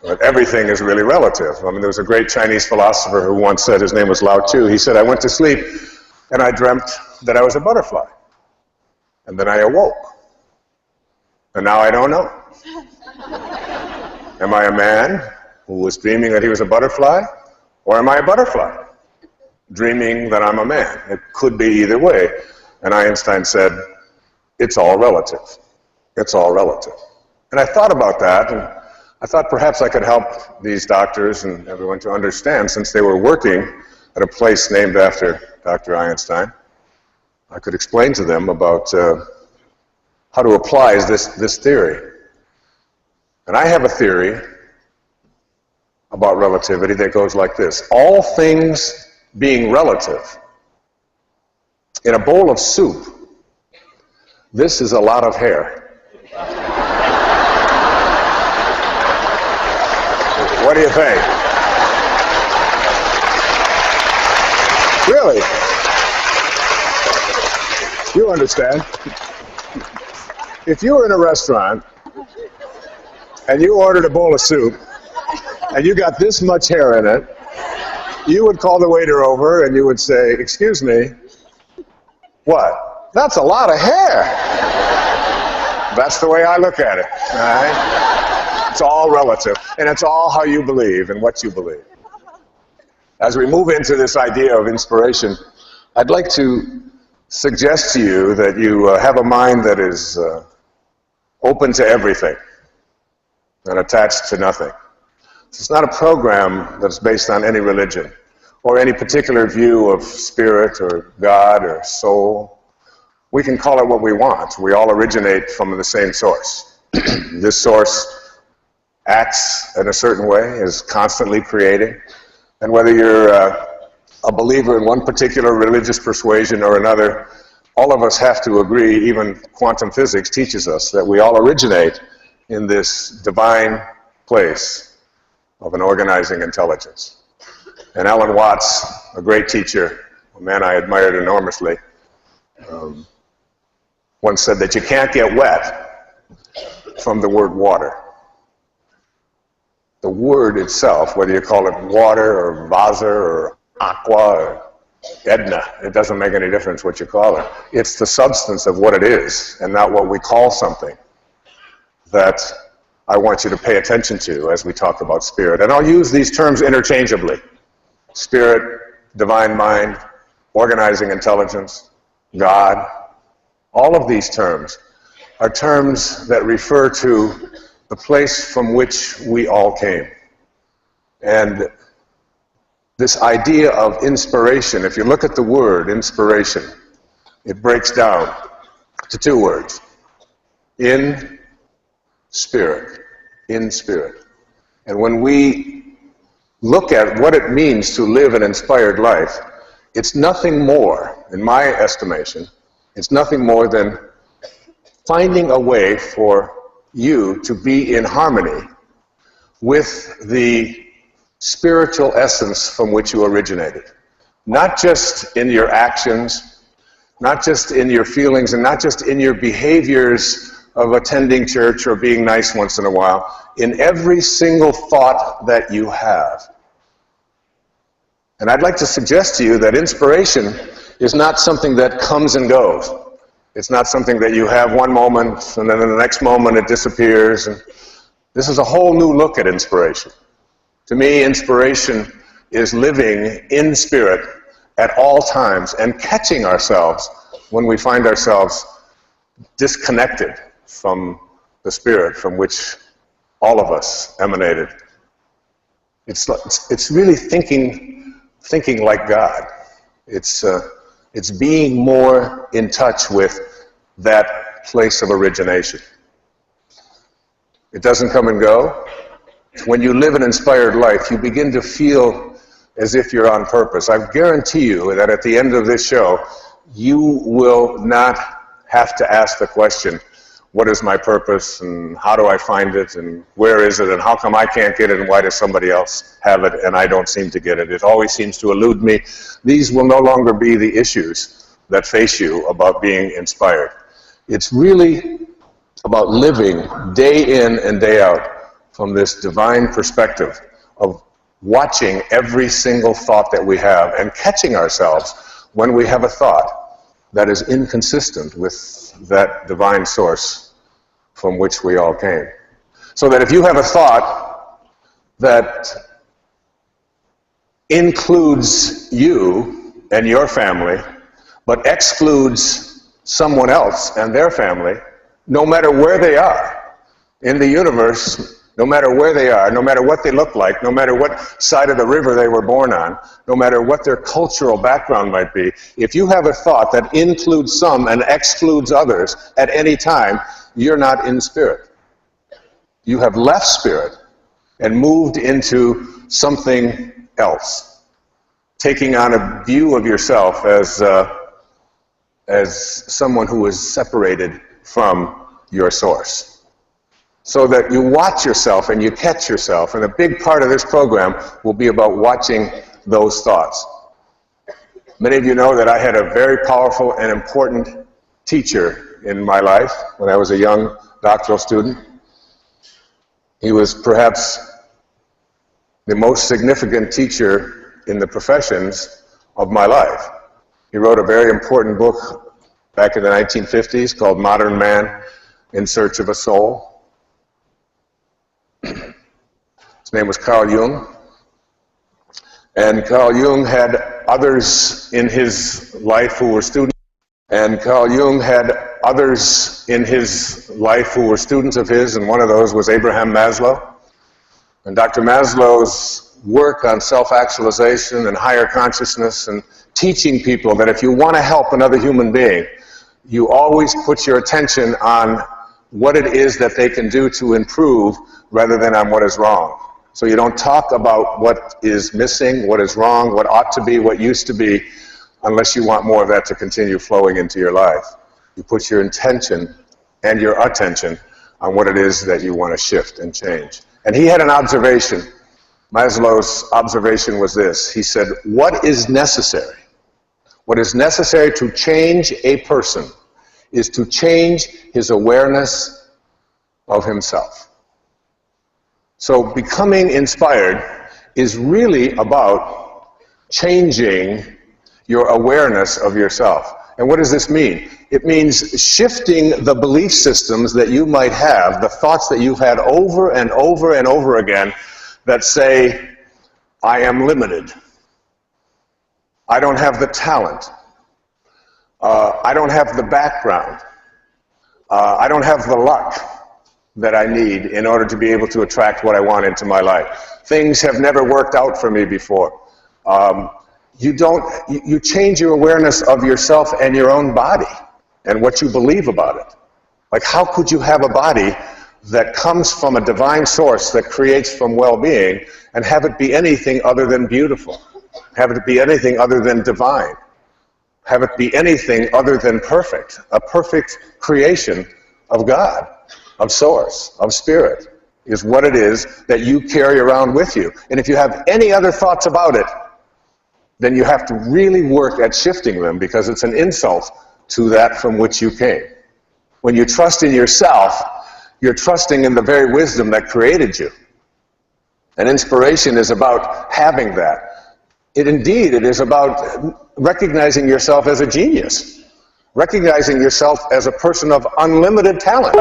But everything is really relative. I mean, there was a great Chinese philosopher who once said, his name was Lao Tzu, he said, I went to sleep and I dreamt that I was a butterfly. And then I awoke. And now I don't know. Am I a man who was dreaming that he was a butterfly? Or am I a butterfly dreaming that I'm a man? It could be either way. And Einstein said, it's all relative. It's all relative. And I thought about that, and I thought perhaps I could help these doctors and everyone to understand, since they were working at a place named after Dr. Einstein. I could explain to them about how to apply this theory. And I have a theory about relativity that goes like this. All things being relative, in a bowl of soup, this is a lot of hair. What do you think? Really? You understand? If you were in a restaurant and you ordered a bowl of soup and you got this much hair in it, you would call the waiter over and you would say, excuse me, what? That's a lot of hair. That's the way I look at it. All right? It's all relative, and it's all how you believe and what you believe. As we move into this idea of inspiration, I'd like to suggest to you that you have a mind that is open to everything and attached to nothing. It's not a program that's based on any religion or any particular view of spirit or God or soul. We can call it what we want. We all originate from the same source. This source acts in a certain way, is constantly creating. And whether you're a believer in one particular religious persuasion or another, all of us have to agree, even quantum physics teaches us, that we all originate in this divine place of an organizing intelligence. And Alan Watts, a great teacher, a man I admired enormously, once said that you can't get wet from the word water. The word itself, whether you call it water or vasa or aqua or Edna, it doesn't make any difference what you call it. It's the substance of what it is and not what we call something that I want you to pay attention to as we talk about spirit. And I'll use these terms interchangeably. Spirit, divine mind, organizing intelligence, God. All of these terms are terms that refer to the place from which we all came. And this idea of inspiration, if you look at the word inspiration, it breaks down to two words. In spirit. In spirit. And when we look at what it means to live an inspired life, it's nothing more, in my estimation, it's nothing more than finding a way for you to be in harmony with the spiritual essence from which you originated. Not just in your actions, not just in your feelings, and not just in your behaviors of attending church or being nice once in a while, in every single thought that you have. And I'd like to suggest to you that inspiration is not something that comes and goes. It's not something that you have one moment and then in the next moment it disappears. And this is a whole new look at inspiration. To me, inspiration is living in spirit at all times and catching ourselves when we find ourselves disconnected from the spirit from which all of us emanated. It's really thinking like God. It's being more in touch with that place of origination. It doesn't come and go. When you live an inspired life, you begin to feel as if you're on purpose. I guarantee you that at the end of this show, you will not have to ask the question, what is my purpose, and how do I find it, and where is it, and how come I can't get it, and why does somebody else have it, and I don't seem to get it? It always seems to elude me. These will no longer be the issues that face you about being inspired. It's really about living day in and day out from this divine perspective of watching every single thought that we have and catching ourselves when we have a thought that is inconsistent with that divine source from which we all came. So that if you have a thought that includes you and your family, but excludes someone else and their family, no matter where they are in the universe, no matter where they are, no matter what they look like, no matter what side of the river they were born on, no matter what their cultural background might be, if you have a thought that includes some and excludes others at any time, you're not in spirit. You have left spirit and moved into something else, taking on a view of yourself as someone who is separated from your source. So that you watch yourself and you catch yourself, and a big part of this program will be about watching those thoughts. Many of you know that I had a very powerful and important teacher in my life when I was a young doctoral student. He was perhaps the most significant teacher in the professions of my life. He wrote a very important book back in the 1950s called Modern Man in Search of a Soul. His name was Carl Jung. And Carl Jung had others in his life who were students. And Carl Jung had others in his life who were students of his, and one of those was Abraham Maslow. And Dr. Maslow's work on self-actualization and higher consciousness and teaching people that if you want to help another human being, you always put your attention on what it is that they can do to improve rather than on what is wrong. So you don't talk about what is missing, what is wrong, what ought to be, what used to be, unless you want more of that to continue flowing into your life. You put your intention and your attention on what it is that you want to shift and change. And he had an observation. Maslow's observation was this. He said, what is necessary? What is necessary to change a person is to change his awareness of himself. So becoming inspired is really about changing your awareness of yourself. And what does this mean? It means shifting the belief systems that you might have, the thoughts that you've had over and over and over again that say, I am limited. I don't have the talent. I don't have the background. I don't have the luck that I need in order to be able to attract what I want into my life. Things have never worked out for me before. You change your awareness of yourself and your own body and what you believe about it. Like, how could you have a body that comes from a divine source that creates from well-being, and have it be anything other than beautiful. Have it be anything other than divine. Have it be anything other than perfect. A perfect creation of God, of source, of spirit, is what it is that you carry around with you. And if you have any other thoughts about it, then you have to really work at shifting them, because it's an insult to that from which you came. When you trust in yourself, you're trusting in the very wisdom that created you. And inspiration is about having that. It is about recognizing yourself as a genius, recognizing yourself as a person of unlimited talent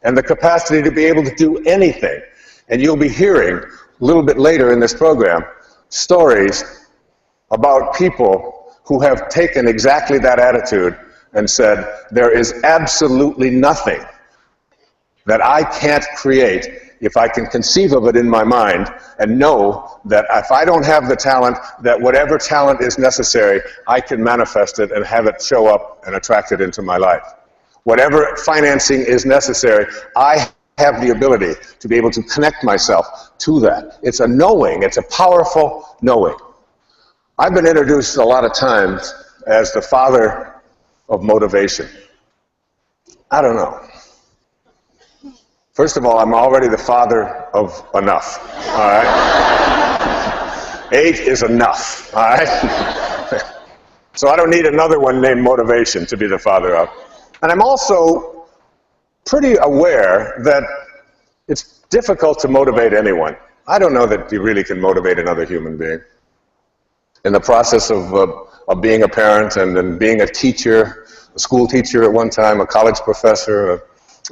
and the capacity to be able to do anything. And you'll be hearing a little bit later in this program stories about people who have taken exactly that attitude and said, there is absolutely nothing that I can't create if I can conceive of it in my mind and know that if I don't have the talent, that whatever talent is necessary, I can manifest it and have it show up and attract it into my life. Whatever financing is necessary, I have the ability to be able to connect myself to that. It's a knowing. It's a powerful knowing. I've been introduced a lot of times as the father of motivation. I don't know. First of all, I'm already the father of enough, all right? 8 is enough, all right? So I don't need another one named motivation to be the father of. And I'm also pretty aware that it's difficult to motivate anyone. I don't know that you really can motivate another human being. In the process of being a parent and then being a teacher, a school teacher at one time, a college professor,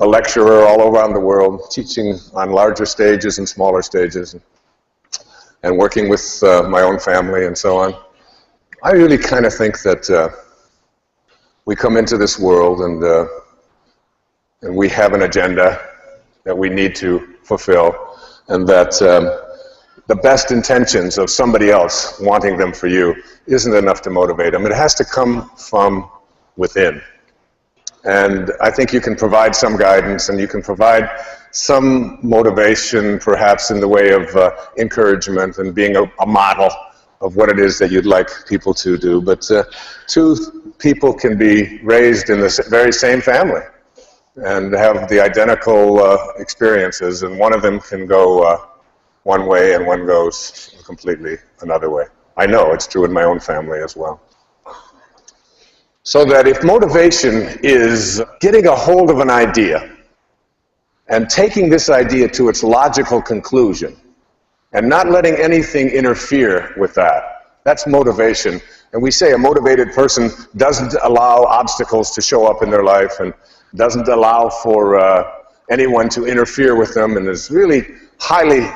a lecturer all around the world, teaching on larger stages and smaller stages, and working with my own family and so on, I really kind of think that we come into this world and we have an agenda that we need to fulfill, and that the best intentions of somebody else wanting them for you isn't enough to motivate them. It has to come from within. And I think you can provide some guidance, and you can provide some motivation, perhaps in the way of encouragement and being a model of what it is that you'd like people to do. But two people can be raised in the very same family and have the identical experiences, and one of them can go one way and one goes completely another way. I know it's true in my own family as well. So that if motivation is getting a hold of an idea and taking this idea to its logical conclusion and not letting anything interfere with that, that's motivation. And we say a motivated person doesn't allow obstacles to show up in their life and doesn't allow for anyone to interfere with them, and is really highly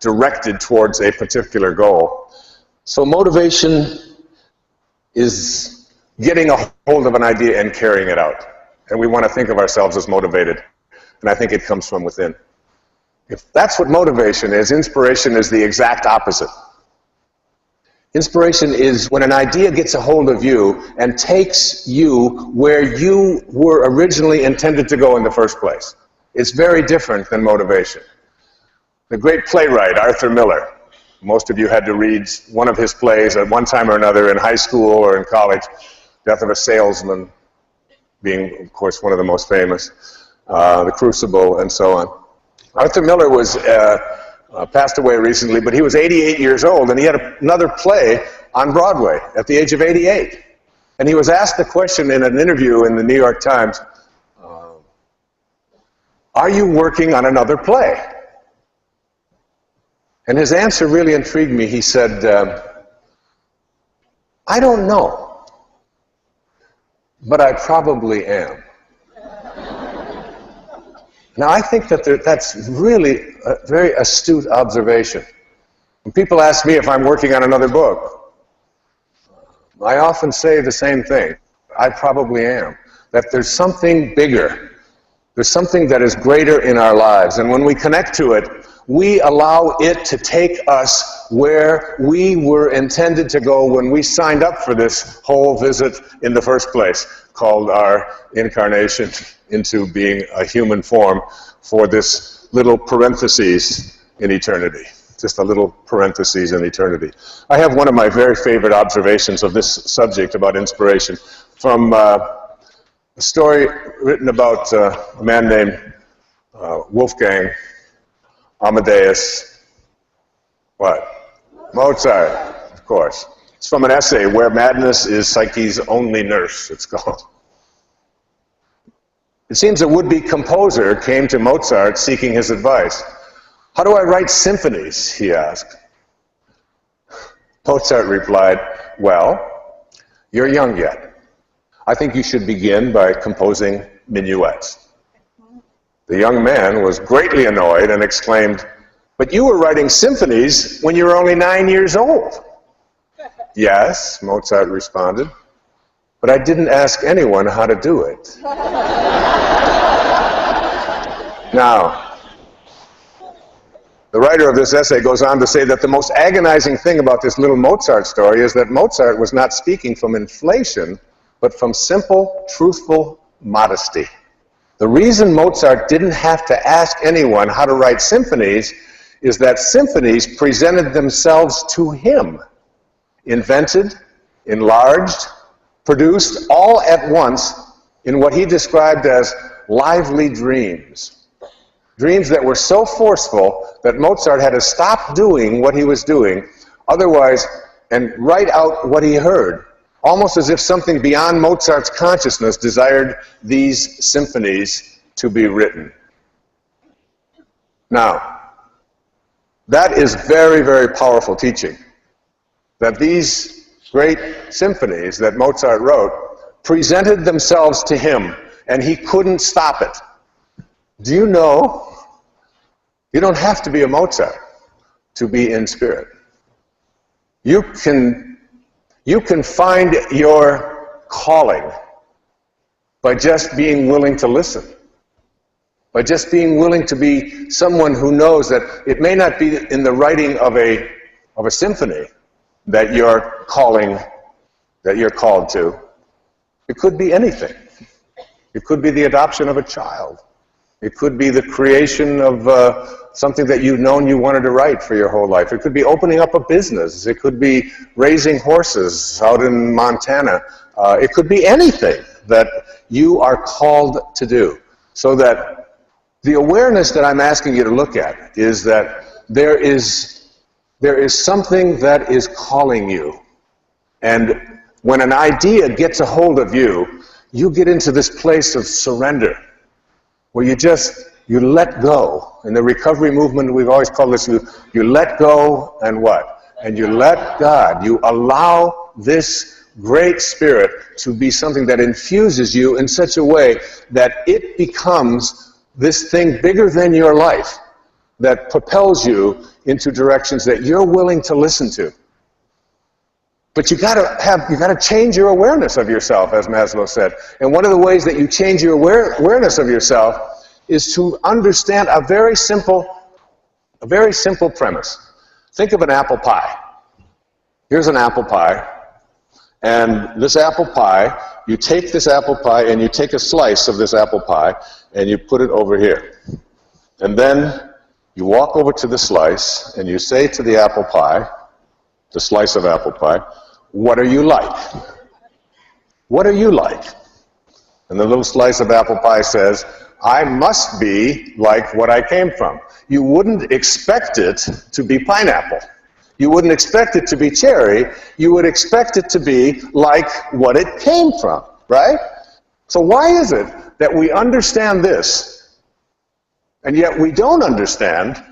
directed towards a particular goal. So motivation is getting a hold of an idea and carrying it out. And we want to think of ourselves as motivated. And I think it comes from within. If that's what motivation is, inspiration is the exact opposite. Inspiration is when an idea gets a hold of you and takes you where you were originally intended to go in the first place. It's very different than motivation. The great playwright Arthur Miller, most of you had to read one of his plays at one time or another in high school or in college. Death of a Salesman being, of course, one of the most famous, The Crucible, and so on. Arthur Miller was passed away recently, but he was 88 years old, and he had another play on Broadway at the age of 88. And he was asked the question in an interview in the New York Times, are you working on another play? And his answer really intrigued me. He said, I don't know, but I probably am. Now, I think that that's really a very astute observation. When people ask me if I'm working on another book, I often say the same thing. I probably am. That there's something bigger. There's something that is greater in our lives. And when we connect to it, we allow it to take us where we were intended to go when we signed up for this whole visit in the first place. called our incarnation into being a human form for this little parentheses in eternity. Just a little parentheses in eternity. I have one of my very favorite observations of this subject about inspiration from a story written about a man named Wolfgang Amadeus, what? Mozart, of course. It's from an essay, Where Madness is Psyche's Only Nurse, it's called. It seems a would-be composer came to Mozart seeking his advice. How do I write symphonies, he asked. Mozart replied, well, you're young yet. I think you should begin by composing minuets. The young man was greatly annoyed and exclaimed, but you were writing symphonies when you were only 9 years old. Yes, Mozart responded, but I didn't ask anyone how to do it. Now, the writer of this essay goes on to say that the most agonizing thing about this little Mozart story is that Mozart was not speaking from inflation, but from simple, truthful modesty. The reason Mozart didn't have to ask anyone how to write symphonies is that symphonies presented themselves to him, invented, enlarged, produced all at once in what he described as lively dreams. Dreams that were so forceful that Mozart had to stop doing what he was doing, otherwise, and write out what he heard, almost as if something beyond Mozart's consciousness desired these symphonies to be written. Now, that is very, very powerful teaching. That these great symphonies that Mozart wrote presented themselves to him, and he couldn't stop it. Do you know, you don't have to be a Mozart to be in spirit. You can find your calling by just being willing to listen, by just being willing to be someone who knows that it may not be in the writing of a symphony that you're called to. It could be anything. It could be the adoption of a child. It could be the creation of something that you've known you wanted to write for your whole life. It could be opening up a business. It could be raising horses out in Montana. It could be anything that you are called to do. So that the awareness that I'm asking you to look at is that there is something that is calling you. And when an idea gets a hold of you, you get into this place of surrender, where you let go. In the recovery movement, we've always called this, you let go and what? And you let God. You allow this great spirit to be something that infuses you in such a way that it becomes this thing bigger than your life, that propels you into directions that you're willing to listen to. But you gotta change your awareness of yourself, as Maslow said. And one of the ways that you change your awareness of yourself is to understand a very simple premise. Think of an apple pie. Here's an apple pie. And this apple pie, you take this apple pie and you take a slice of this apple pie and you put it over here. And then you walk over to the slice and you say to the apple pie, the slice of apple pie, what are you like? What are you like? And the little slice of apple pie says, I must be like what I came from. You wouldn't expect it to be pineapple. You wouldn't expect it to be cherry. You would expect it to be like what it came from, right? So why is it that we understand this, and yet we don't understand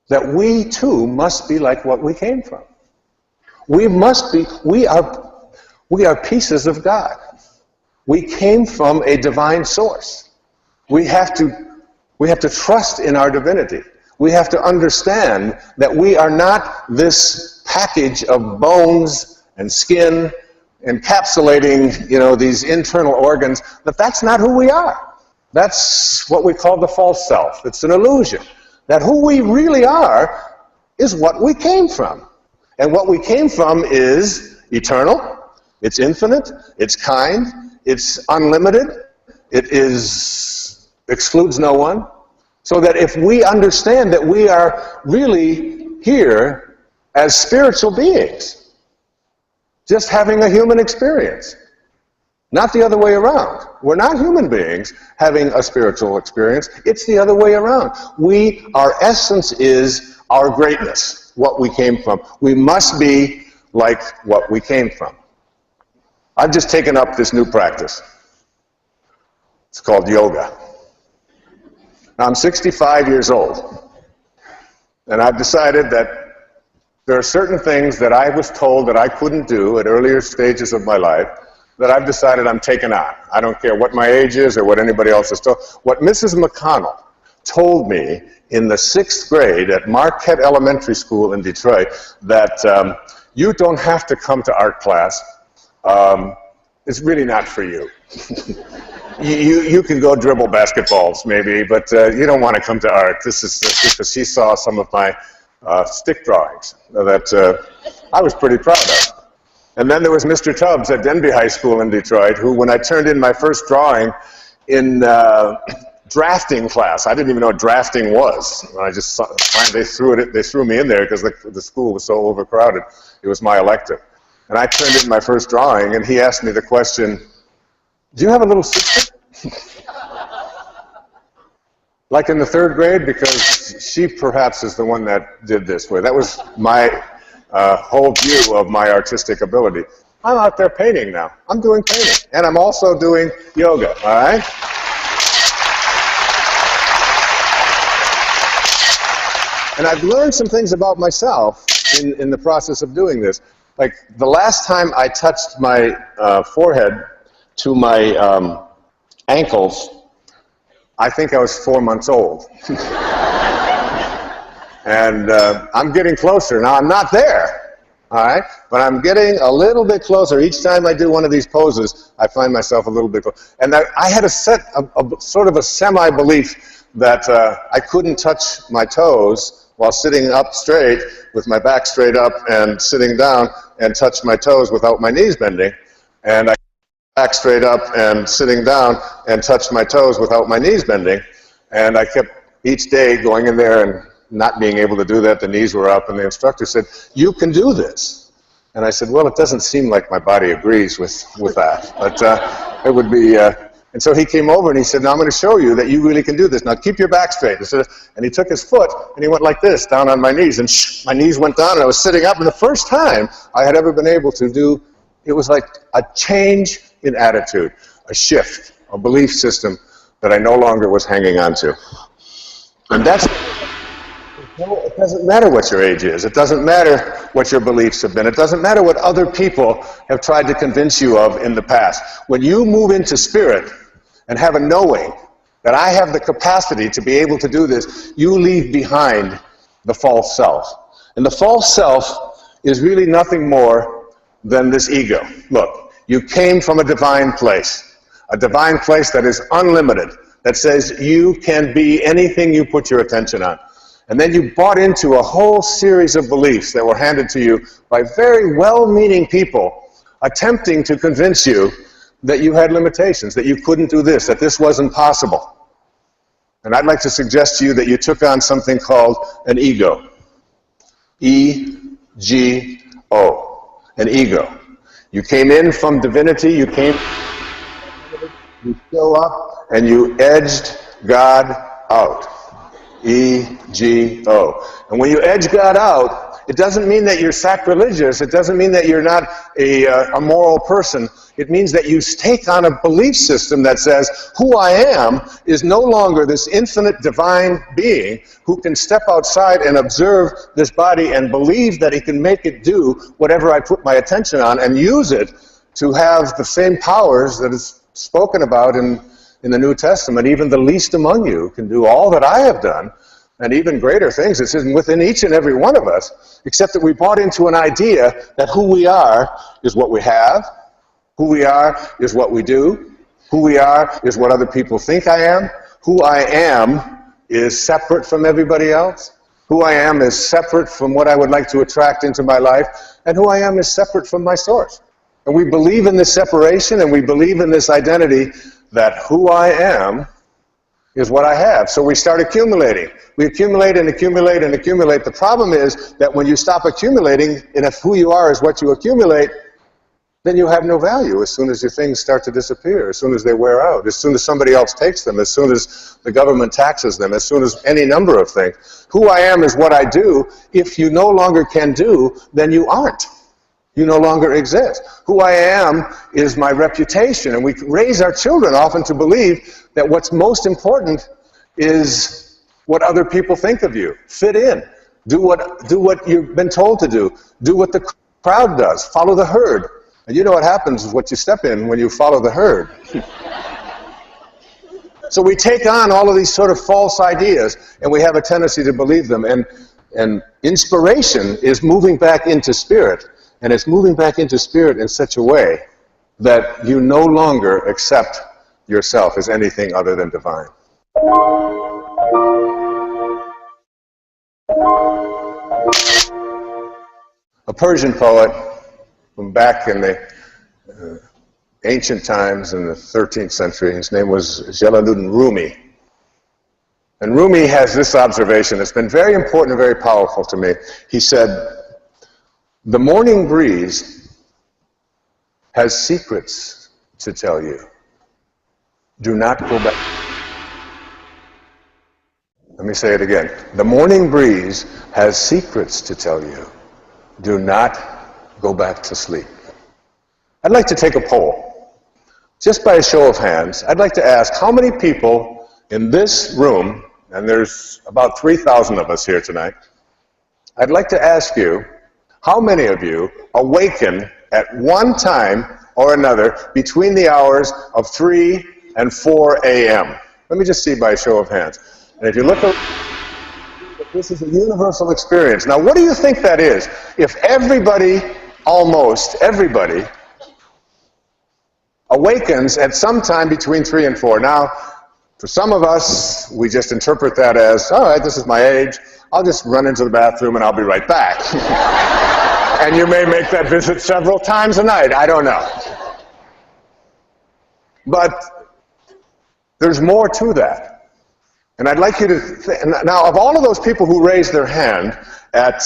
that we too must be like what we came from? We are pieces of God. We came from a divine source. We have to trust in our divinity. We have to understand that we are not this package of bones and skin encapsulating, these internal organs, that's not who we are. That's what we call the false self. It's an illusion. That who we really are is what we came from. And what we came from is eternal, It's infinite, it's kind, it's unlimited, it excludes no one. So that if we understand that we are really here as spiritual beings, just having a human experience, not the other way around. We're not human beings having a spiritual experience. It's the other way around. Our essence is our greatness, what we came from. We must be like what we came from. I've just taken up this new practice. It's called yoga. Now, I'm 65 years old, and I've decided that there are certain things that I was told that I couldn't do at earlier stages of my life that I've decided I'm taking on. I don't care what my age is or what anybody else has told. What Mrs. McConnell told me in the 6th grade at Marquette Elementary School in Detroit, that you don't have to come to art class. It's really not for you. You can go dribble basketballs maybe, but you don't want to come to art. This is because she saw some of my stick drawings that I was pretty proud of. And then there was Mr. Tubbs at Denby High School in Detroit, who, when I turned in my first drawing in drafting class, I didn't even know what drafting was. I just they threw me in there because the school was so overcrowded. It was my elective. And I turned in my first drawing, and he asked me the question, "Do you have a little sister?" Like in the 3rd grade, because she perhaps is the one that did this way. That was my whole view of my artistic ability. I'm out there painting now. I'm doing painting. And I'm also doing yoga, all right? And I've learned some things about myself in the process of doing this. Like the last time I touched my forehead to my ankles, I think I was 4 months old. And I'm getting closer. Now, I'm not there, all right? But I'm getting a little bit closer. Each time I do one of these poses, I find myself a little bit closer. And I had a sort of a semi-belief that I couldn't touch my toes while sitting up straight with my back straight up and sitting down and touch my toes without my knees bending. And I back straight up and sitting down and touch my toes without my knees bending. And I kept each day going in there and not being able to do that. The knees were up, and the instructor said, "You can do this." And I said, "Well, it doesn't seem like my body agrees with that, but it would be." And so he came over and he said, "Now I'm going to show you that you really can do this. Now keep your back straight." And he took his foot and he went like this down on my knees, and my knees went down, and I was sitting up. And the first time I had ever been able to do, it was like a change in attitude, a shift, a belief system that I no longer was hanging on to. And that's. It doesn't matter what your age is. It doesn't matter what your beliefs have been. It doesn't matter what other people have tried to convince you of in the past. When you move into spirit and have a knowing that I have the capacity to be able to do this, you leave behind the false self. And the false self is really nothing more than this ego. Look, you came from a divine place that is unlimited, that says you can be anything you put your attention on. And then you bought into a whole series of beliefs that were handed to you by very well-meaning people attempting to convince you that you had limitations, that you couldn't do this, that this wasn't possible. And I'd like to suggest to you that you took on something called an ego. E-G-O. An ego. You came in from divinity, you show up, and you edged God out. E-G-O. And when you edge God out, it doesn't mean that you're sacrilegious. It doesn't mean that you're not a moral person. It means that you take on a belief system that says, who I am is no longer this infinite divine being who can step outside and observe this body and believe that he can make it do whatever I put my attention on and use it to have the same powers that is spoken about in the New Testament. Even the least among you can do all that I have done, and even greater things. It's within each and every one of us, except that we bought into an idea that who we are is what we have, who we are is what we do, who we are is what other people think I am, who I am is separate from everybody else, who I am is separate from what I would like to attract into my life, and who I am is separate from my source. And we believe in this separation, and we believe in this identity that who I am is what I have. So we start accumulating. We accumulate and accumulate and accumulate. The problem is that when you stop accumulating, and if who you are is what you accumulate, then you have no value as soon as your things start to disappear, as soon as they wear out, as soon as somebody else takes them, as soon as the government taxes them, as soon as any number of things. Who I am is what I do. If you no longer can do, then you aren't. You no longer exist. Who I am is my reputation. And we raise our children often to believe that what's most important is what other people think of you. Fit in. Do what you've been told to do. Do what the crowd does. Follow the herd. And you know what happens is what you step in when you follow the herd. So we take on all of these sort of false ideas, and we have a tendency to believe them. And inspiration is moving back into spirit. And it's moving back into spirit in such a way that you no longer accept yourself as anything other than divine. A Persian poet from back in the ancient times in the 13th century, his name was Jalaluddin Rumi. And Rumi has this observation that's been very important and very powerful to me. He said, "The morning breeze has secrets to tell you. Do not go back." Let me say it again. The morning breeze has secrets to tell you. Do not go back to sleep. I'd like to take a poll. Just by a show of hands, I'd like to ask how many people in this room, and there's about 3,000 of us here tonight, I'd like to ask you, how many of you awaken at one time or another between the hours of 3 and 4 a.m.? Let me just see by a show of hands. And if you look around, this is a universal experience. Now, what do you think that is? If everybody, almost everybody, awakens at some time between 3 and 4. Now, for some of us, we just interpret that as, all right, this is my age. I'll just run into the bathroom and I'll be right back. And you may make that visit several times a night. I don't know. But there's more to that. And I'd like you to now, of all of those people who raised their hand at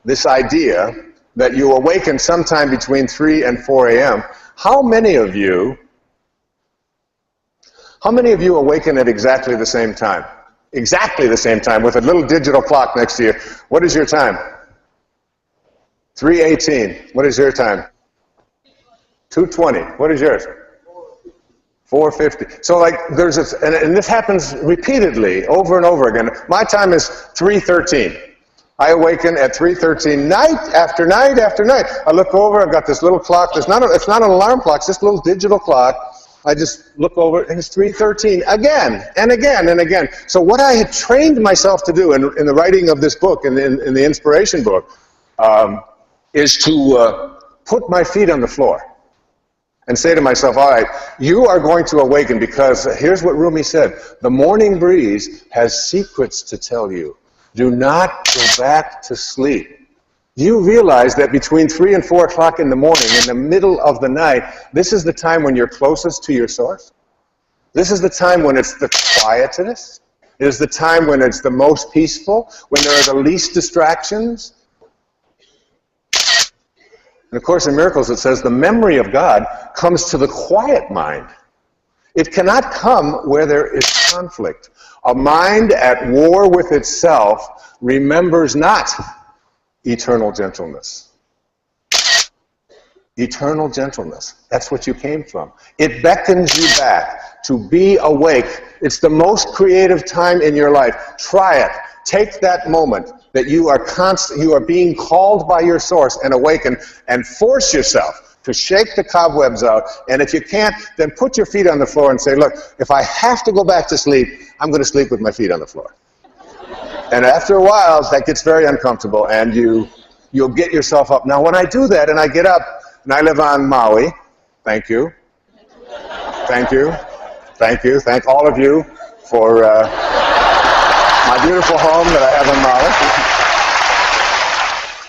this idea that you awaken sometime between 3 and 4 a.m., how many of you awaken at exactly the same time? Exactly the same time, with a little digital clock next to you. What is your time? 3:18. What is your time? 2:20. What is yours? 4:50. So like there's and this happens repeatedly over and over again. My time is 3:13. I awaken at 3:13 night after night after night. I look over, I've got this little clock. It's not an alarm clock, it's just a little digital clock. I just look over, and it's 3:13 again and again and again. So what I had trained myself to do in the writing of this book, in the inspiration book, is to put my feet on the floor and say to myself, all right, you are going to awaken because here's what Rumi said, the morning breeze has secrets to tell you. Do not go back to sleep. Do you realize that between 3 and 4 o'clock in the morning, in the middle of the night, this is the time when you're closest to your source? This is the time when it's the quietest. It is the time when it's the most peaceful, when there are the least distractions. And of course, in Miracles it says the memory of God comes to the quiet mind. It cannot come where there is conflict. A mind at war with itself remembers not eternal gentleness. Eternal gentleness. That's what you came from. It beckons you back to be awake. It's the most creative time in your life. Try it. Take that moment that you are being called by your source and awaken, and force yourself to shake the cobwebs out. And if you can't, then put your feet on the floor and say, look, if I have to go back to sleep, I'm going to sleep with my feet on the floor. And after a while, that gets very uncomfortable, and you'll get yourself up. Now, when I do that, and I get up, and I live on Maui, thank you. Thank you. Thank you. Thank all of you for my beautiful home that I have on Maui.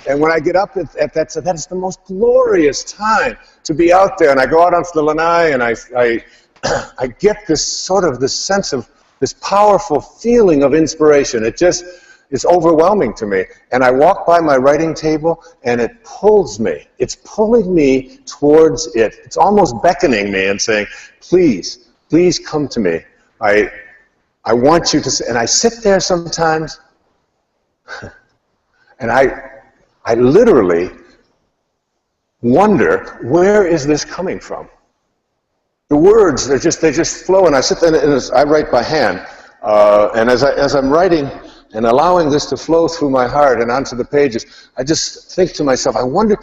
And when I get up at that, so that's the most glorious time to be out there. And I go out onto the lanai, and I get this sort of this sense of this powerful feeling of inspiration. It just is overwhelming to me. And I walk by my writing table, and it pulls me. It's pulling me towards it. It's almost beckoning me and saying, please, please come to me. I want you to, and I sit there sometimes, and I literally wonder, where is this coming from? The words, they just flow, and I sit there and I write by hand. And as I'm writing and allowing this to flow through my heart and onto the pages, I just think to myself, I wonder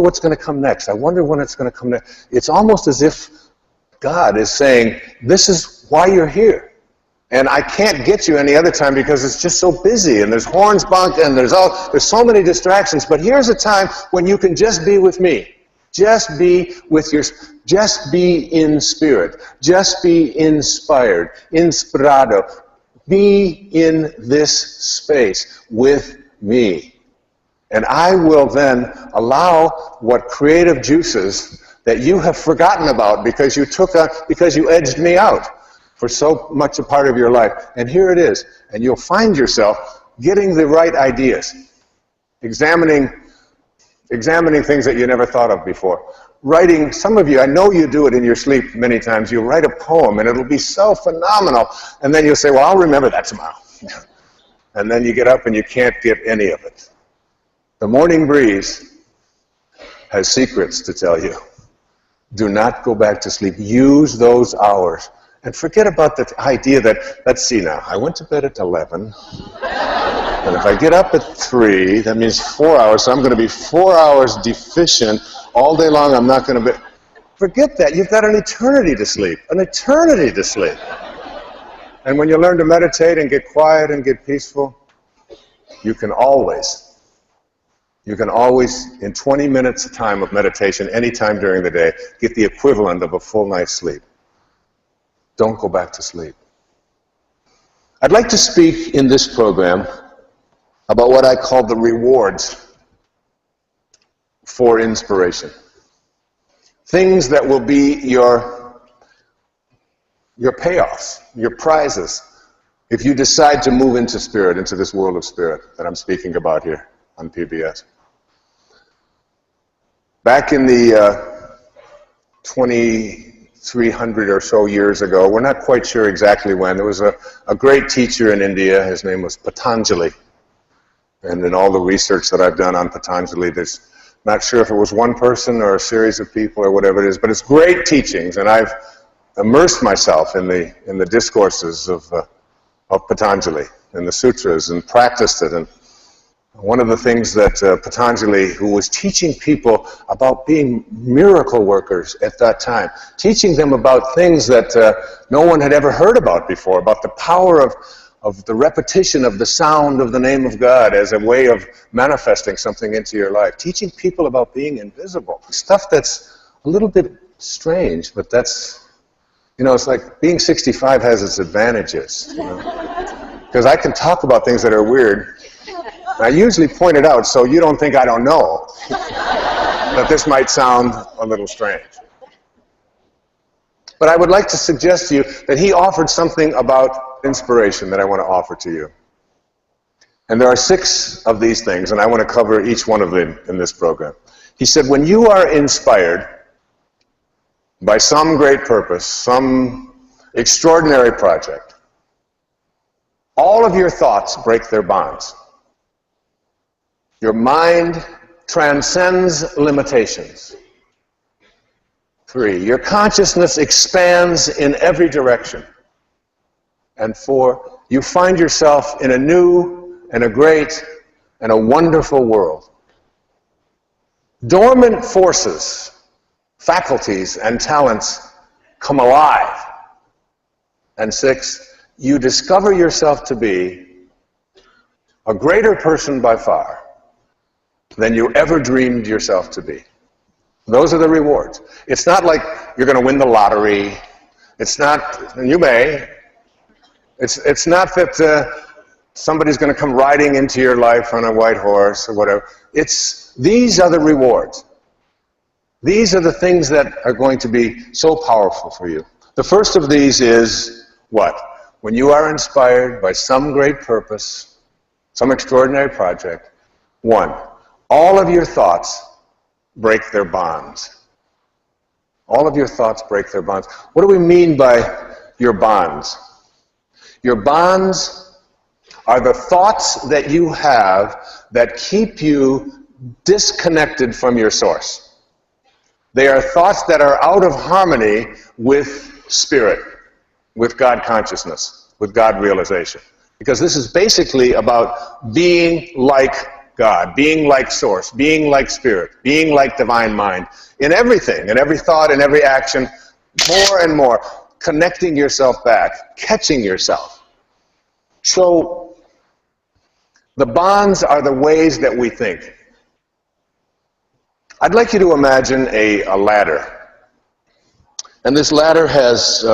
what's going to come next. I wonder when it's going to come next. It's almost as if God is saying, this is why you're here. And I can't get you any other time because it's just so busy, and there's horns bonk, and there's so many distractions. But here's a time when you can just be with me. Just be in spirit. Just be inspired. Inspirado. Be in this space with me. And I will then allow what creative juices that you have forgotten about because you edged me out for so much a part of your life. And here it is. And you'll find yourself getting the right ideas. Examining things that you never thought of before. Writing, some of you, I know you do it in your sleep many times, you'll write a poem and it'll be so phenomenal, and then you'll say, well, I'll remember that tomorrow. And then you get up and you can't get any of it. The morning breeze has secrets to tell you. Do not go back to sleep. Use those hours. And forget about the idea that, let's see now, I went to bed at 11. And if I get up at 3, that means 4 hours, so I'm going to be 4 hours deficient all day long. I'm not going to be... Forget that. You've got an eternity to sleep. An eternity to sleep. And when you learn to meditate and get quiet and get peaceful, you can always, in 20 minutes time of meditation, any time during the day, get the equivalent of a full night's sleep. Don't go back to sleep. I'd like to speak in this program about what I call the rewards for inspiration. Things that will be your payoffs, your prizes, if you decide to move into spirit, into this world of spirit that I'm speaking about here on PBS. Back in the 2,300 or so years ago, we're not quite sure exactly when, there was a great teacher in India. His name was Patanjali. And in all the research that I've done on Patanjali, there's not sure if it was one person or a series of people or whatever it is, but it's great teachings, and I've immersed myself in the discourses of Patanjali, in the sutras, and practiced it. And one of the things that Patanjali, who was teaching people about being miracle workers at that time, teaching them about things that no one had ever heard about before, about the power of the repetition of the sound of the name of God as a way of manifesting something into your life. Teaching people about being invisible. Stuff that's a little bit strange, but that's, it's like being 65 has its advantages. Because I can talk about things that are weird. I usually point it out so you don't think I don't know that this might sound a little strange. But I would like to suggest to you that he offered something about inspiration that I want to offer to you. And there are 6 of these things, and I want to cover each one of them in this program. He said, when you are inspired by some great purpose, some extraordinary project, all of your thoughts break their bonds. Your mind transcends limitations. 3, your consciousness expands in every direction. And 4, you find yourself in a new and a great and a wonderful world. Dormant forces, faculties, and talents come alive. And 6, you discover yourself to be a greater person by far than you ever dreamed yourself to be. Those are the rewards. It's not like you're going to win the lottery. It's not, and you may. It's not that somebody's going to come riding into your life on a white horse or whatever. These are the rewards. These are the things that are going to be so powerful for you. The first of these is what? When you are inspired by some great purpose, some extraordinary project, one, all of your thoughts break their bonds. All of your thoughts break their bonds. What do we mean by your bonds? Your bonds are the thoughts that you have that keep you disconnected from your source. They are thoughts that are out of harmony with spirit, with God consciousness, with God realization. Because this is basically about being like God, being like source, being like spirit, being like divine mind, in everything, in every thought, in every action, more and more, connecting yourself back, catching yourself. So, the bonds are the ways that we think. I'd like you to imagine a ladder. And this ladder has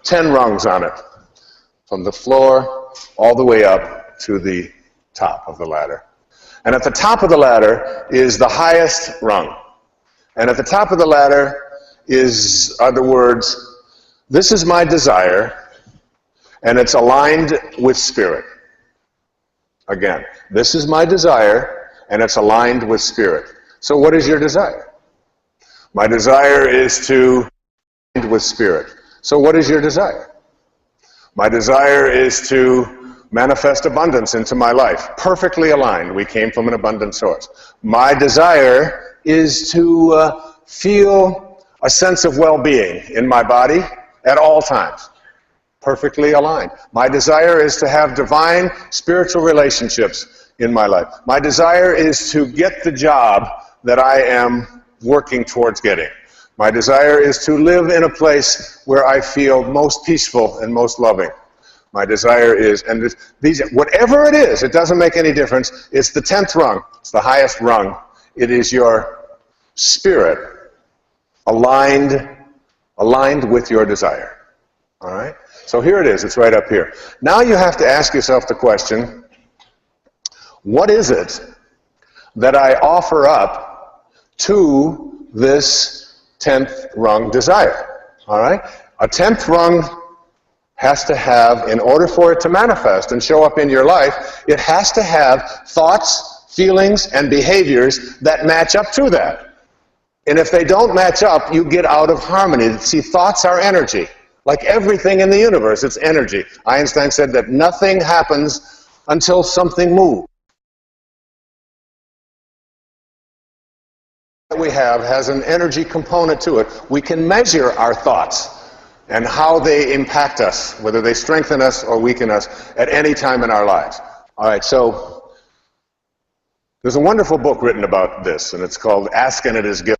10 rungs on it, from the floor all the way up to the top of the ladder. And at the top of the ladder is the highest rung. And at the top of the ladder are the words, "This is my desire," and it's aligned with spirit. Again, this is my desire, and it's aligned with spirit. So what is your desire? My desire is to align with spirit. So what is your desire? My desire is to manifest abundance into my life. Perfectly aligned. We came from an abundant source. My desire is to feel a sense of well-being in my body at all times. Perfectly aligned. My desire is to have divine spiritual relationships in my life. My desire is to get the job that I am working towards getting. My desire is to live in a place where I feel most peaceful and most loving. My desire is, and these, whatever it is, it doesn't make any difference. It's the 10th rung. It's the highest rung. It is your spirit aligned with your desire. All right? So here it is. It's right up here. Now you have to ask yourself the question, what is it that I offer up to this 10th rung desire? All right? A 10th rung has to have, in order for it to manifest and show up in your life, it has to have thoughts, feelings, and behaviors that match up to that. And if they don't match up, you get out of harmony. See, thoughts are energy. Like everything in the universe, it's energy. Einstein said that nothing happens until something moves. What we have has an energy component to it. We can measure our thoughts and how they impact us, whether they strengthen us or weaken us at any time in our lives. All right, so there's a wonderful book written about this, and it's called Ask and It Is Given.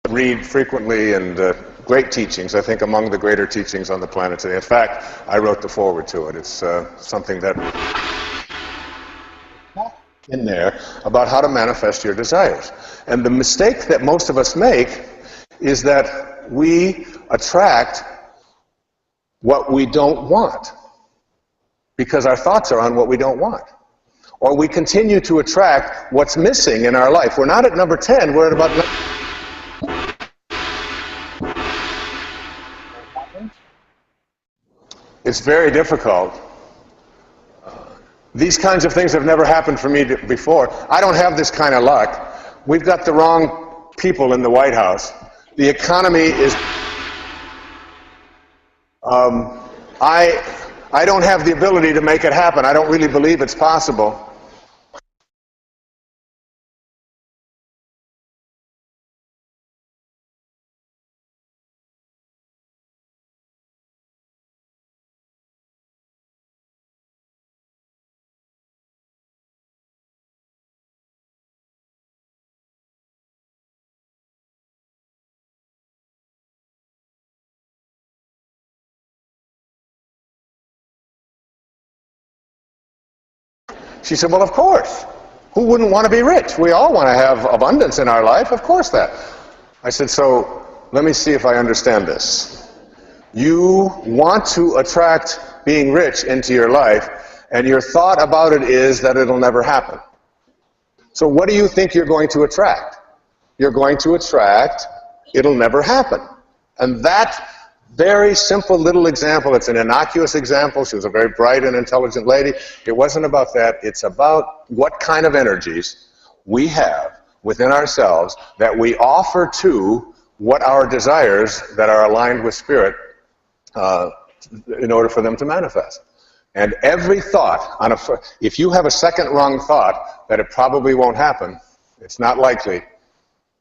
Read frequently, and great teachings, I think among the greater teachings on the planet today. In fact, I wrote the foreword to it. It's something that in there about how to manifest your desires. And the mistake that most of us make is that we attract what we don't want because our thoughts are on what we don't want. Or we continue to attract what's missing in our life. We're not at number 10, we're at about... It's very difficult. These kinds of things have never happened for me before. I don't have this kind of luck. We've got the wrong people in the White House. The economy is... I don't have the ability to make it happen. I don't really believe it's possible. She said, well, of course. Who wouldn't want to be rich? We all want to have abundance in our life. Of course that. I said, so let me see if I understand this. You want to attract being rich into your life, and your thought about it is that it'll never happen. So what do you think you're going to attract? You're going to attract, it'll never happen. And that very simple little example, it's an innocuous example. She was a very bright and intelligent lady. It wasn't about that. It's about what kind of energies we have within ourselves that we offer to what our desires that are aligned with spirit in order for them to manifest. And every thought, if you have a second wrong thought that it probably won't happen, it's not likely,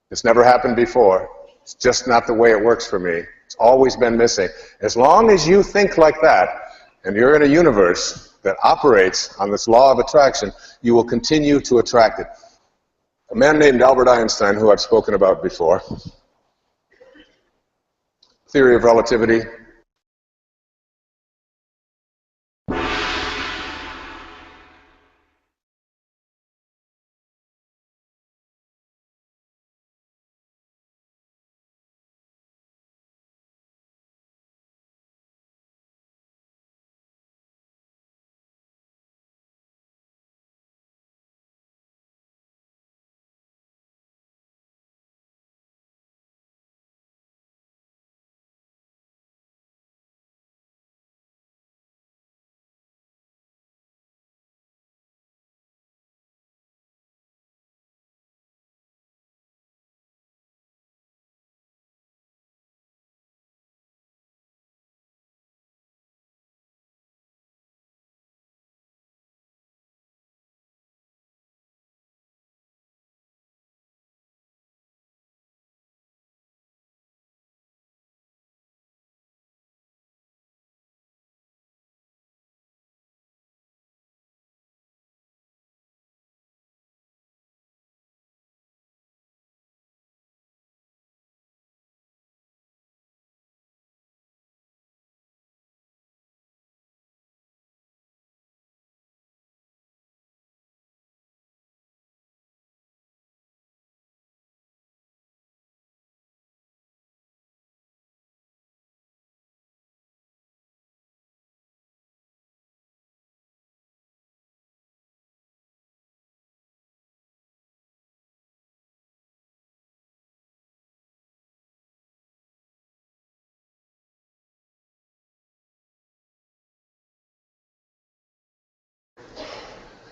it's never happened before, it's just not the way it works for me, it's always been missing. As long as you think like that, and you're in a universe that operates on this law of attraction, you will continue to attract it. A man named Albert Einstein, who I've spoken about before, theory of relativity,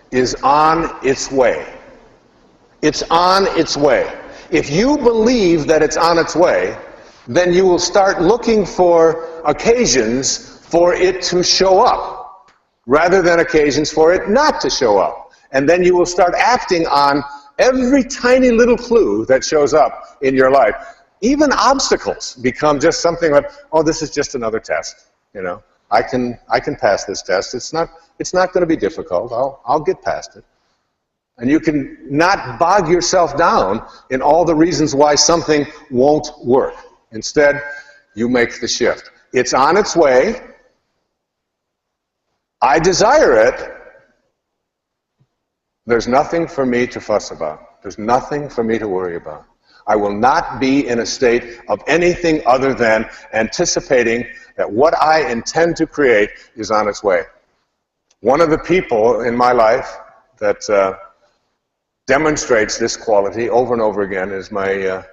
is on its way. It's on its way. If you believe that it's on its way, then you will start looking for occasions for it to show up, rather than occasions for it not to show up. And then you will start acting on every tiny little clue that shows up in your life. Even obstacles become just something like, oh, this is just another test. You know, I can pass this test. It's not going to be difficult. I'll get past it. And you can not bog yourself down in all the reasons why something won't work. Instead, you make the shift. It's on its way. I desire it. There's nothing for me to fuss about. There's nothing for me to worry about. I will not be in a state of anything other than anticipating that what I intend to create is on its way. One of the people in my life that demonstrates this quality over and over again is my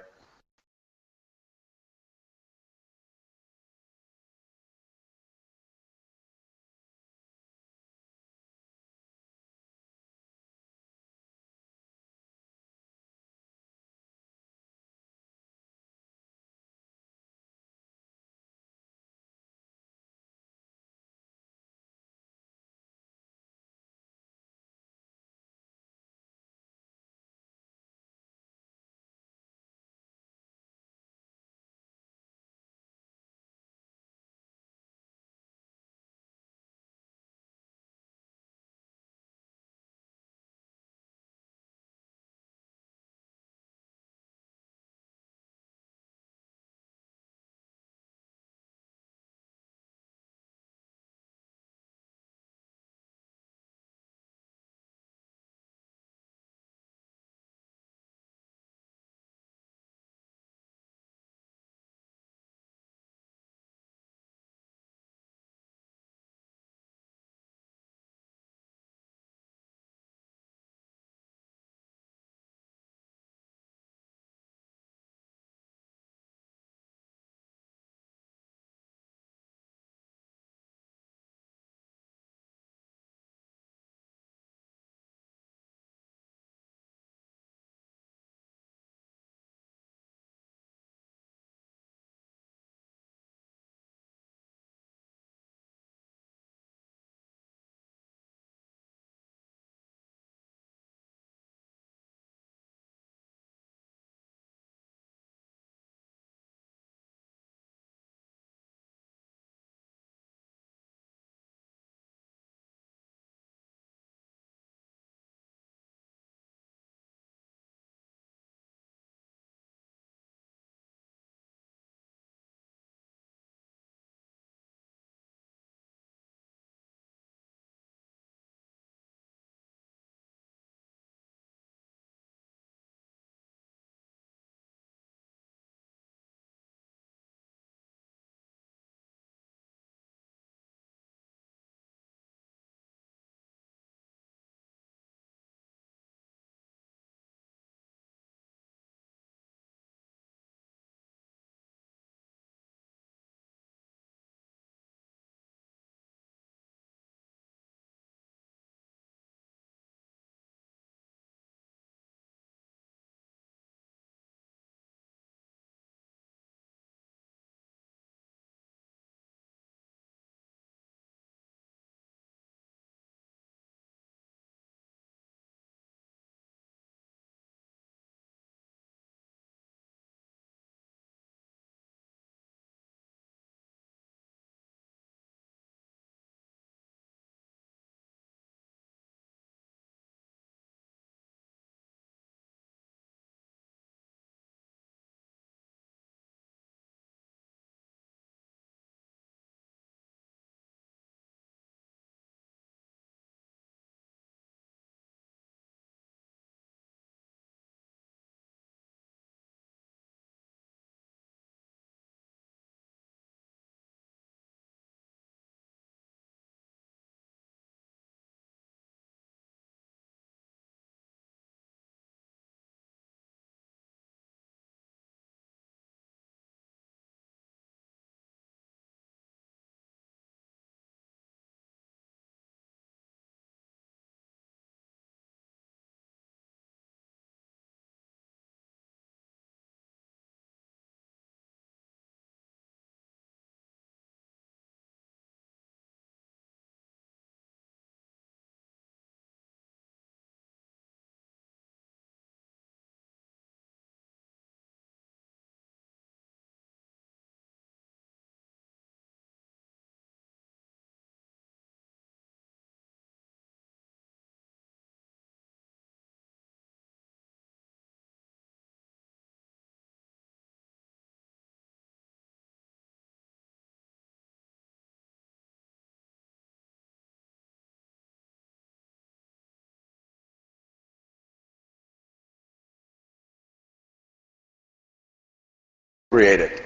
created.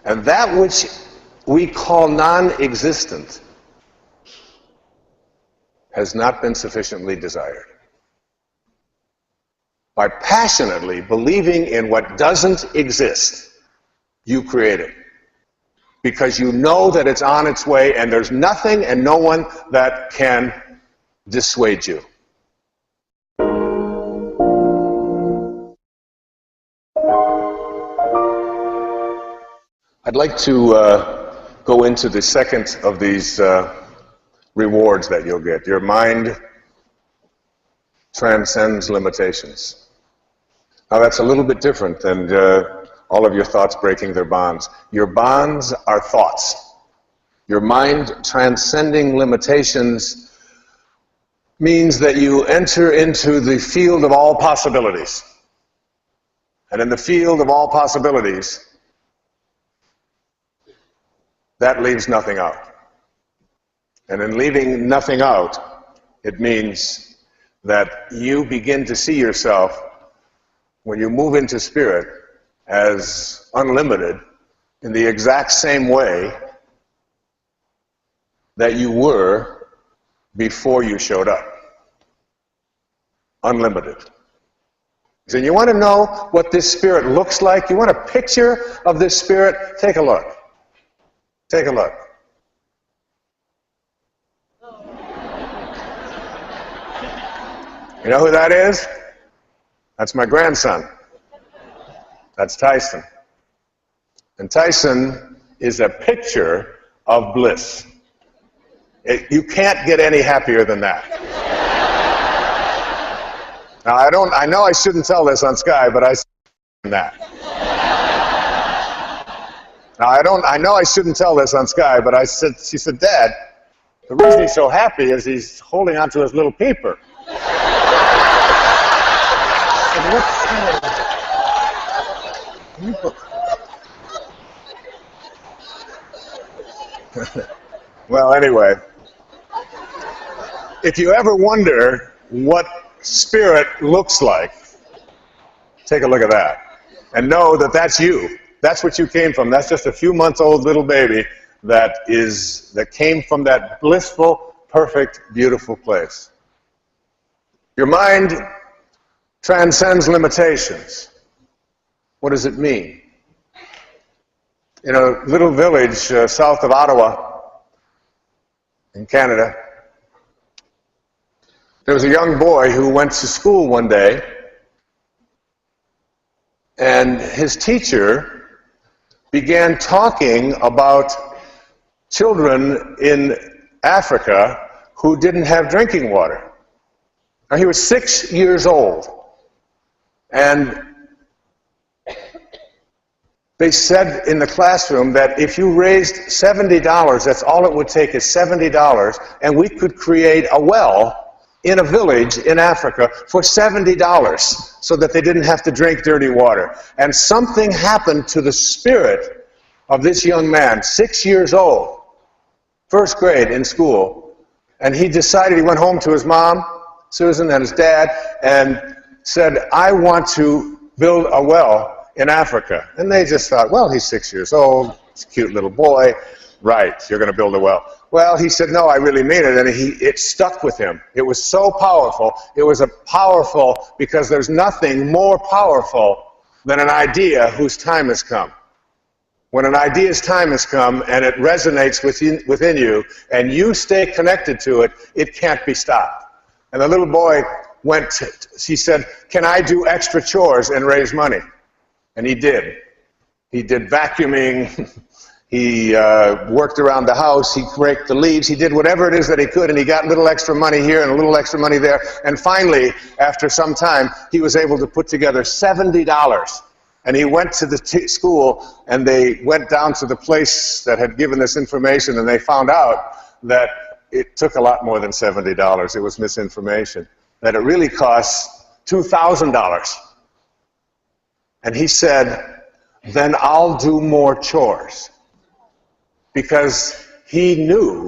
And that which we call non-existent has not been sufficiently desired. By passionately believing in what doesn't exist, you create it. Because you know that it's on its way and there's nothing and no one that can dissuade you. I'd like to go into the second of these rewards that you'll get. Your mind transcends limitations. Now that's a little bit different than all of your thoughts breaking their bonds. Your bonds are thoughts. Your mind transcending limitations means that you enter into the field of all possibilities. And in the field of all possibilities, that leaves nothing out. And in leaving nothing out, it means that you begin to see yourself, when you move into spirit, as unlimited in the exact same way that you were before you showed up. Unlimited. So you want to know what this spirit looks like? You want a picture of this spirit? Take a look. Take a look. You know who that is? That's my grandson. That's Tyson. And Tyson is a picture of bliss. You can't get any happier than that. Now, I know I shouldn't tell this on Sky, but I said that. Now, I know I shouldn't tell this on Sky, but she said, Dad, the reason he's so happy is he's holding onto his little peeper. Well, anyway, if you ever wonder what spirit looks like, take a look at that and know that that's you. That's what you came from. That's just a few months old little baby that came from that blissful, perfect, beautiful place. Your mind transcends limitations. What does it mean? In a little village south of Ottawa in Canada, there was a young boy who went to school one day, and his teacher began talking about children in Africa who didn't have drinking water. Now, he was 6 years old, and they said in the classroom that if you raised $70, that's all it would take is $70, and we could create a well in a village in Africa for $70 so that they didn't have to drink dirty water. And something happened to the spirit of this young man, 6 years old, first grade in school, and he decided, he went home to his mom, Susan, and his dad, and said, I want to build a well in Africa. And they just thought, well, he's 6 years old, he's a cute little boy, right, you're going to build a well. Well, he said, no, I really mean it, and it stuck with him. It was so powerful. It was because there's nothing more powerful than an idea whose time has come. When an idea's time has come and it resonates within you, and you stay connected to it, it can't be stopped. And the little boy he said, can I do extra chores and raise money? And he did. He did vacuuming. He worked around the house, he raked the leaves, he did whatever it is that he could, and he got a little extra money here and a little extra money there. And finally, after some time, he was able to put together $70. And he went to the school, and they went down to the place that had given this information, and they found out that it took a lot more than $70. It was misinformation. That it really cost $2,000. And he said, then I'll do more chores. Because he knew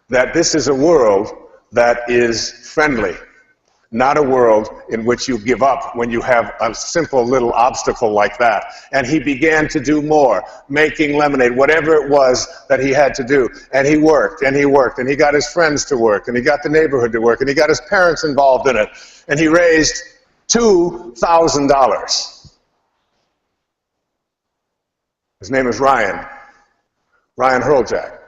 that this is a world that is friendly. not a world in which you give up when you have a simple little obstacle like that. And he began to do more, making lemonade, whatever it was that he had to do. And he worked, and he worked, and he got his friends to work, and he got the neighborhood to work, and he got his parents involved in it. And he raised $2,000. His name is Ryan Hurljack.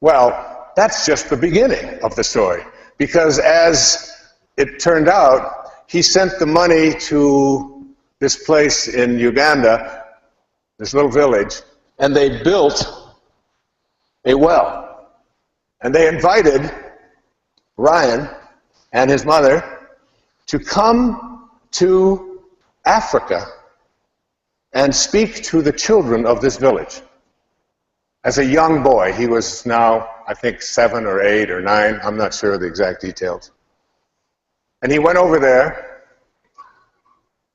Well, that's just the beginning of the story, because as it turned out, he sent the money to this place in Uganda, this little village, and they built a well. And they invited Ryan and his mother to come to Africa and speak to the children of this village. As a young boy, he was now, I think, 7 or 8 or 9, I'm not sure of the exact details. And he went over there,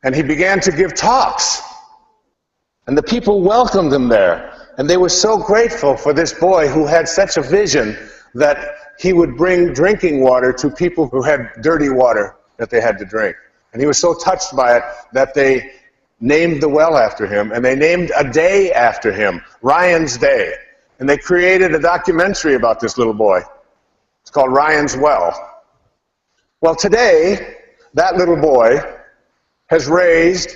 and he began to give talks. And the people welcomed him there. And they were so grateful for this boy who had such a vision that he would bring drinking water to people who had dirty water that they had to drink. And he was so touched by it that they named the well after him, and they named a day after him, Ryan's Day. And they created a documentary about this little boy. It's called Ryan's Well. Well, today, that little boy has raised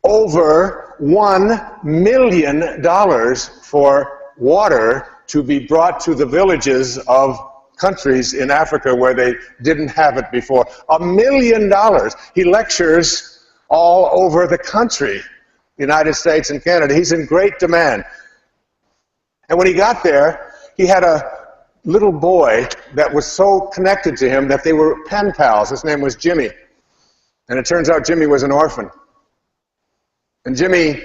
over $1 million for water to be brought to the villages of countries in Africa where they didn't have it before. $1 million. He lectures all over the country, the United States and Canada. He's in great demand. And when he got there, he had a little boy that was so connected to him that they were pen pals. His name was Jimmy. And it turns out Jimmy was an orphan. And Jimmy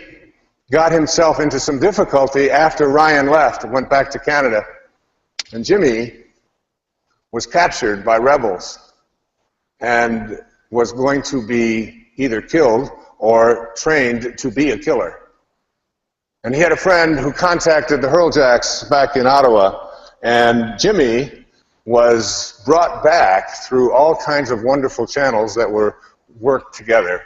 got himself into some difficulty after Ryan left and went back to Canada. And Jimmy was captured by rebels and was going to be either killed or trained to be a killer. And he had a friend who contacted the Hurljacks back in Ottawa, and Jimmy was brought back through all kinds of wonderful channels that were worked together.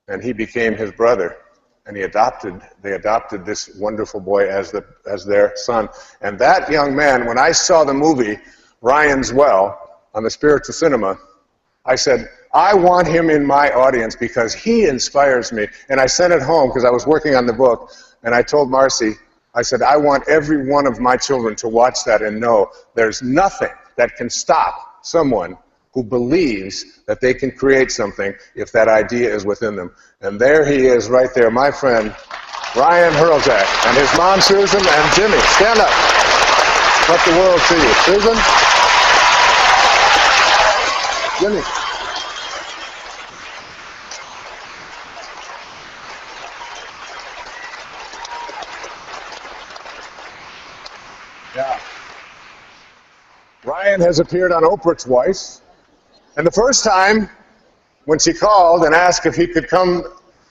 And he became his brother, and they adopted this wonderful boy as their son. And that young man, when I saw the movie Ryan's Well on the Spiritual Cinema, I said, I want him in my audience because he inspires me. And I sent it home because I was working on the book, and I told Marcy, I said, I want every one of my children to watch that and know there's nothing that can stop someone who believes that they can create something if that idea is within them. And there he is right there, my friend, Ryan Hurljack, and his mom, Susan, and Jimmy. Stand up. Let the world see you. Susan? Jimmy. Yeah. Ryan has appeared on Oprah twice. And the first time, when she called and asked if he could come,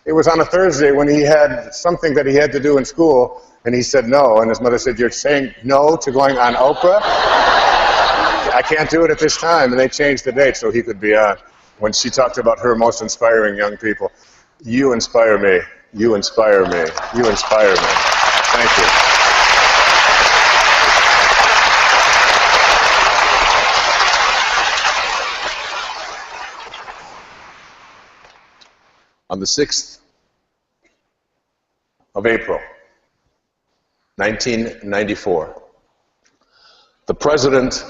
it was on a Thursday when he had something that he had to do in school, and he said no. And his mother said, you're saying no to going on Oprah? I can't do it at this time. And they changed the date so he could be on. When she talked about her most inspiring young people. You inspire me. You inspire me. You inspire me. Thank you. On the 6th of April, 1994, the president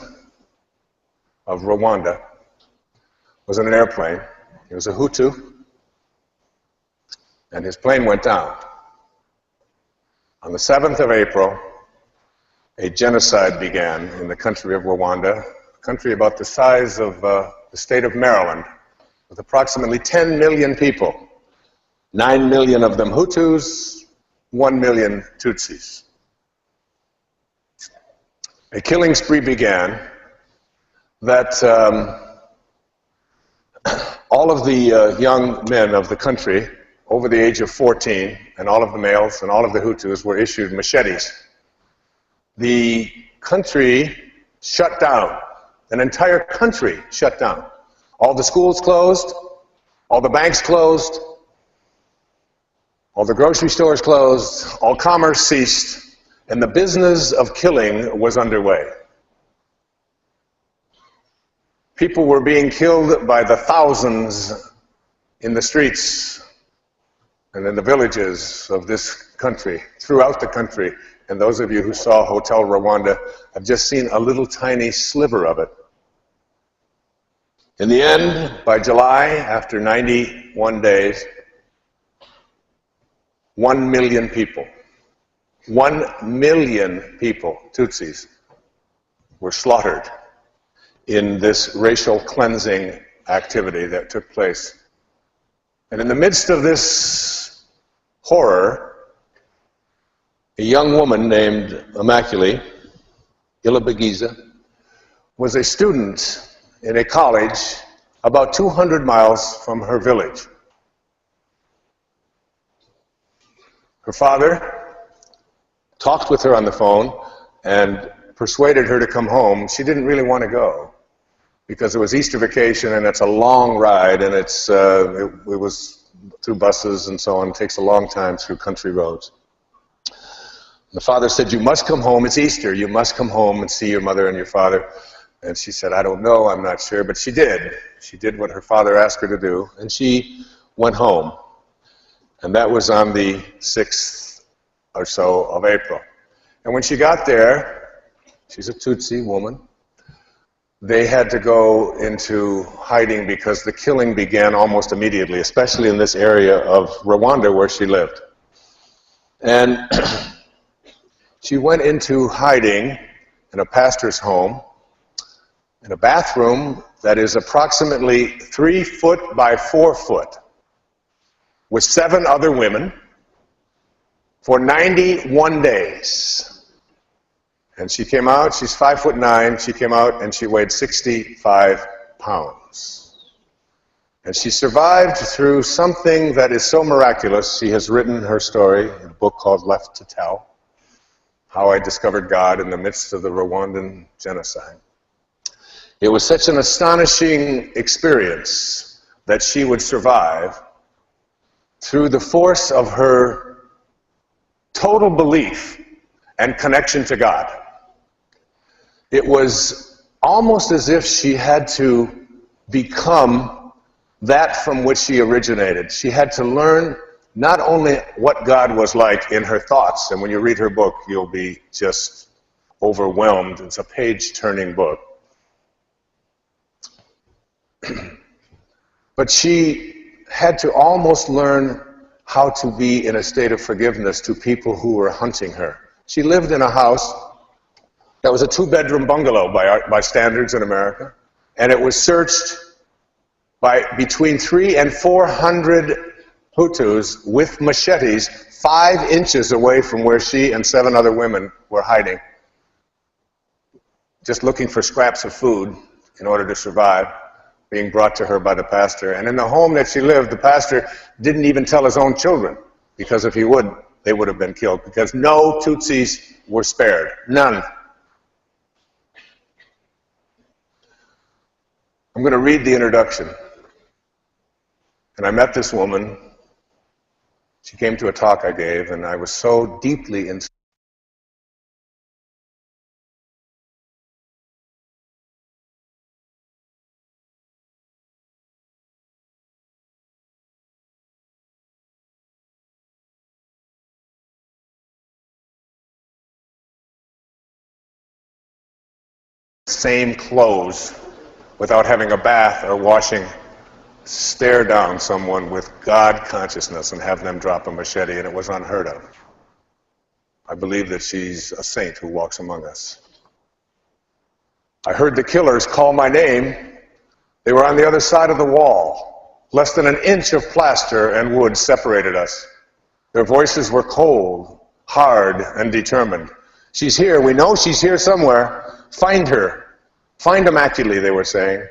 of Rwanda was in an airplane. He was a Hutu, and his plane went down. On the 7th of April, a genocide began in the country of Rwanda, a country about the size of the state of Maryland, with approximately 10 million people. 9 million of them Hutus, 1 million Tutsis. A killing spree began that all of the young men of the country over the age of 14, and all of the males and all of the Hutus were issued machetes. The country shut down. An entire country shut down. All the schools closed, all the banks closed, all the grocery stores closed, all commerce ceased, and the business of killing was underway. People were being killed by the thousands in the streets and in the villages of this country, throughout the country. And those of you who saw Hotel Rwanda have just seen a little tiny sliver of it. In the end, by July, after 91 days, 1 million people, 1 million people, Tutsis, were slaughtered in this racial cleansing activity that took place. And in the midst of this horror, a young woman named Immaculée Ilibagiza was a student in a college about 200 miles from her village. Her father talked with her on the phone and persuaded her to come home. She didn't really want to go because it was Easter vacation and it's a long ride, and it was through buses and so on. It takes a long time through country roads. The father said, "You must come home. It's Easter. You must come home and see your mother and your father." And she said, "I don't know. I'm not sure." But she did. She did what her father asked her to do, and she went home. And that was on the 6th or so of April. And when she got there, she's a Tutsi woman, they had to go into hiding because the killing began almost immediately, especially in this area of Rwanda where she lived. And she went into hiding in a pastor's home, in a bathroom that is approximately 3 foot by 4 foot, with 7 other women for 91 days. And she came out, she's 5'9", she came out and she weighed 65 pounds. And she survived through something that is so miraculous. She has written her story in a book called Left to Tell, How I Discovered God in the Midst of the Rwandan Genocide. It was such an astonishing experience that she would survive through the force of her total belief and connection to God. It was almost as if she had to become that from which she originated. She had to learn not only what God was like in her thoughts, and when you read her book, you'll be just overwhelmed. It's a page-turning book. But she had to almost learn how to be in a state of forgiveness to people who were hunting her. She lived in a house that was a 2-bedroom bungalow by standards in America, and it was searched by between 300 and 400 Hutus with machetes 5 inches away from where she and 7 other women were hiding, just looking for scraps of food in order to survive, being brought to her by the pastor. And in the home that she lived, the pastor didn't even tell his own children, because if he would, they would have been killed, because no Tutsis were spared. None. I'm going to read the introduction. And I met this woman. She came to a talk I gave, and I was so deeply inspired. Same clothes, without having a bath or washing, stare down someone with God consciousness and have them drop a machete, and it was unheard of. I believe that she's a saint who walks among us. I heard the killers call my name. They were on the other side of the wall. Less than an inch of plaster and wood separated us. Their voices were cold, hard, and determined. She's here. We know she's here somewhere. Find her. Find Immaculée, they were saying.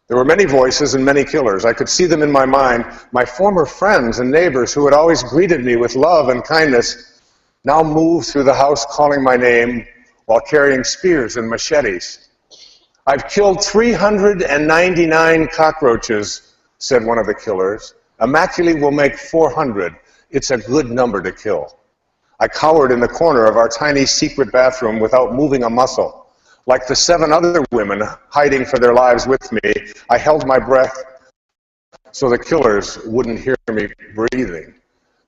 There were many voices and many killers. I could see them in my mind. My former friends and neighbors who had always greeted me with love and kindness now moved through the house calling my name while carrying spears and machetes. I've killed 399 cockroaches, said one of the killers. Immaculate will make 400. It's a good number to kill. I cowered in the corner of our tiny secret bathroom without moving a muscle. Like the 7 other women hiding for their lives with me, I held my breath so the killers wouldn't hear me breathing.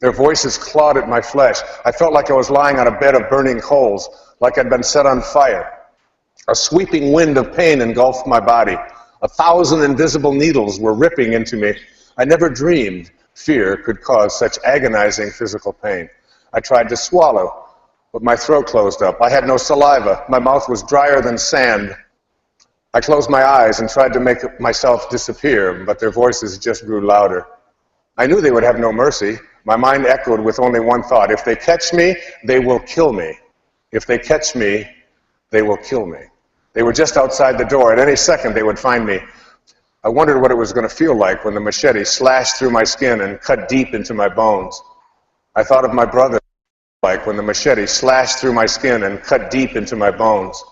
Their voices clawed at my flesh. I felt like I was lying on a bed of burning coals, like I'd been set on fire. A sweeping wind of pain engulfed my body. 1,000 invisible needles were ripping into me. I never dreamed fear could cause such agonizing physical pain. I tried to swallow, but my throat closed up. I had no saliva. My mouth was drier than sand. I closed my eyes and tried to make myself disappear, but their voices just grew louder. I knew they would have no mercy. My mind echoed with only one thought. If they catch me, they will kill me. If they catch me, they will kill me. They were just outside the door. At any second, they would find me. I wondered what it was going to feel like when the machete slashed through my skin and cut deep into my bones. I thought of my brother, like when the machete slashed through my skin and cut deep into my bones.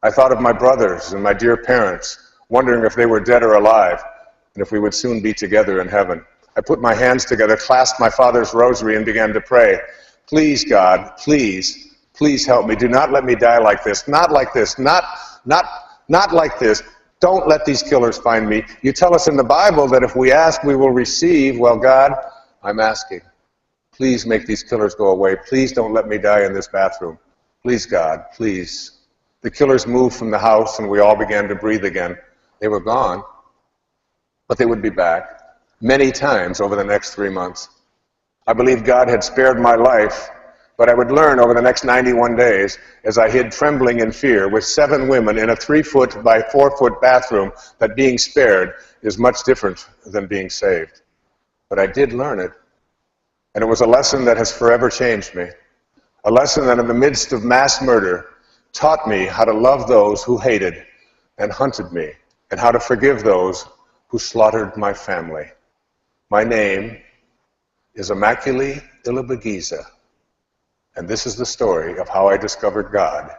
I thought of my brothers and my dear parents, wondering if they were dead or alive, and if we would soon be together in heaven. I put my hands together, clasped my father's rosary, and began to pray. Please, God, please, please help me. Do not let me die like this. Not like this. Not like this. Don't let these killers find me. You tell us in the Bible that if we ask, we will receive. Well, God, I'm asking. Please make these killers go away. Please don't let me die in this bathroom. Please, God, please. The killers moved from the house, and we all began to breathe again. They were gone, but they would be back many times over the next 3 months. I believed God had spared my life, but I would learn over the next 91 days as I hid trembling in fear with 7 women in a 3-foot by 4-foot bathroom that being spared is much different than being saved. But I did learn it, and it was a lesson that has forever changed me. A lesson that in the midst of mass murder taught me how to love those who hated and hunted me, and how to forgive those who slaughtered my family. My name is Immaculée Ilibagiza, and this is the story of how I discovered God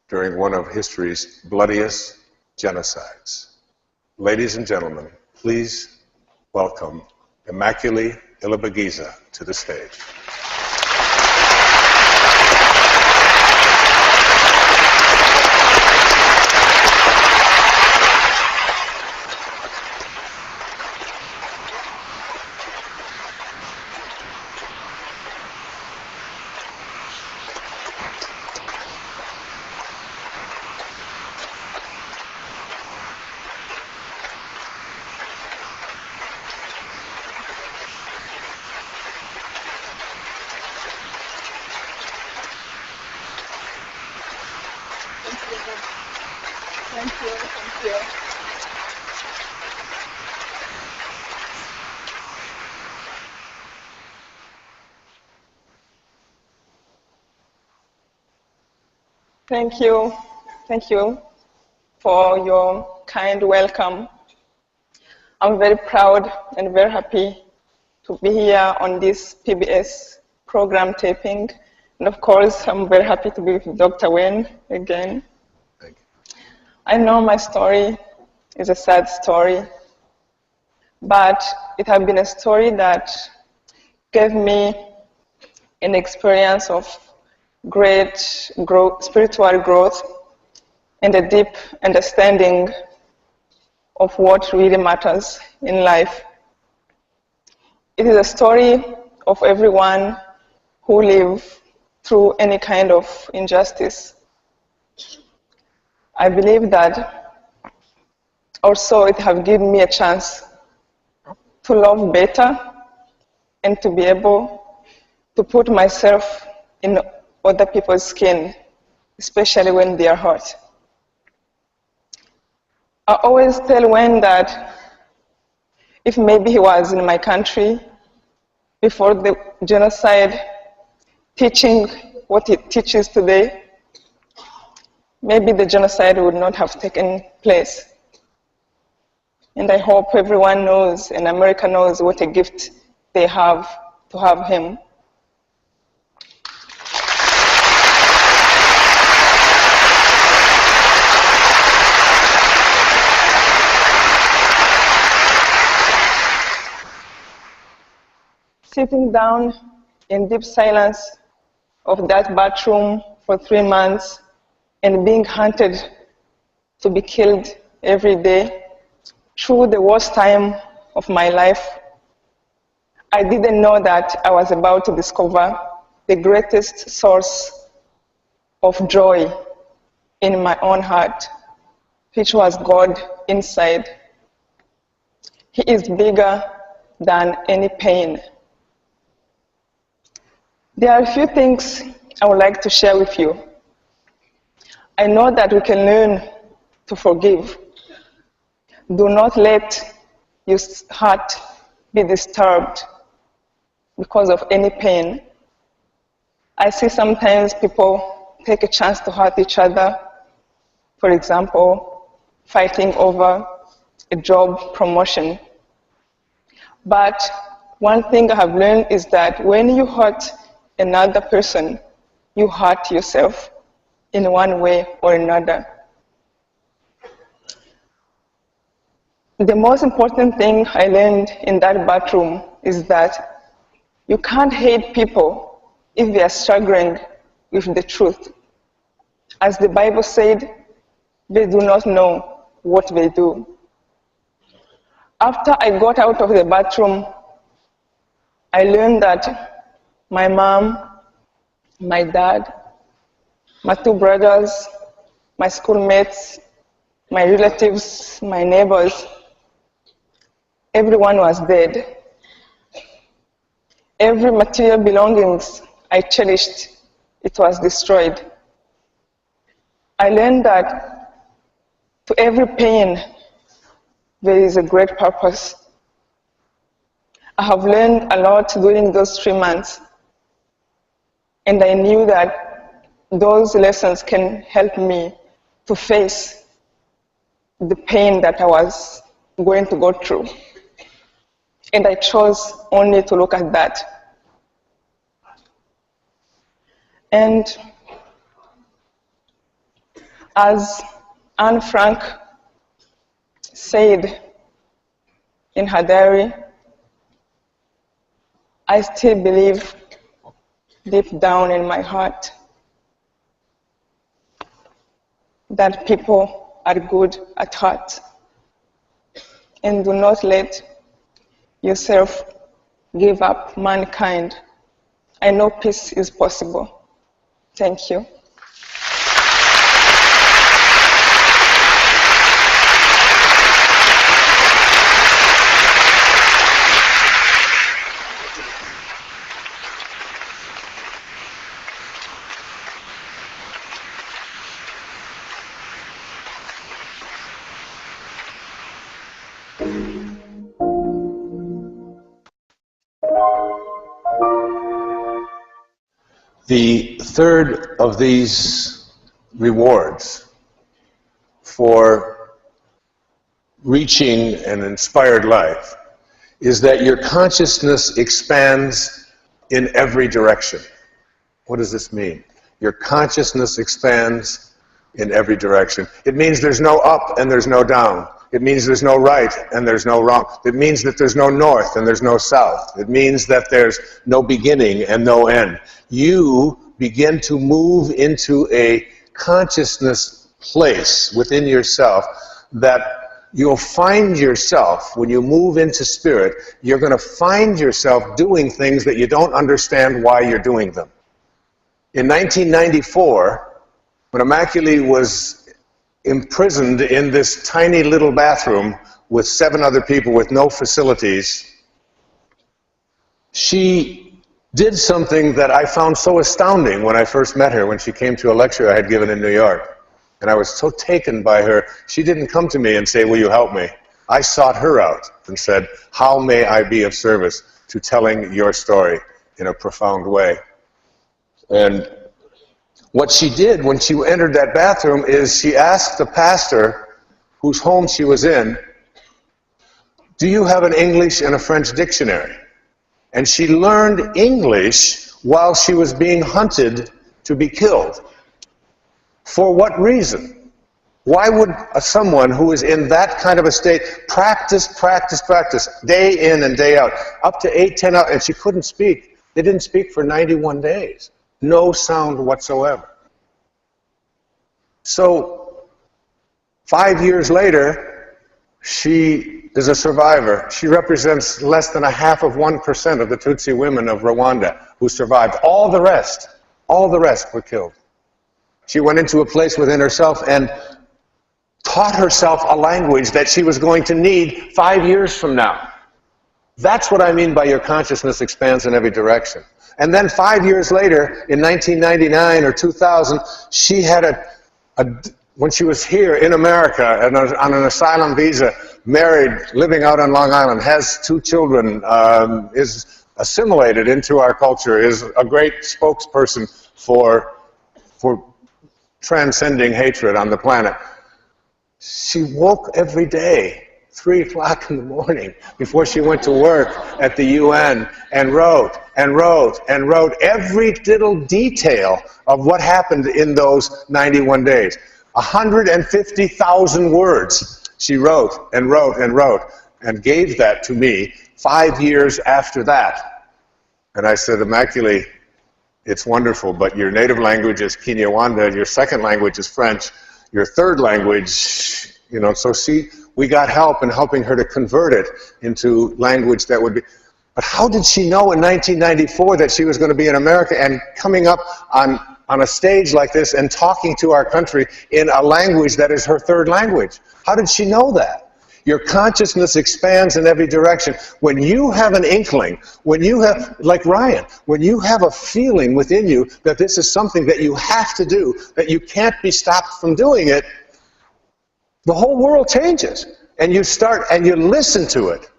during one of history's bloodiest genocides. Ladies and gentlemen, please welcome Immaculée Ilibagiza to the stage. Thank you. Thank you for your kind welcome. I'm very proud and very happy to be here on this PBS program taping. And of course, I'm very happy to be with Dr. Wayne again. Thank you. I know my story is a sad story, but it has been a story that gave me an experience of great spiritual growth and a deep understanding of what really matters in life. It is a story of everyone who lives through any kind of injustice. I believe that also it has given me a chance to love better and to be able to put myself in other people's skin, especially when they are hurt. I always tell Wayne that if maybe he was in my country before the genocide, teaching what he teaches today, maybe the genocide would not have taken place. And I hope everyone knows, and America knows, what a gift they have to have him. sitting down in deep silence of that bathroom for 3 months and being hunted to be killed every day through the worst time of my life, I didn't know that I was about to discover the greatest source of joy in my own heart, which was God inside. He is bigger than any pain. There are a few things I would like to share with you. I know that we can learn to forgive. Do not let your heart be disturbed because of any pain. I see sometimes people take a chance to hurt each other. For example, fighting over a job promotion. But one thing I have learned is that when you hurt another person, you hurt yourself in one way or another. The most important thing I learned in that bathroom is that you can't hate people if they are struggling with the truth. As the Bible said, they do not know what they do. After I got out of the bathroom, I learned that my mom, my dad, my 2 brothers, my schoolmates, my relatives, my neighbors, everyone was dead. Every material belongings I cherished, it was destroyed. I learned that to every pain, there is a great purpose. I have learned a lot during those 3 months, and I knew that those lessons can help me to face the pain that I was going to go through. And I chose only to look at that. And as Anne Frank said in her diary, I still believe deep down in my heart that people are good at heart. And do not let yourself give up mankind. I know peace is possible. Thank you. The third of these rewards for reaching an inspired life is that your consciousness expands in every direction. What does this mean? Your consciousness expands in every direction. It means there's no up and there's no down. It means there's no right and there's no wrong. It means that there's no north and there's no south. It means that there's no beginning and no end. You begin to move into a consciousness place within yourself that you'll find yourself, when you move into spirit, you're going to find yourself doing things that you don't understand why you're doing them. In 1994, when Immaculée was imprisoned in this tiny little bathroom with 7 other people with no facilities, she did something that I found so astounding when I first met her, when she came to a lecture I had given in New York. And I was so taken by her. She didn't come to me and say, "Will you help me?" I sought her out and said, "How may I be of service to telling your story in a profound way?" And what she did when she entered that bathroom is she asked the pastor whose home she was in, "Do you have an English and a French dictionary?" And she learned English while she was being hunted to be killed. For what reason? Why would someone who is in that kind of a state practice, day in and day out, up to 8, 10 hours, and she couldn't speak. They didn't speak for 91 days. No sound whatsoever. So, 5 years later, she is a survivor. She represents less than 0.5% of the Tutsi women of Rwanda who survived. All the rest were killed. She went into a place within herself and taught herself a language that she was going to need 5 years from now. That's what I mean by your consciousness expands in every direction. And then 5 years later, in 1999 or 2000, she had when she was here in America and on an asylum visa, married, living out on Long Island, has 2 children, is assimilated into our culture, is a great spokesperson for transcending hatred on the planet. She woke every day, 3 o'clock in the morning, before she went to work at the UN, and wrote every little detail of what happened in those 91 days. 150,000 words she wrote and gave that to me 5 years after that. And I said, Immaculée, it's wonderful, but your native language is Kinyarwanda, your second language is French, your third language, so we got help in helping her to convert it into language that would be. But how did she know in 1994 that she was going to be in America and coming up on a stage like this and talking to our country in a language that is her third language? How did she know that? Your consciousness expands in every direction. When you have an inkling, when you have, like Ryan, when you have a feeling within you that this is something that you have to do, that you can't be stopped from doing it, the whole world changes. And you start and you listen to it.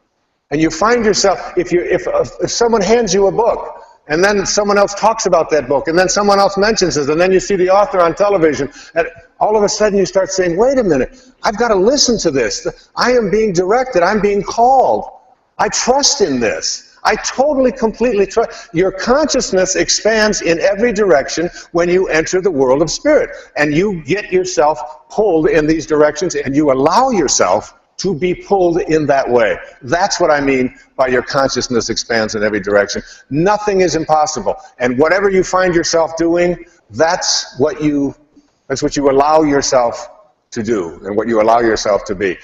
And you find yourself, if someone hands you a book, and then someone else talks about that book, and then someone else mentions it, and then you see the author on television, and all of a sudden you start saying, wait a minute, I've got to listen to this. I am being directed. I'm being called. I trust in this. I totally, completely trust. Your consciousness expands in every direction when you enter the world of spirit, and you get yourself pulled in these directions, and you allow yourself to be pulled in that way. That's what I mean by your consciousness expands in every direction. Nothing is impossible. And whatever you find yourself doing, that's what you allow yourself to do and what you allow yourself to be.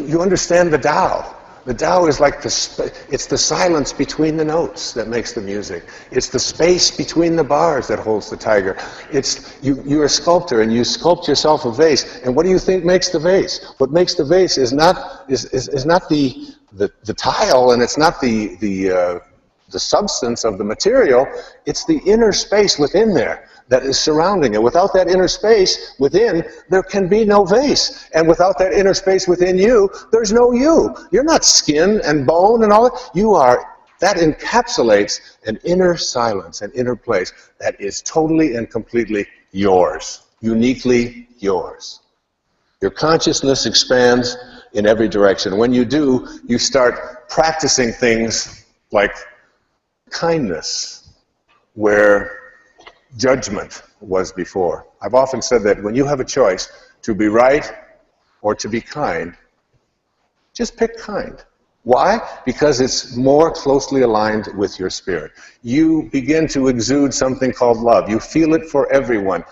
You understand the Tao. The Tao is like it's the silence between the notes that makes the music. It's the space between the bars that holds the tiger. You're a sculptor and you sculpt yourself a vase. And what do you think makes the vase? What makes the vase is not the tile, and it's not the substance of the material. It's the inner space within there that is surrounding it. Without that inner space within, there can be no vase. And without that inner space within you, there's no you. You're not skin and bone and all that. You are, that encapsulates an inner silence, an inner place that is totally and completely yours, uniquely yours. Your consciousness expands in every direction. When you do, you start practicing things like kindness, where judgment was before. I've often said that when you have a choice to be right or to be kind, just pick kind. Why? Because it's more closely aligned with your spirit. You begin to exude something called love. You feel it for everyone.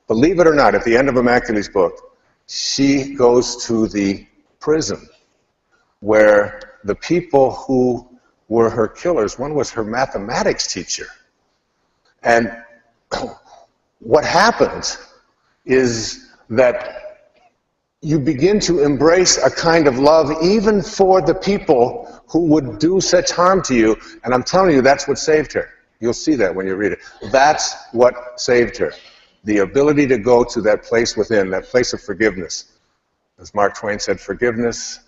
Believe it or not, at the end of Immaculée's book, she goes to the prison where the people who were her killers, one was her mathematics teacher. And what happens is that you begin to embrace a kind of love even for the people who would do such harm to you. And I'm telling you, that's what saved her. You'll see that when you read it. That's what saved her. The ability to go to that place within, that place of forgiveness. As Mark Twain said, forgiveness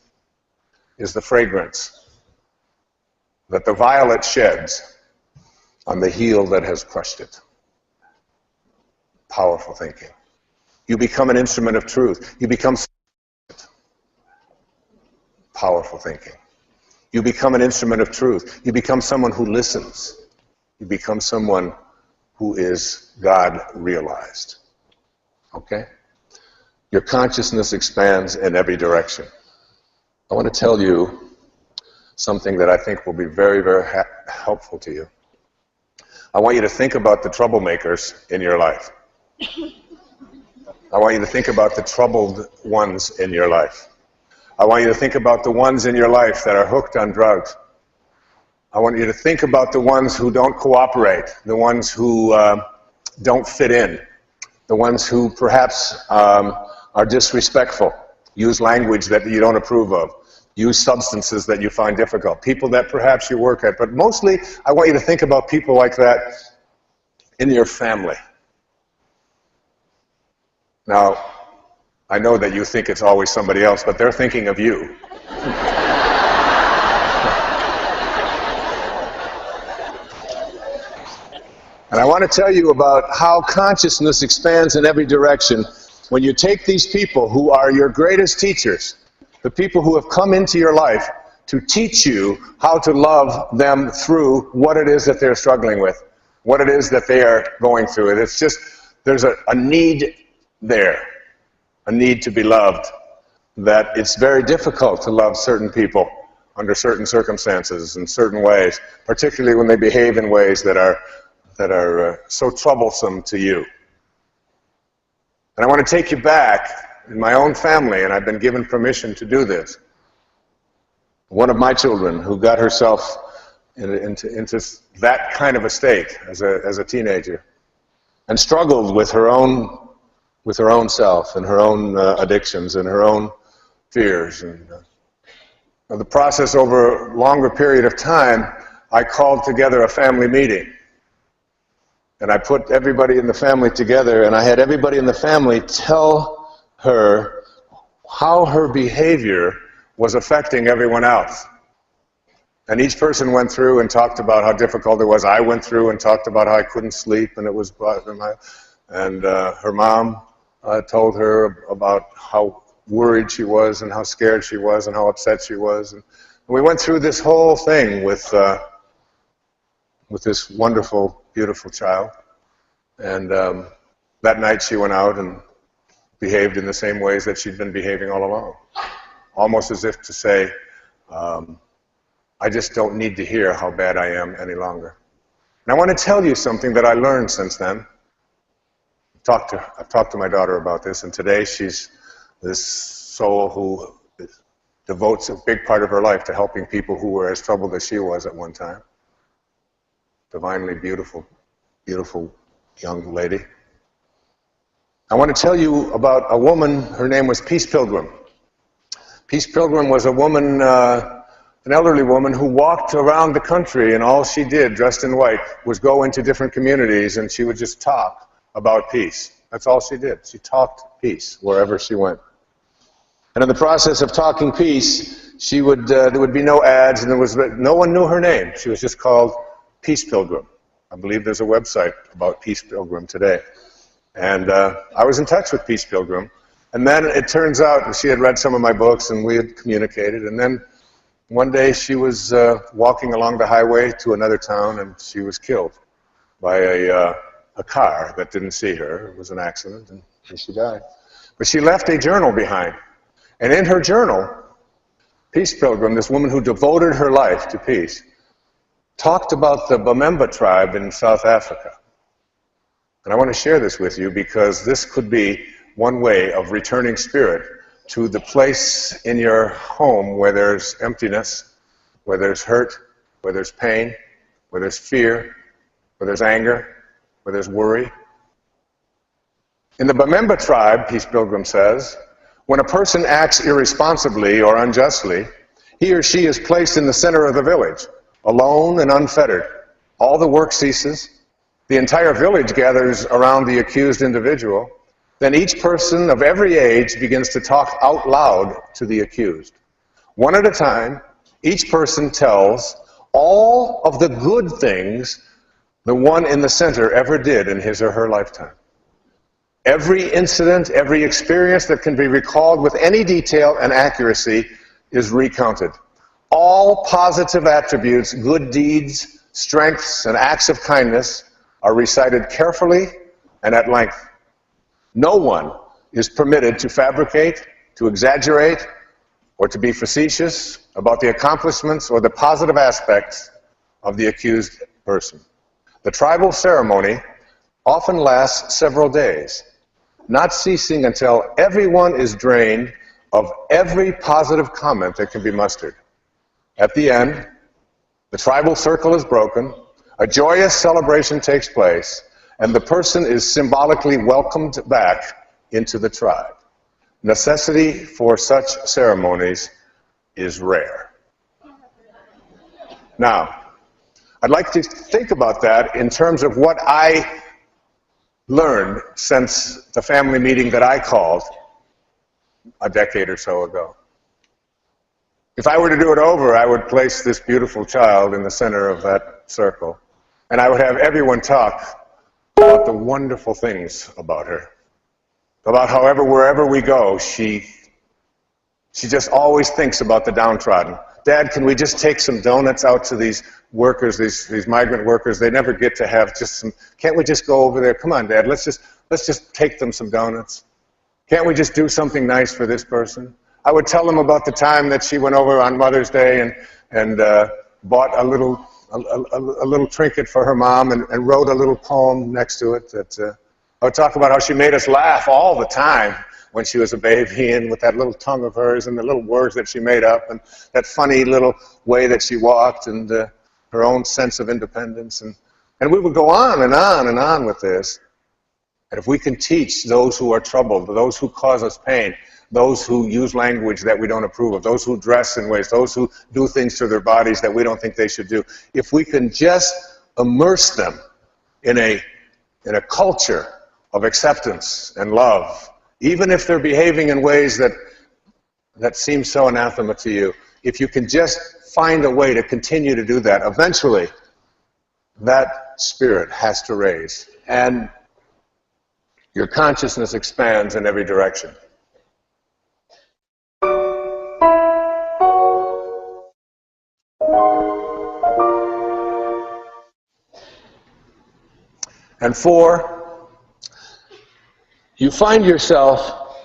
is the fragrance that the violet sheds on the heel that has crushed it. Powerful thinking. You become an instrument of truth. You become powerful thinking. You become an instrument of truth. You become someone who listens. You become someone who is God realized. Okay? Your consciousness expands in every direction. I want to tell you something that I think will be very, very helpful to you. I want you to think about the troublemakers in your life. I want you to think about the troubled ones in your life. I want you to think about the ones in your life that are hooked on drugs. I want you to think about the ones who don't cooperate, the ones who don't fit in, the ones who perhaps are disrespectful, use language that you don't approve of, use substances that you find difficult, people that perhaps you work at. But mostly, I want you to think about people like that in your family. Now, I know that you think it's always somebody else, but they're thinking of you. And I want to tell you about how consciousness expands in every direction when you take these people who are your greatest teachers, the people who have come into your life to teach you how to love them through what it is that they're struggling with, what it is that they are going through. And it's just, there's a need there, a need to be loved, that it's very difficult to love certain people under certain circumstances in certain ways, particularly when they behave in ways that are so troublesome to you. And I want to take you back in my own family, and I've been given permission to do this. One of my children who got herself into that kind of a state as a teenager and struggled with her own self and her own addictions and her own fears. And the process over a longer period of time, I called together a family meeting. And I put everybody in the family together, and I had everybody in the family tell her how her behavior was affecting everyone else. And each person went through and talked about how difficult it was. I went through and talked about how I couldn't sleep, and it was, and her mom told her about how worried she was and how scared she was and how upset she was. And we went through this whole thing with this wonderful, beautiful child. And that night she went out and behaved in the same ways that she'd been behaving all along. Almost as if to say, I just don't need to hear how bad I am any longer. And I want to tell you something that I learned since then. I've talked to my daughter about this, and today she's this soul who devotes a big part of her life to helping people who were as troubled as she was at one time. Divinely beautiful, beautiful young lady. I want to tell you about a woman, her name was Peace Pilgrim. Peace Pilgrim was a woman, an elderly woman who walked around the country, and all she did, dressed in white, was go into different communities and she would just talk about peace. That's all she did. She talked peace wherever she went. And in the process of talking peace, she would there would be no ads, and no one knew her name. She was just called Peace Pilgrim. I believe there's a website about Peace Pilgrim today. And I was in touch with Peace Pilgrim. And then it turns out she had read some of my books and we had communicated. And then one day she was walking along the highway to another town, and she was killed by a car that didn't see her. It was an accident, and she died. But she left a journal behind. And in her journal, Peace Pilgrim, this woman who devoted her life to peace, talked about the Bamemba tribe in South Africa. And I want to share this with you because this could be one way of returning spirit to the place in your home where there's emptiness, where there's hurt, where there's pain, where there's fear, where there's anger, where there's worry. In the Bamemba tribe, Peace Pilgrim says, when a person acts irresponsibly or unjustly, he or she is placed in the center of the village, alone and unfettered. All the work ceases. The entire village gathers around the accused individual. Then each person of every age begins to talk out loud to the accused. One at a time, each person tells all of the good things the one in the center ever did in his or her lifetime. Every incident, every experience that can be recalled with any detail and accuracy is recounted. All positive attributes, good deeds, strengths, and acts of kindness are recited carefully and at length. No one is permitted to fabricate, to exaggerate, or to be facetious about the accomplishments or the positive aspects of the accused person. The tribal ceremony often lasts several days, not ceasing until everyone is drained of every positive comment that can be mustered. At the end, the tribal circle is broken, a joyous celebration takes place, and the person is symbolically welcomed back into the tribe. Necessity for such ceremonies is rare. Now, I'd like to think about that in terms of what I learned since the family meeting that I called a decade or so ago. If I were to do it over, I would place this beautiful child in the center of that circle, and I would have everyone talk about the wonderful things about her, about however, wherever we go, she just always thinks about the downtrodden. Dad, can we just take some donuts out to these workers, these migrant workers? They never get to have just some. Can't we just go over there? Come on, Dad, let's just take them some donuts. Can't we just do something nice for this person? I would tell them about the time that she went over on Mother's Day and bought a little trinket for her mom and wrote a little poem next to it. I would talk about how she made us laugh all the time when she was a baby, and with that little tongue of hers and the little words that she made up and that funny little way that she walked and her own sense of independence. And we would go on and on and on with this. And if we can teach those who are troubled, those who cause us pain, those who use language that we don't approve of, those who dress in ways, those who do things to their bodies that we don't think they should do, if we can just immerse them in a culture of acceptance and love, even if they're behaving in ways that seem so anathema to you, if you can just find a way to continue to do that, eventually that spirit has to raise, and your consciousness expands in every direction. And 4, you find yourself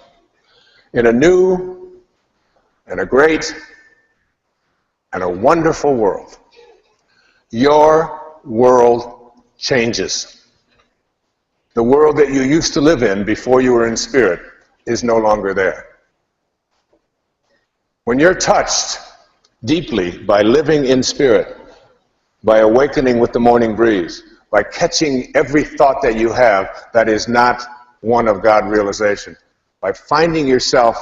in a new and a great and a wonderful world. Your world changes. The world that you used to live in before you were in spirit is no longer there. When you're touched deeply by living in spirit, by awakening with the morning breeze, by catching every thought that you have that is not one of God realization, by finding yourself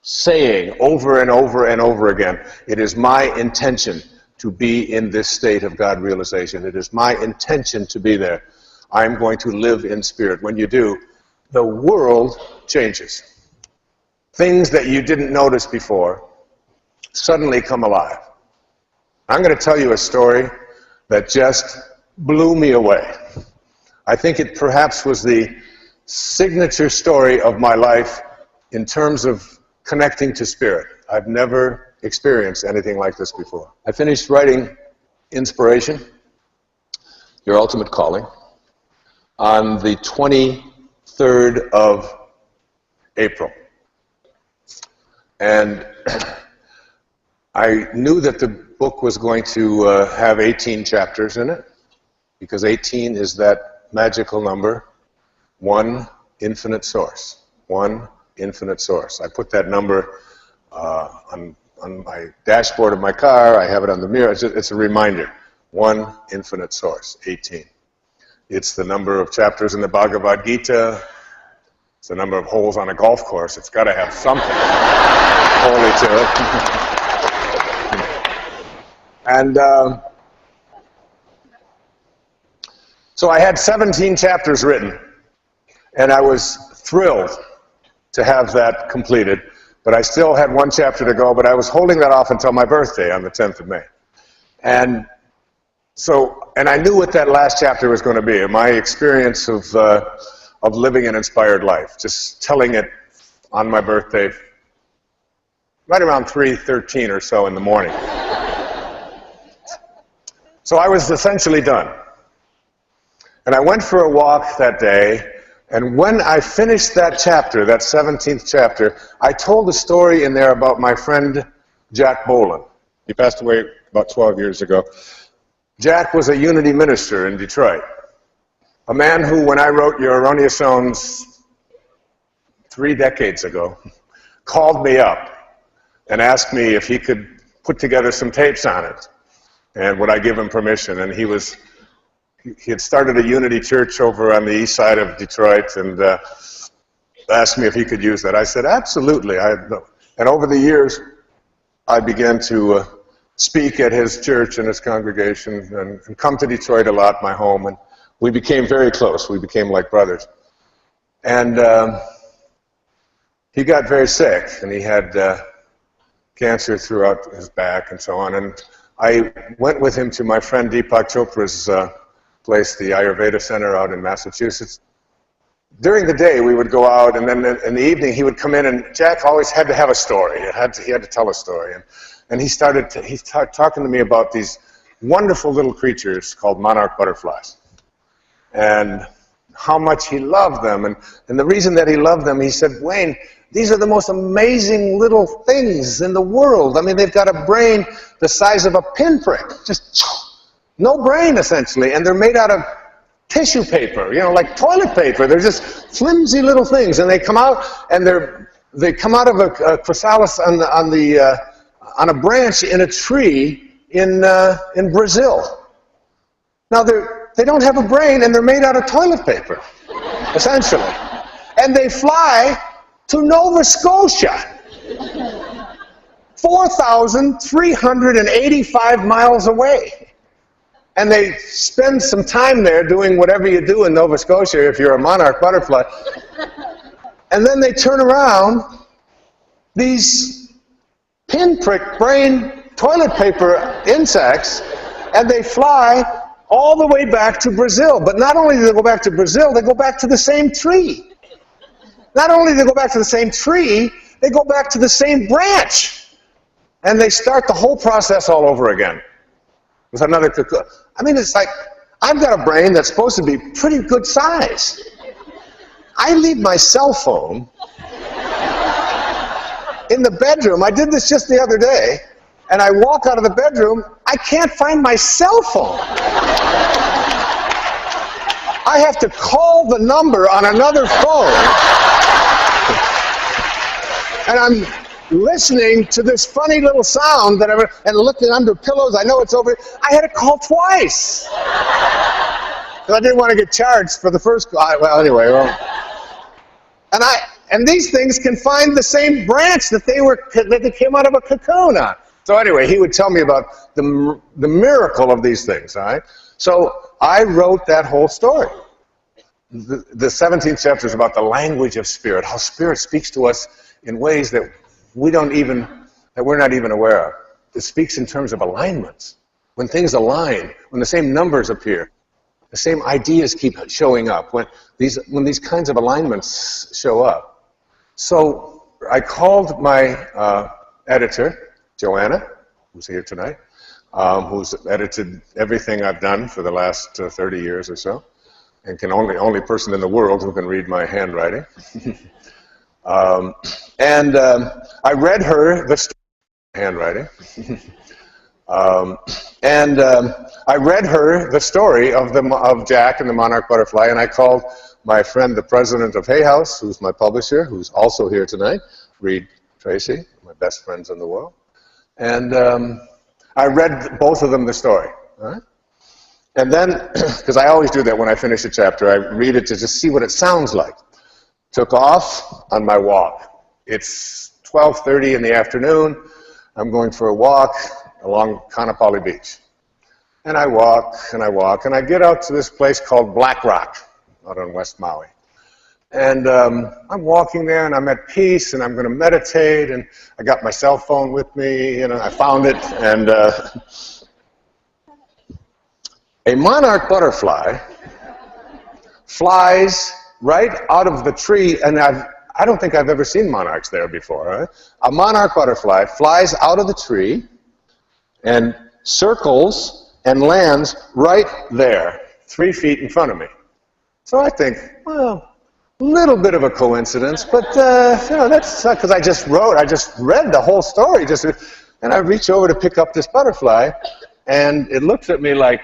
saying over and over and over again, it is my intention to be in this state of God realization. It is my intention to be there. I'm going to live in spirit. When you do, the world changes. Things that you didn't notice before suddenly come alive. I'm going to tell you a story that just blew me away. I think it perhaps was the signature story of my life in terms of connecting to spirit. I've never experienced anything like this before. I finished writing Inspiration, Your Ultimate Calling, on the 23rd of April. And I knew that the book was going to have 18 chapters in it, because 18 is that magical number, one infinite source. One infinite source. I put that number on my dashboard of my car. I have it on the mirror. It's a reminder. One infinite source, 18. It's the number of chapters in the Bhagavad Gita. It's the number of holes on a golf course. It's got to have something holy to it. And so I had 17 chapters written, and I was thrilled to have that completed. But But I still had one chapter to go, but I was holding that off until my birthday on the 10th of May. And so, and I knew what that last chapter was going to be, my experience of living an inspired life, just telling it on my birthday, right around 3:13 or so in the morning. So I was essentially done. And I went for a walk that day, and when I finished that chapter, that 17th chapter, I told a story in there about my friend Jack Boland. He passed away about 12 years ago. Jack was a Unity minister in Detroit. A man who, when I wrote Your Erroneous Zones 3 decades ago, called me up and asked me if he could put together some tapes on it, and would I give him permission. And he had started a Unity church over on the east side of Detroit, and asked me if he could use that. I said, absolutely. And over the years, I began to speak at his church and his congregation, and come to Detroit a lot, my home, and we became very close. We became like brothers. And he got very sick, and he had cancer throughout his back and so on. And I went with him to my friend Deepak Chopra's place, the Ayurveda Center out in Massachusetts. During the day, we would go out, and then in the evening, he would come in, and Jack always had to have a story. He had to tell a story. And he started talking to me about these wonderful little creatures called monarch butterflies, and how much he loved them. And the reason that he loved them, he said, Wayne, these are the most amazing little things in the world. I mean, they've got a brain the size of a pinprick, just no brain, essentially, and they're made out of tissue paper, like toilet paper. They're just flimsy little things, and they come out, and they come out of a chrysalis on a branch in a tree in Brazil. Now they don't have a brain, and they're made out of toilet paper, essentially, and they fly to Nova Scotia, 4,385 miles away. And they spend some time there doing whatever you do in Nova Scotia if you're a monarch butterfly. And then they turn around, these pinprick brain toilet paper insects, and they fly all the way back to Brazil. But not only do they go back to Brazil, they go back to the same tree. Not only do they go back to the same tree, they go back to the same branch. And they start the whole process all over again with another cocoon. I mean, it's like, I've got a brain that's supposed to be pretty good size. I leave my cell phone in the bedroom. I did this just the other day, and I walk out of the bedroom, I can't find my cell phone. I have to call the number on another phone, and I'm listening to this funny little sound and looking under pillows. I know it's over. I had to call twice because I didn't want to get charged for the first call. Well, anyway, and these things can find the same branch that they came out of a cocoon on. So anyway, he would tell me about the miracle of these things. All right. So I wrote that whole story. The 17th chapter is about the language of spirit, how spirit speaks to us in ways that we're not even aware of. It speaks in terms of alignments. When things align, when the same numbers appear, the same ideas keep showing up, when these kinds of alignments show up. So I called my editor, Joanna, who's here tonight, who's edited everything I've done for the last 30 years or so, and only person in the world who can read my handwriting. I read her the story, handwriting, I read her the story of Jack and the monarch butterfly, and I called my friend, the president of Hay House, who's my publisher, who's also here tonight, Reed Tracy, my best friends in the world, and I read both of them the story. All right? And then, because I always do that when I finish a chapter, I read it to just see what it sounds like. Took off on my walk. It's 12:30 in the afternoon. I'm going for a walk along Kaanapali Beach. And I walk, and I walk, and I get out to this place called Black Rock, out on West Maui. And I'm walking there, and I'm at peace, and I'm going to meditate, and I got my cell phone with me, you know, I found it, and a monarch butterfly flies right out of the tree, and I don't think I've ever seen monarchs there before. Right? A monarch butterfly flies out of the tree and circles and lands right there, 3 feet in front of me. So I think, well, a little bit of a coincidence, but you know, that's because I just read the whole story, and I reach over to pick up this butterfly, and it looks at me like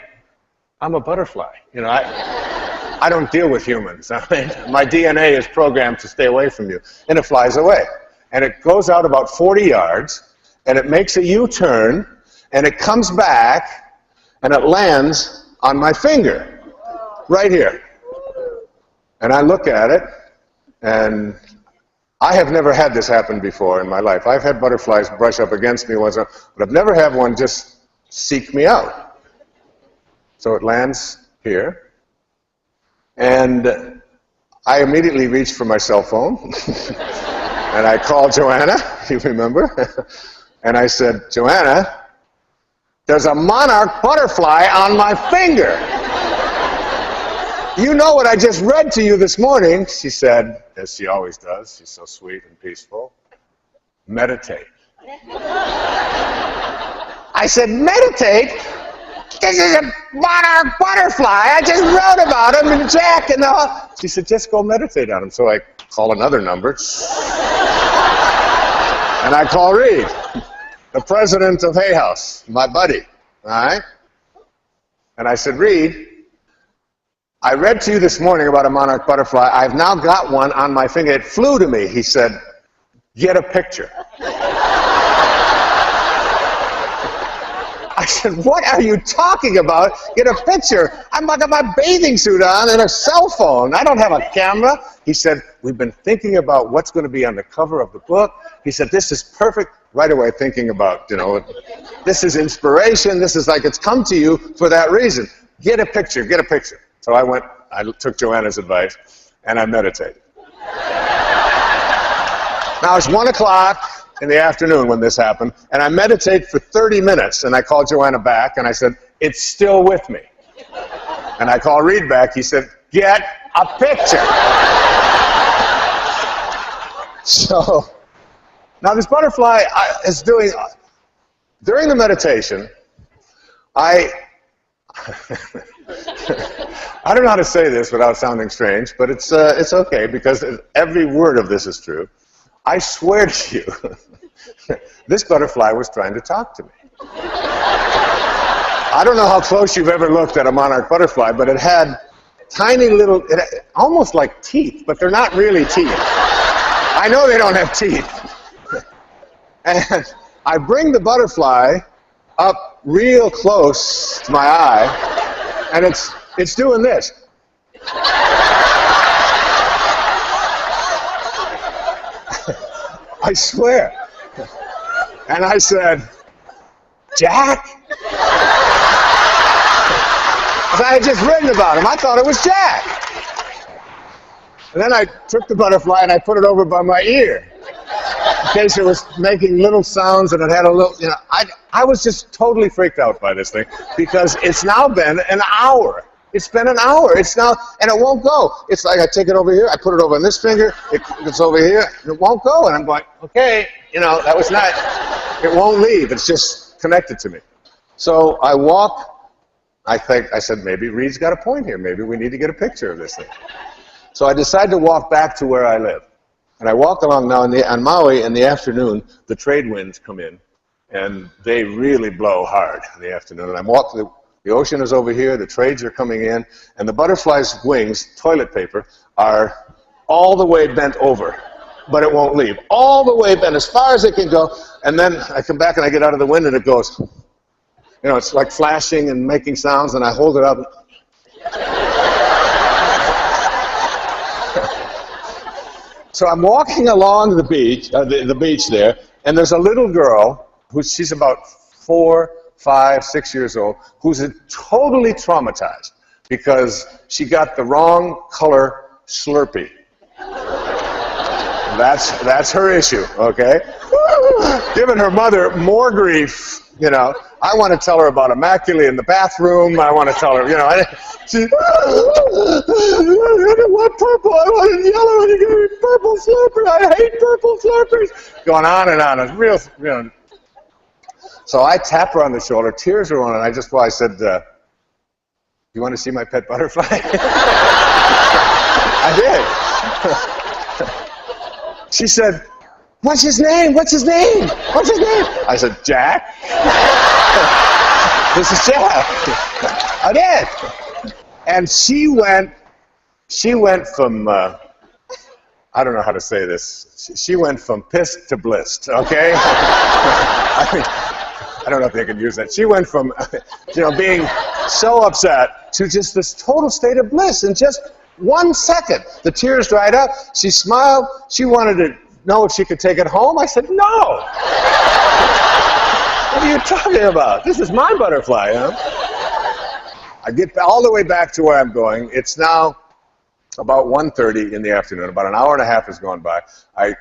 I'm a butterfly. You know, I don't deal with humans. I mean, my DNA is programmed to stay away from you, and it flies away, and it goes out about 40 yards, and it makes a U-turn, and it comes back, and it lands on my finger, right here. And I look at it, and I have never had this happen before in my life. I've had butterflies brush up against me once, but I've never had one just seek me out. So it lands here, and I immediately reached for my cell phone, and I called Joanna, you remember? And I said, Joanna, there's a monarch butterfly on my finger. You know what I just read to you this morning? She said, as she always does, she's so sweet and peaceful, meditate. I said, meditate? This is a monarch butterfly. I just wrote about him and Jack and all. She said, just go meditate on him. So I call another number. And I call Reed, the president of Hay House, my buddy. All right? And I said, Reed, I read to you this morning about a monarch butterfly. I've now got one on my finger. It flew to me. He said, get a picture. I said, what are you talking about? Get a picture. I'm got my bathing suit on and a cell phone. I don't have a camera. He said, we've been thinking about what's going to be on the cover of the book. He said, this is perfect. Right away thinking about, you know, this is inspiration. This is like it's come to you for that reason. Get a picture. Get a picture. So I took Joanna's advice, and I meditated. Now it's 1 o'clock in the afternoon when this happened, and I meditate for 30 minutes, and I called Joanna back, and I said, it's still with me. And I called Reed back. He said, get a picture. So now this butterfly is doing, during the meditation, I don't know how to say this without sounding strange, but it's okay because every word of this is true. I swear to you, this butterfly was trying to talk to me. I don't know how close you've ever looked at a monarch butterfly, but it had tiny little, almost like teeth, but they're not really teeth. I know they don't have teeth. And I bring the butterfly up real close to my eye, and it's doing this. I swear. And I said, Jack? I had just written about him. I thought it was Jack. And then I took the butterfly and I put it over by my ear in case it was making little sounds and it had a little, you know, I was just totally freaked out by this thing because it's now been an hour. It's been an hour. It's now, and it won't go. It's like I take it over here, I put it over on this finger, it's over here, and it won't go. And I'm going, okay, you know, that was not, it won't leave. It's just connected to me. So I walk, I said, maybe Reed's got a point here. Maybe we need to get a picture of this thing. So I decided to walk back to where I live. And I walk along now on Maui in the afternoon, the trade winds come in, and they really blow hard in the afternoon. And I'm walking, the ocean is over here, the trades are coming in, and the butterfly's wings, toilet paper, are all the way bent over, but it won't leave. All the way bent, as far as it can go, and then I come back and I get out of the wind and it goes, you know, it's like flashing and making sounds, and I hold it up. So I'm walking along the beach, the beach there, and there's a little girl she's about 4, 5, 6 years old, who's totally traumatized because she got the wrong color Slurpee. That's her issue, okay? Giving her mother more grief, you know. I want to tell her about Immaculate in the bathroom. I want to tell her, you know, she, I didn't want purple, I wanted yellow, and you gave me purple slurpers. I hate purple slurpers. Going on and on. It's real, you know. So I tap her on the shoulder, tears are rolling, and I said, you want to see my pet butterfly? I did. She said, what's his name? What's his name? What's his name? I said, Jack. This is Jack. I did. And she went from, I don't know how to say this. She went from pissed to blissed, okay? I don't know if they can use that. She went from, you know, being so upset to just this total state of bliss in just 1 second. The tears dried up. She smiled. She wanted to know if she could take it home. I said, no. What are you talking about? This is my butterfly, huh? I get all the way back to where I'm going. It's now about 1:30 in the afternoon. About an hour and a half has gone by. I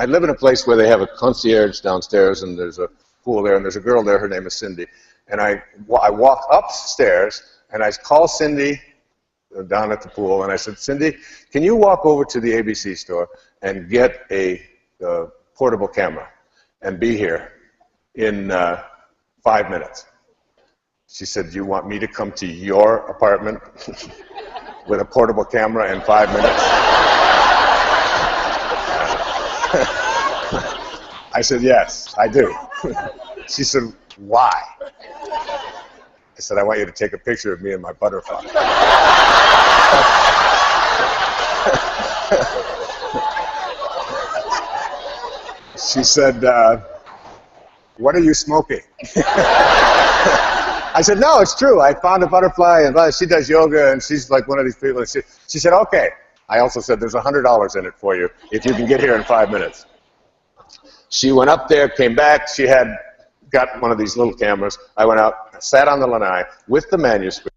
live in a place where they have a concierge downstairs, and there's a pool there, and there's a girl there. Her name is Cindy. And I walk upstairs, and I call Cindy down at the pool, and I said, Cindy, can you walk over to the ABC store and get a portable camera and be here in 5 minutes? She said, you want me to come to your apartment with a portable camera in 5 minutes? I said, yes, I do. She said, why? I said, I want you to take a picture of me and my butterfly. She said, what are you smoking? I said, no, it's true. I found a butterfly, and she does yoga, and she's like one of these people. And she said, okay. I also said, there's $100 in it for you if you can get here in 5 minutes. She went up there, came back. She had got one of these little cameras. I went out, sat on the lanai with the manuscript.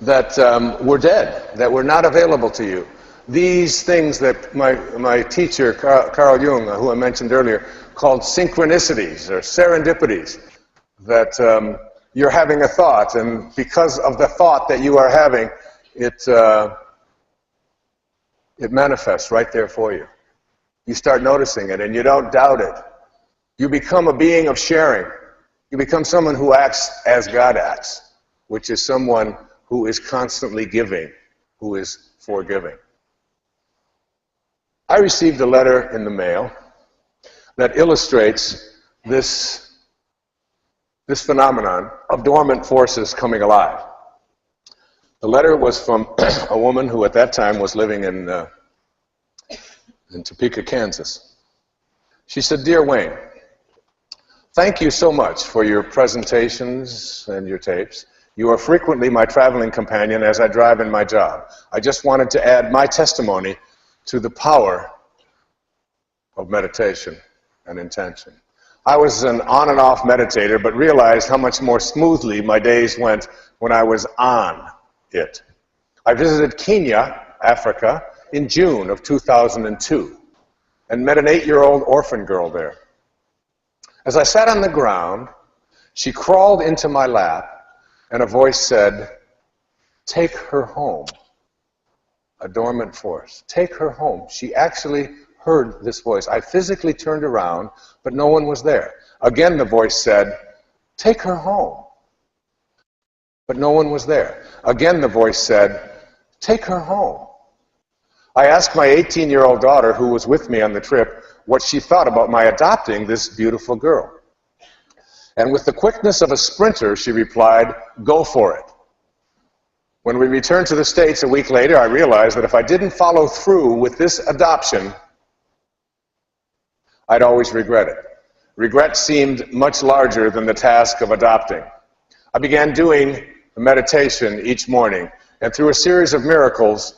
that were dead, that were not available to you. These things that my teacher, Carl Jung, who I mentioned earlier, called synchronicities or serendipities, that you're having a thought, and because of the thought that you are having, it manifests right there for you. You start noticing it, and you don't doubt it. You become a being of sharing. You become someone who acts as God acts, which is someone who is constantly giving, who is forgiving. I received a letter in the mail that illustrates this phenomenon of dormant forces coming alive. The letter was from a woman who at that time was living in Topeka, Kansas. She said, "Dear Wayne, thank you so much for your presentations and your tapes. You are frequently my traveling companion as I drive in my job. I just wanted to add my testimony to the power of meditation and intention. I was an on and off meditator, but realized how much more smoothly my days went when I was on it. I visited Kenya, Africa, in June of 2002 and met an 8-year-old orphan girl there. As I sat on the ground, she crawled into my lap and a voice said, 'Take her home.' A dormant force. Take her home." She actually heard this voice. I physically turned around, but no one was there. Again, the voice said, "Take her home." But no one was there. Again, the voice said, "Take her home." I asked my 18-year-old daughter, who was with me on the trip, what she thought about my adopting this beautiful girl. And with the quickness of a sprinter, she replied, "Go for it." When we returned to the States a week later, I realized that if I didn't follow through with this adoption, I'd always regret it. Regret seemed much larger than the task of adopting. I began doing meditation each morning, and through a series of miracles,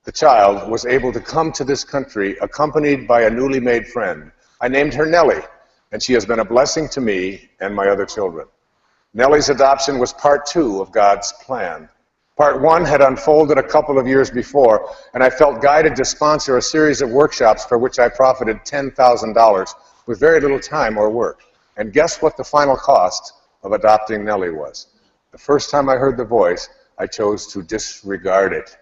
the child was able to come to this country accompanied by a newly made friend. I named her Nellie, and she has been a blessing to me and my other children. Nellie's adoption was part 2 of God's plan. Part 1 had unfolded a couple of years before, and I felt guided to sponsor a series of workshops for which I profited $10,000 with very little time or work. And guess what the final cost of adopting Nellie was? The first time I heard the voice, I chose to disregard it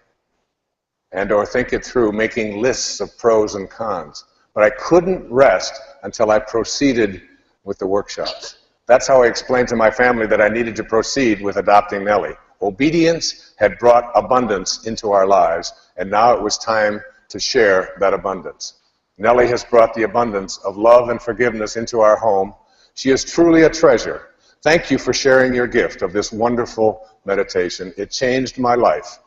and or think it through, making lists of pros and cons. But I couldn't rest until I proceeded with the workshops. That's how I explained to my family that I needed to proceed with adopting Nellie. Obedience had brought abundance into our lives, and now it was time to share that abundance. Nellie has brought the abundance of love and forgiveness into our home. She is truly a treasure. Thank you for sharing your gift of this wonderful meditation. It changed my life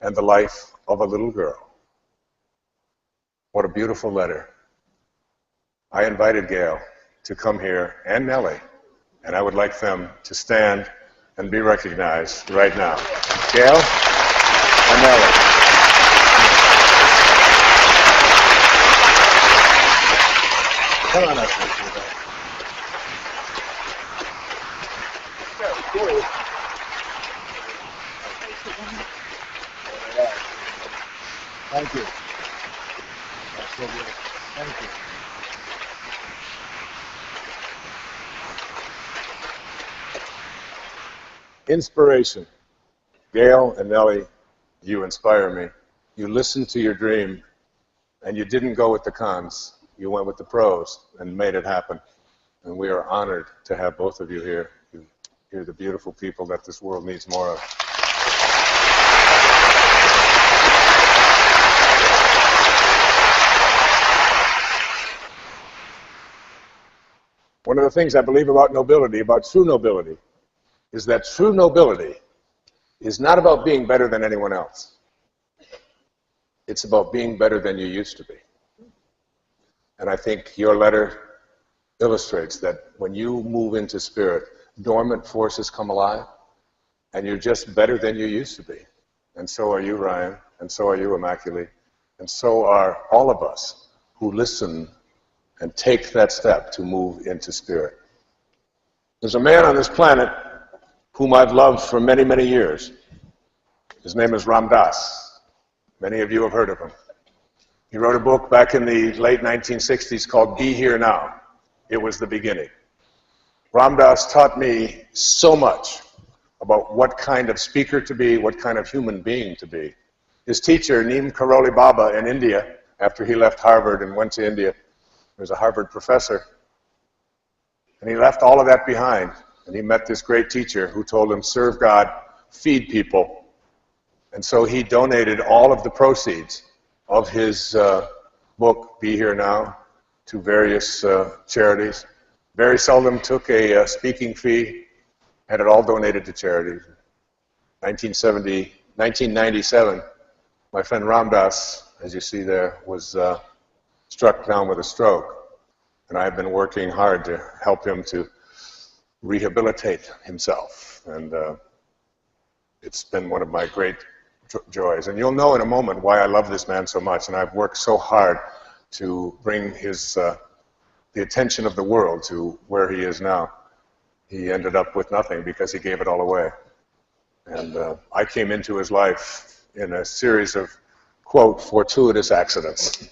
and the life of a little girl. What a beautiful letter. I invited Gail to come here and Nellie, and I would like them to stand and be recognized right now. Gail and Nellie. Come on up. Thank you. That's so beautiful. Thank you. Inspiration. Gail and Nellie, you inspire me. You listened to your dream, and you didn't go with the cons. You went with the pros and made it happen. And we are honored to have both of you here. You're the beautiful people that this world needs more of. One of the things I believe about nobility, about true nobility, is that true nobility is not about being better than anyone else. It's about being better than you used to be. And I think your letter illustrates that when you move into spirit, dormant forces come alive, and you're just better than you used to be. And so are you, Ryan, and so are you, Immaculée, and so are all of us who listen and take that step to move into spirit. There's a man on this planet whom I've loved for many, many years. His name is Ram Dass. Many of you have heard of him. He wrote a book back in the late 1960s called Be Here Now. It was the beginning. Ram Dass taught me so much about what kind of speaker to be, what kind of human being to be. His teacher, Neem Karoli Baba in India, after he left Harvard and went to India, he was a Harvard professor, and he left all of that behind, and he met this great teacher who told him, serve God, feed people. And so he donated all of the proceeds of his book, Be Here Now, to various charities. Very seldom took a speaking fee, had it all donated to charities. 1997, my friend Ram Dass, as you see there, was struck down with a stroke. And I've been working hard to help him to rehabilitate himself. And it's been one of my great joys. And you'll know in a moment why I love this man so much. And I've worked so hard to bring his the attention of the world to where he is now. He ended up with nothing because he gave it all away. And I came into his life in a series of, quote, fortuitous accidents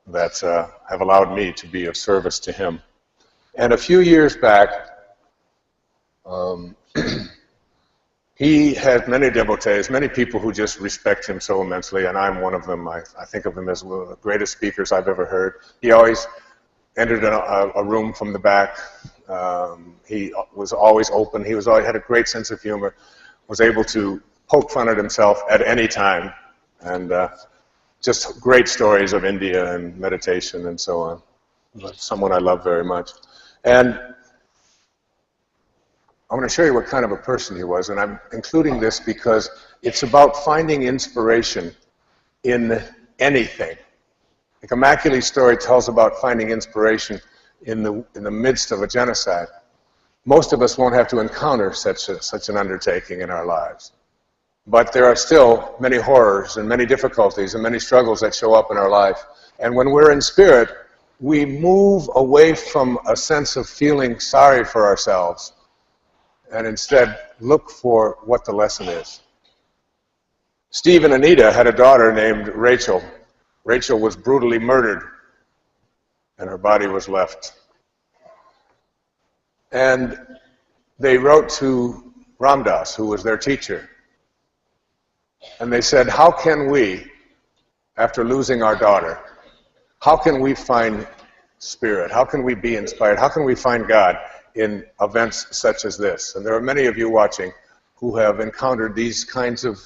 that have allowed me to be of service to him. And a few years back, he had many devotees, many people who just respect him so immensely, and I'm one of them. I think of him as one of the greatest speakers I've ever heard. He always entered a room from the back. He was always open. He always had a great sense of humor, was able to poke fun at himself at any time, and just great stories of India and meditation and so on. Someone I love very much. And I want to show you what kind of a person he was, and I'm including this because it's about finding inspiration in anything. Like Immaculee's story tells about finding inspiration in the midst of a genocide. Most of us won't have to encounter such an undertaking in our lives. But there are still many horrors and many difficulties and many struggles that show up in our life. And when we're in spirit, we move away from a sense of feeling sorry for ourselves and instead look for what the lesson is. Steve and Anita had a daughter named Rachel. Rachel was brutally murdered, and her body was left. And they wrote to Ram Dass, who was their teacher, and they said, how can we, after losing our daughter, how can we find spirit? How can we be inspired? How can we find God in events such as this? And there are many of you watching who have encountered these kinds of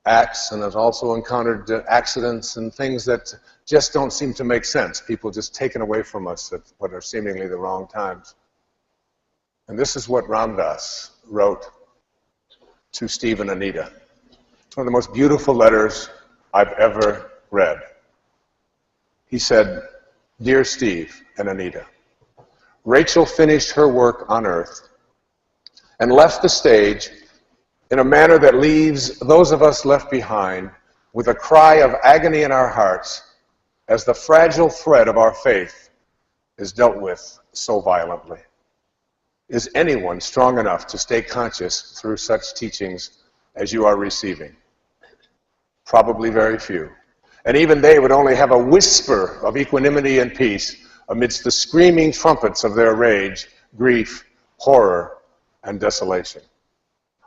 acts and have also encountered accidents and things that just don't seem to make sense. People just taken away from us at what are seemingly the wrong times. And this is what Ram Dass wrote to Steve and Anita. It's one of the most beautiful letters I've ever read. He said, Dear Steve and Anita, Rachel finished her work on earth and left the stage in a manner that leaves those of us left behind with a cry of agony in our hearts as the fragile thread of our faith is dealt with so violently. Is anyone strong enough to stay conscious through such teachings as you are receiving? Probably very few. And even they would only have a whisper of equanimity and peace amidst the screaming trumpets of their rage, grief, horror, and desolation.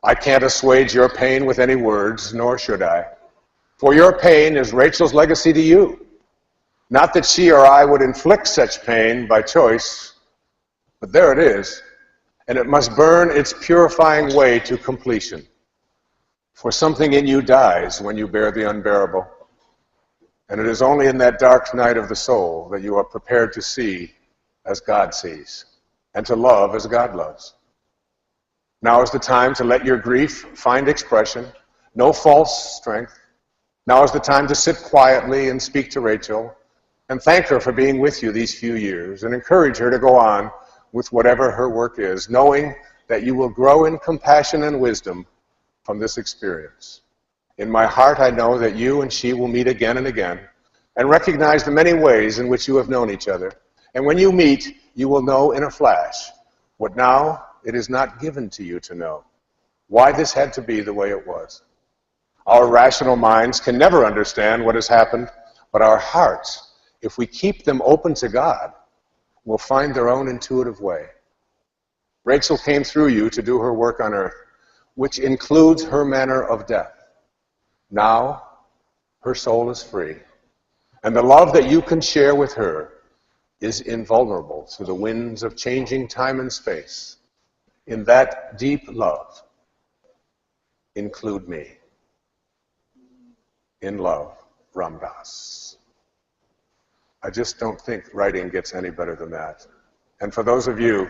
I can't assuage your pain with any words, nor should I. For your pain is Rachel's legacy to you. Not that she or I would inflict such pain by choice, but there it is, and it must burn its purifying way to completion. For something in you dies when you bear the unbearable, and it is only in that dark night of the soul that you are prepared to see as God sees, and to love as God loves. Now is the time to let your grief find expression, no false strength. Now is the time to sit quietly and speak to Rachel and thank her for being with you these few years and encourage her to go on with whatever her work is, knowing that you will grow in compassion and wisdom from this experience. In my heart, I know that you and she will meet again and again and recognize the many ways in which you have known each other. And when you meet, you will know in a flash what now it is not given to you to know, why this had to be the way it was. Our rational minds can never understand what has happened, but our hearts, if we keep them open to God, will find their own intuitive way. Rachel came through you to do her work on earth, which includes her manner of death. Now, her soul is free, and the love that you can share with her is invulnerable to the winds of changing time and space. In that deep love, include me. In love, Ram Dass. I just don't think writing gets any better than that. And for those of you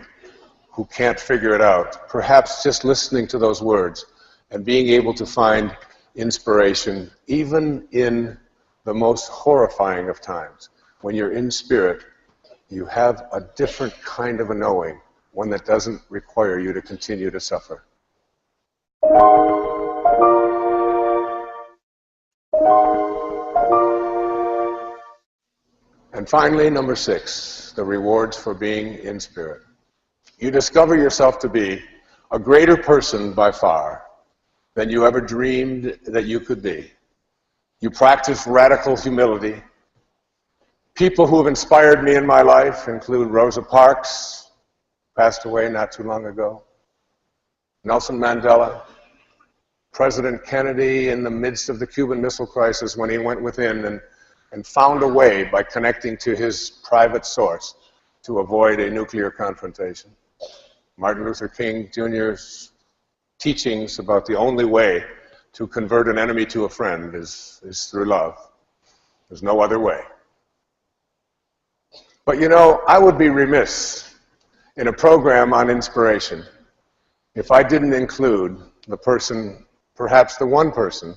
who can't figure it out, perhaps just listening to those words and being able to find inspiration, even in the most horrifying of times. When you're in spirit, you have a different kind of a knowing, one that doesn't require you to continue to suffer. And finally, number 6, the rewards for being in spirit. You discover yourself to be a greater person by far than you ever dreamed that you could be. You practice radical humility. People who have inspired me in my life include Rosa Parks, passed away not too long ago, Nelson Mandela, President Kennedy in the midst of the Cuban Missile Crisis when he went within and found a way by connecting to his private source to avoid a nuclear confrontation. Martin Luther King Jr.'s teachings about the only way to convert an enemy to a friend is through love. There's no other way. But you know, I would be remiss in a program on inspiration if I didn't include the person, perhaps the one person,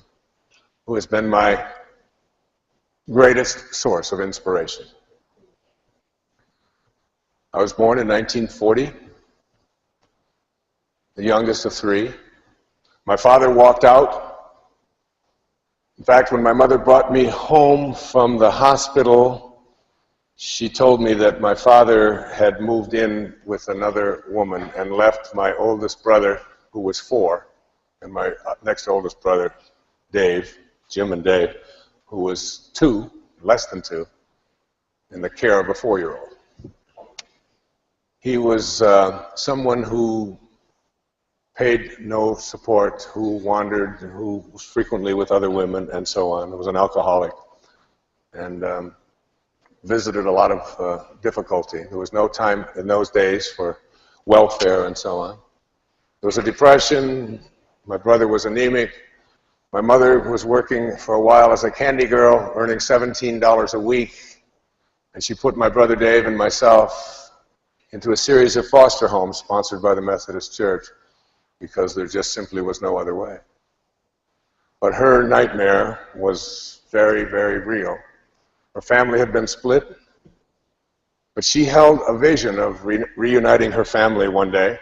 who has been my greatest source of inspiration. I was born in 1940, the youngest of 3. My father walked out. In fact, when my mother brought me home from the hospital, she told me that my father had moved in with another woman and left my oldest brother, who was 4, and my next oldest brother, Dave, Jim and Dave, who was 2, less than 2, in the care of a 4-year-old. He was someone who paid no support, who wandered, who was frequently with other women, and so on. He was an alcoholic and visited a lot of difficulty. There was no time in those days for welfare and so on. There was a depression. My brother was anemic. My mother was working for a while as a candy girl, earning $17 a week, and she put my brother Dave and myself into a series of foster homes sponsored by the Methodist Church, because there just simply was no other way. But her nightmare was very, very real. Her family had been split, but she held a vision of reuniting her family one day.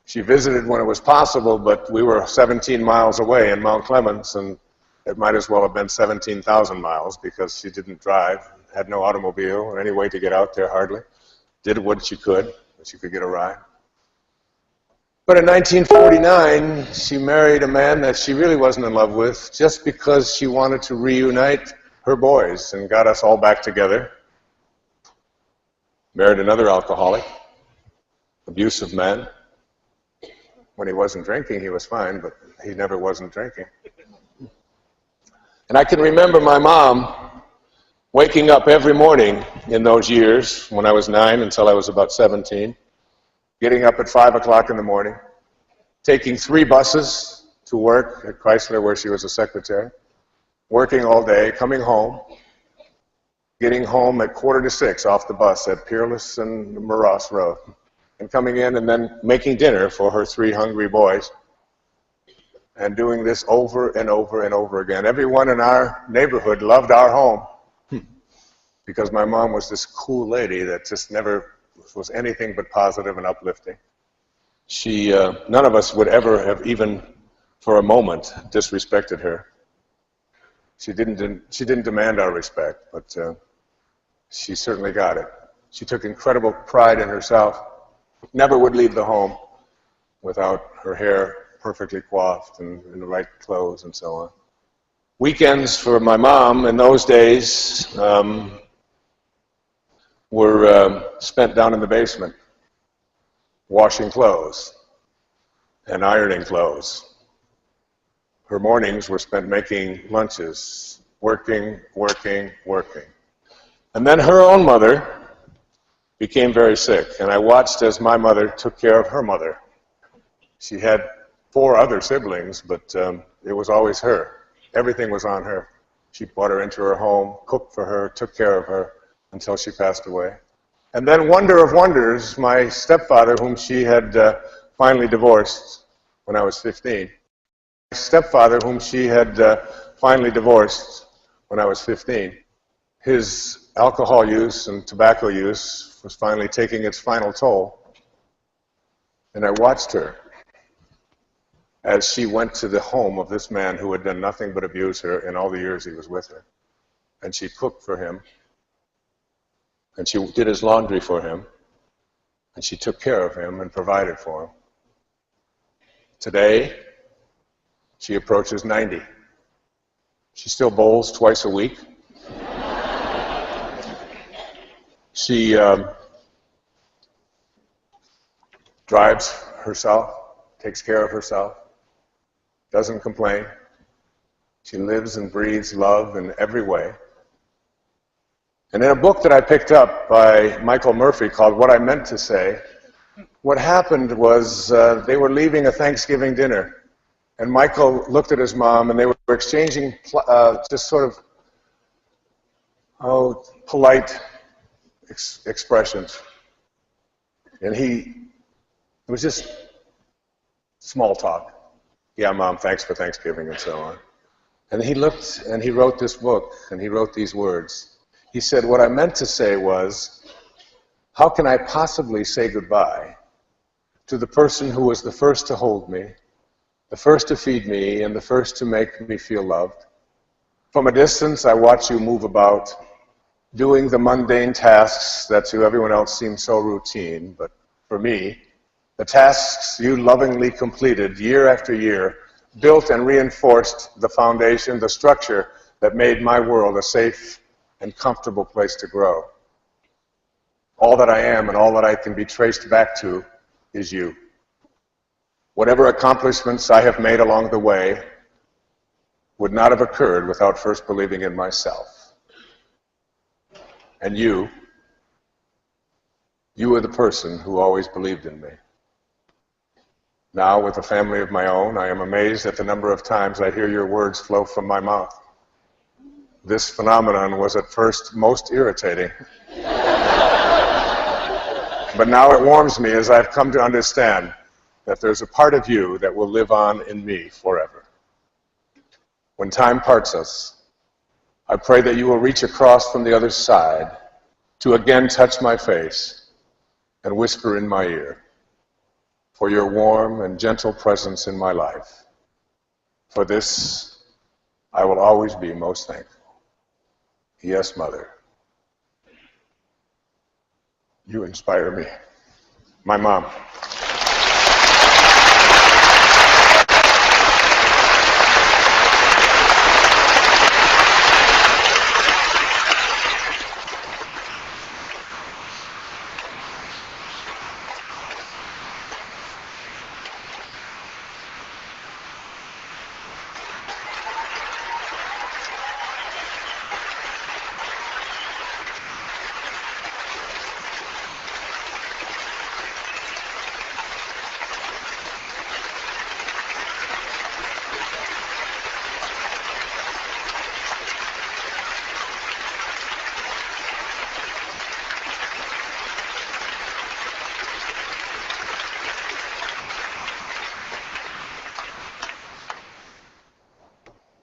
She visited when it was possible, but we were 17 miles away in Mount Clemens, and it might as well have been 17,000 miles because she didn't drive, had no automobile or any way to get out there hardly. Did what she could, but she could get a ride. But in 1949, she married a man that she really wasn't in love with just because she wanted to reunite her boys and got us all back together. Married another alcoholic, abusive man. When he wasn't drinking, he was fine, but he never wasn't drinking. And I can remember my mom waking up every morning in those years, when I was 9 until I was about 17, getting up at 5 o'clock in the morning, taking 3 buses to work at Chrysler, where she was a secretary, working all day, coming home, getting home at 5:45 off the bus at Peerless and Moross Road, and coming in and then making dinner for her 3 hungry boys, and doing this over and over and over again. Everyone in our neighborhood loved our home because my mom was this cool lady that just never was anything but positive and uplifting. She, none of us would ever have even for a moment disrespected her. She didn't demand our respect, but she certainly got it. She took incredible pride in herself, never would leave the home without her hair perfectly coiffed and in the right clothes and so on. Weekends for my mom in those days were spent down in the basement, washing clothes and ironing clothes. Her mornings were spent making lunches, working. And then her own mother became very sick, and I watched as my mother took care of her mother. She had 4 other siblings, but it was always her. Everything was on her. She brought her into her home, cooked for her, took care of her until she passed away. And then, wonder of wonders, my stepfather, whom she had finally divorced when I was 15, his alcohol use and tobacco use was finally taking its final toll. And I watched her as she went to the home of this man who had done nothing but abuse her in all the years he was with her. And she cooked for him, and she did his laundry for him, and she took care of him and provided for him. Today, she approaches 90. She still bowls twice a week. She drives herself, takes care of herself, doesn't complain. She lives and breathes love in every way. And in a book that I picked up by Michael Murphy called What I Meant to Say, what happened was they were leaving a Thanksgiving dinner, and Michael looked at his mom, and they were exchanging just sort of polite expressions. And it was just small talk. Yeah, Mom, thanks for Thanksgiving, and so on. And he looked, and he wrote this book, and he wrote these words. He said, what I meant to say was, how can I possibly say goodbye to the person who was the first to hold me, the first to feed me, and the first to make me feel loved? From a distance, I watch you move about, doing the mundane tasks that to everyone else seem so routine, but for me, the tasks you lovingly completed year after year built and reinforced the foundation, the structure that made my world a safe and comfortable place to grow. All that I am and all that I can be traced back to is you. Whatever accomplishments I have made along the way would not have occurred without first believing in myself. And you are the person who always believed in me. Now, with a family of my own, I am amazed at the number of times I hear your words flow from my mouth. This phenomenon was at first most irritating. But now it warms me as I've come to understand that there's a part of you that will live on in me forever. When time parts us, I pray that you will reach across from the other side to again touch my face and whisper in my ear, for your warm and gentle presence in my life. For this, I will always be most thankful. Yes, Mother. You inspire me. My mom.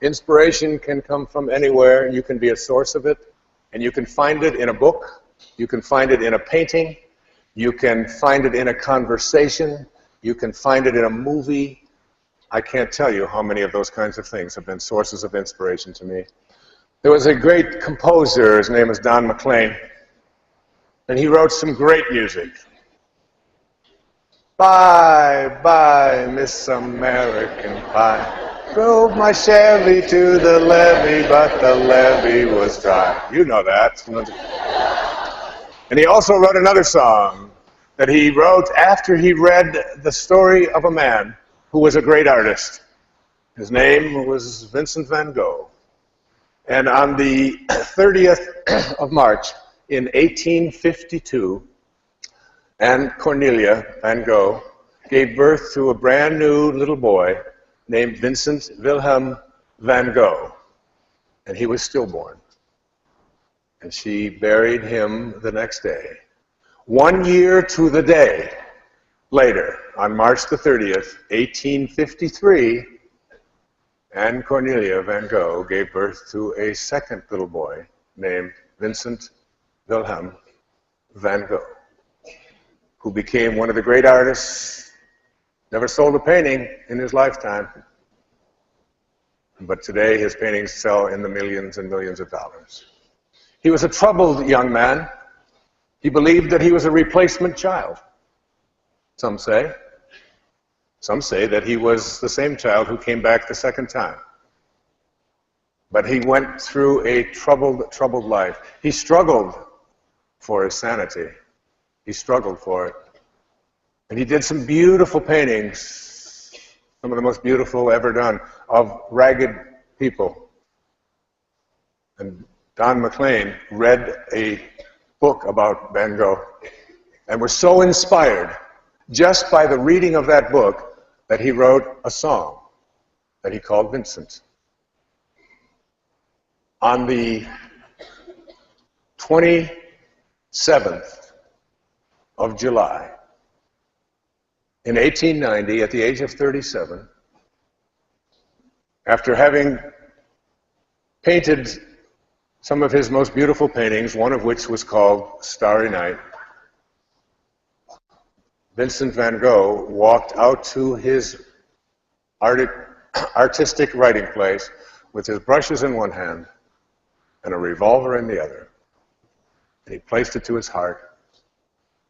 Inspiration can come from anywhere, and you can be a source of it. And you can find it in a book. You can find it in a painting. You can find it in a conversation. You can find it in a movie. I can't tell you how many of those kinds of things have been sources of inspiration to me. There was a great composer, his name is Don McLean, and he wrote some great music. Bye, bye, Miss American Pie. Drove my Chevy to the levee, but the levee was dry. You know that. And he also wrote another song that he wrote after he read the story of a man who was a great artist. His name was Vincent van Gogh. And on the 30th of March in 1852, Anne Cornelia van Gogh gave birth to a brand new little boy named Vincent Wilhelm van Gogh. And he was stillborn. And she buried him the next day. 1 year to the day later, on March the 30th, 1853, Anne Cornelia van Gogh gave birth to a second little boy named Vincent Wilhelm van Gogh, who became one of the great artists, never sold a painting in his lifetime, but today his paintings sell in the millions and millions of dollars. He was a troubled young man. He believed that he was a replacement child, some say. Some say that he was the same child who came back the second time. But he went through a troubled life. He struggled for his sanity. He struggled for it. And he did some beautiful paintings, some of the most beautiful ever done, of ragged people. And Don McLean read a book about Van Gogh and was so inspired just by the reading of that book that he wrote a song that he called Vincent. On the 27th of July, in 1890, at the age of 37, after having painted some of his most beautiful paintings, one of which was called Starry Night, Vincent van Gogh walked out to his artistic writing place with his brushes in one hand and a revolver in the other. And he placed it to his heart,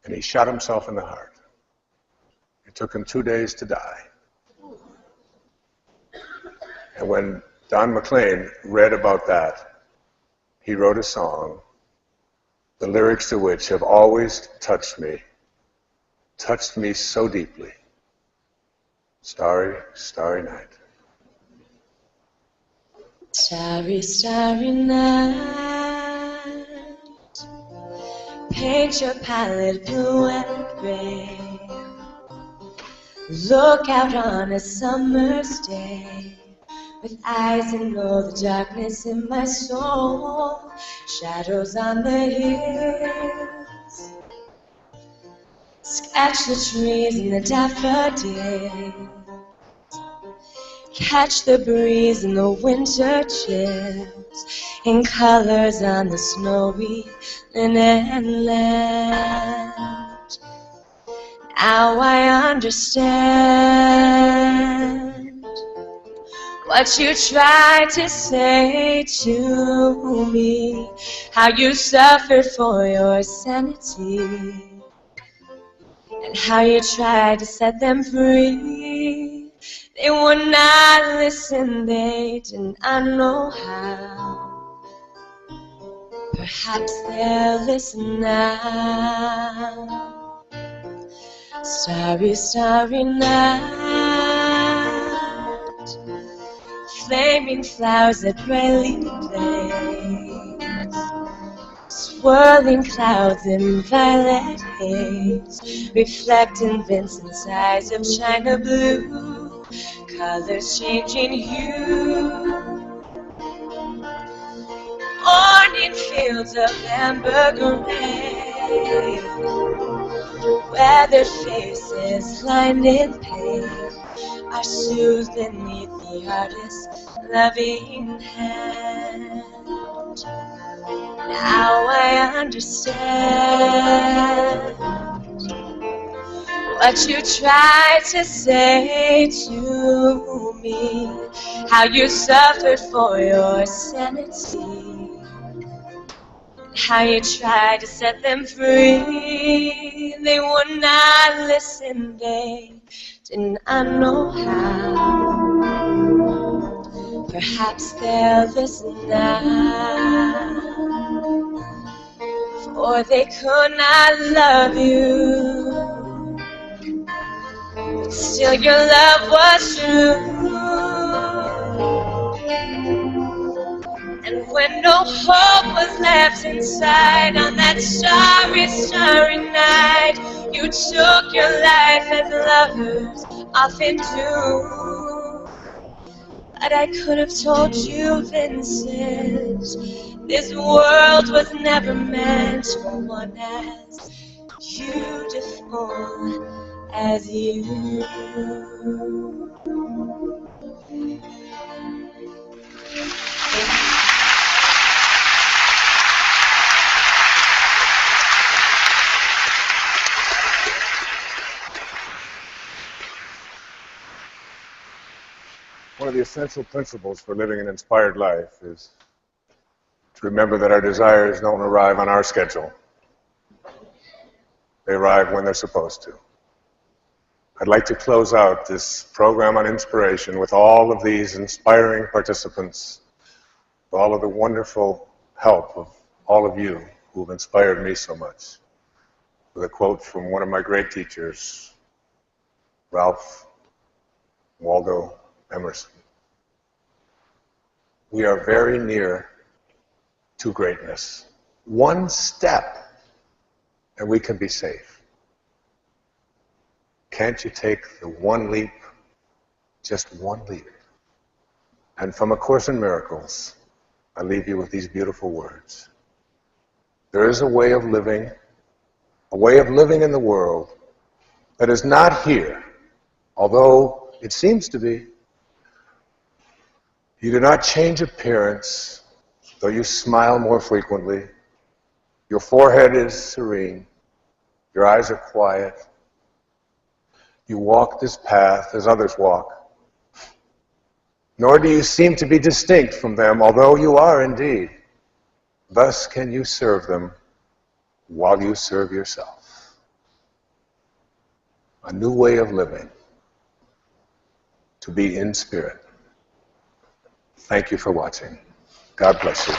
and he shot himself in the heart. It took him 2 days to die. And when Don McLean read about that, he wrote a song, the lyrics to which have always touched me so deeply. Starry, starry night. Starry, starry night. Paint your palette blue and gray. Look out on a summer's day with eyes that know the darkness in my soul. Shadows on the hills. Sketch the trees and the daffodils. Catch the breeze and the winter chills in colors on the snowy linen land. Now I understand what you tried to say to me, how you suffered for your sanity, and how you tried to set them free. They would not listen, they did not know how. Perhaps they'll listen now. Starry, starry night. Flaming flowers that brightly blaze. Swirling clouds in violet haze. Reflect in Vincent's eyes of china blue. Colors changing hue. Morning fields of amber gray. Weathered faces lined in pain are soothed beneath the artist's loving hand. Now I understand what you tried to say to me, how you suffered for your sanity, how you tried to set them free. They would not listen, they did not know how. Perhaps they'll listen now, for they could not love you, but still your love was true. And when no hope was left inside on that starry, starry night, you took your life as lovers often do. But I could have told you, Vincent, this world was never meant for one as beautiful as you. One of the essential principles for living an inspired life is to remember that our desires don't arrive on our schedule. They arrive when they're supposed to. I'd like to close out this program on inspiration with all of these inspiring participants, with all of the wonderful help of all of you who've inspired me so much, with a quote from one of my great teachers, Ralph Waldo Emerson. We are very near to greatness. One step and we can be safe. Can't you take the one leap, just one leap? And from A Course in Miracles, I leave you with these beautiful words. There is a way of living in the world that is not here, although it seems to be. You do not change appearance, though you smile more frequently. Your forehead is serene. Your eyes are quiet. You walk this path as others walk. Nor do you seem to be distinct from them, although you are indeed. Thus can you serve them while you serve yourself. A new way of living, to be in spirit. Thank you for watching. God bless you.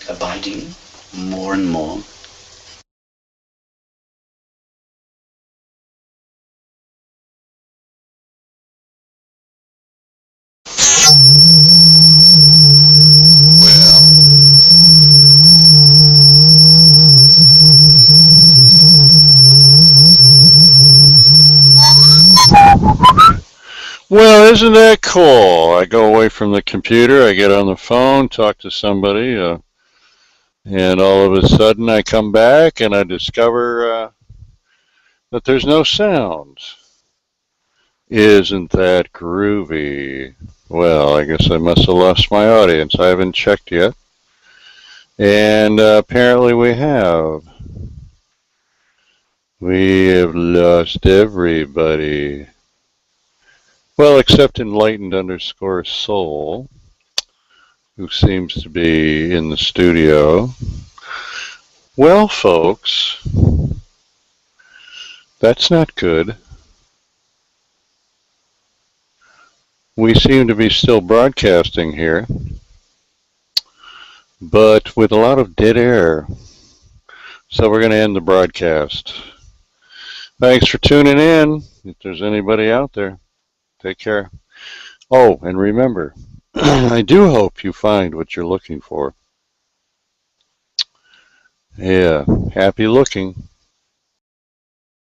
abiding more and more. Well, isn't that cool? I go away from the computer, I get on the phone, talk to somebody, and all of a sudden I come back and I discover that there's no sounds. Isn't that groovy? Well, I guess I must have lost my audience. I haven't checked yet. And apparently we have. We have lost everybody. Well, except Enlightened_Soul, who seems to be in the studio. Well, folks, that's not good. We seem to be still broadcasting here, but with a lot of dead air. So we're going to end the broadcast. Thanks for tuning in. If there's anybody out there, take care. Oh, and remember, I do hope you find what you're looking for. Yeah, happy looking.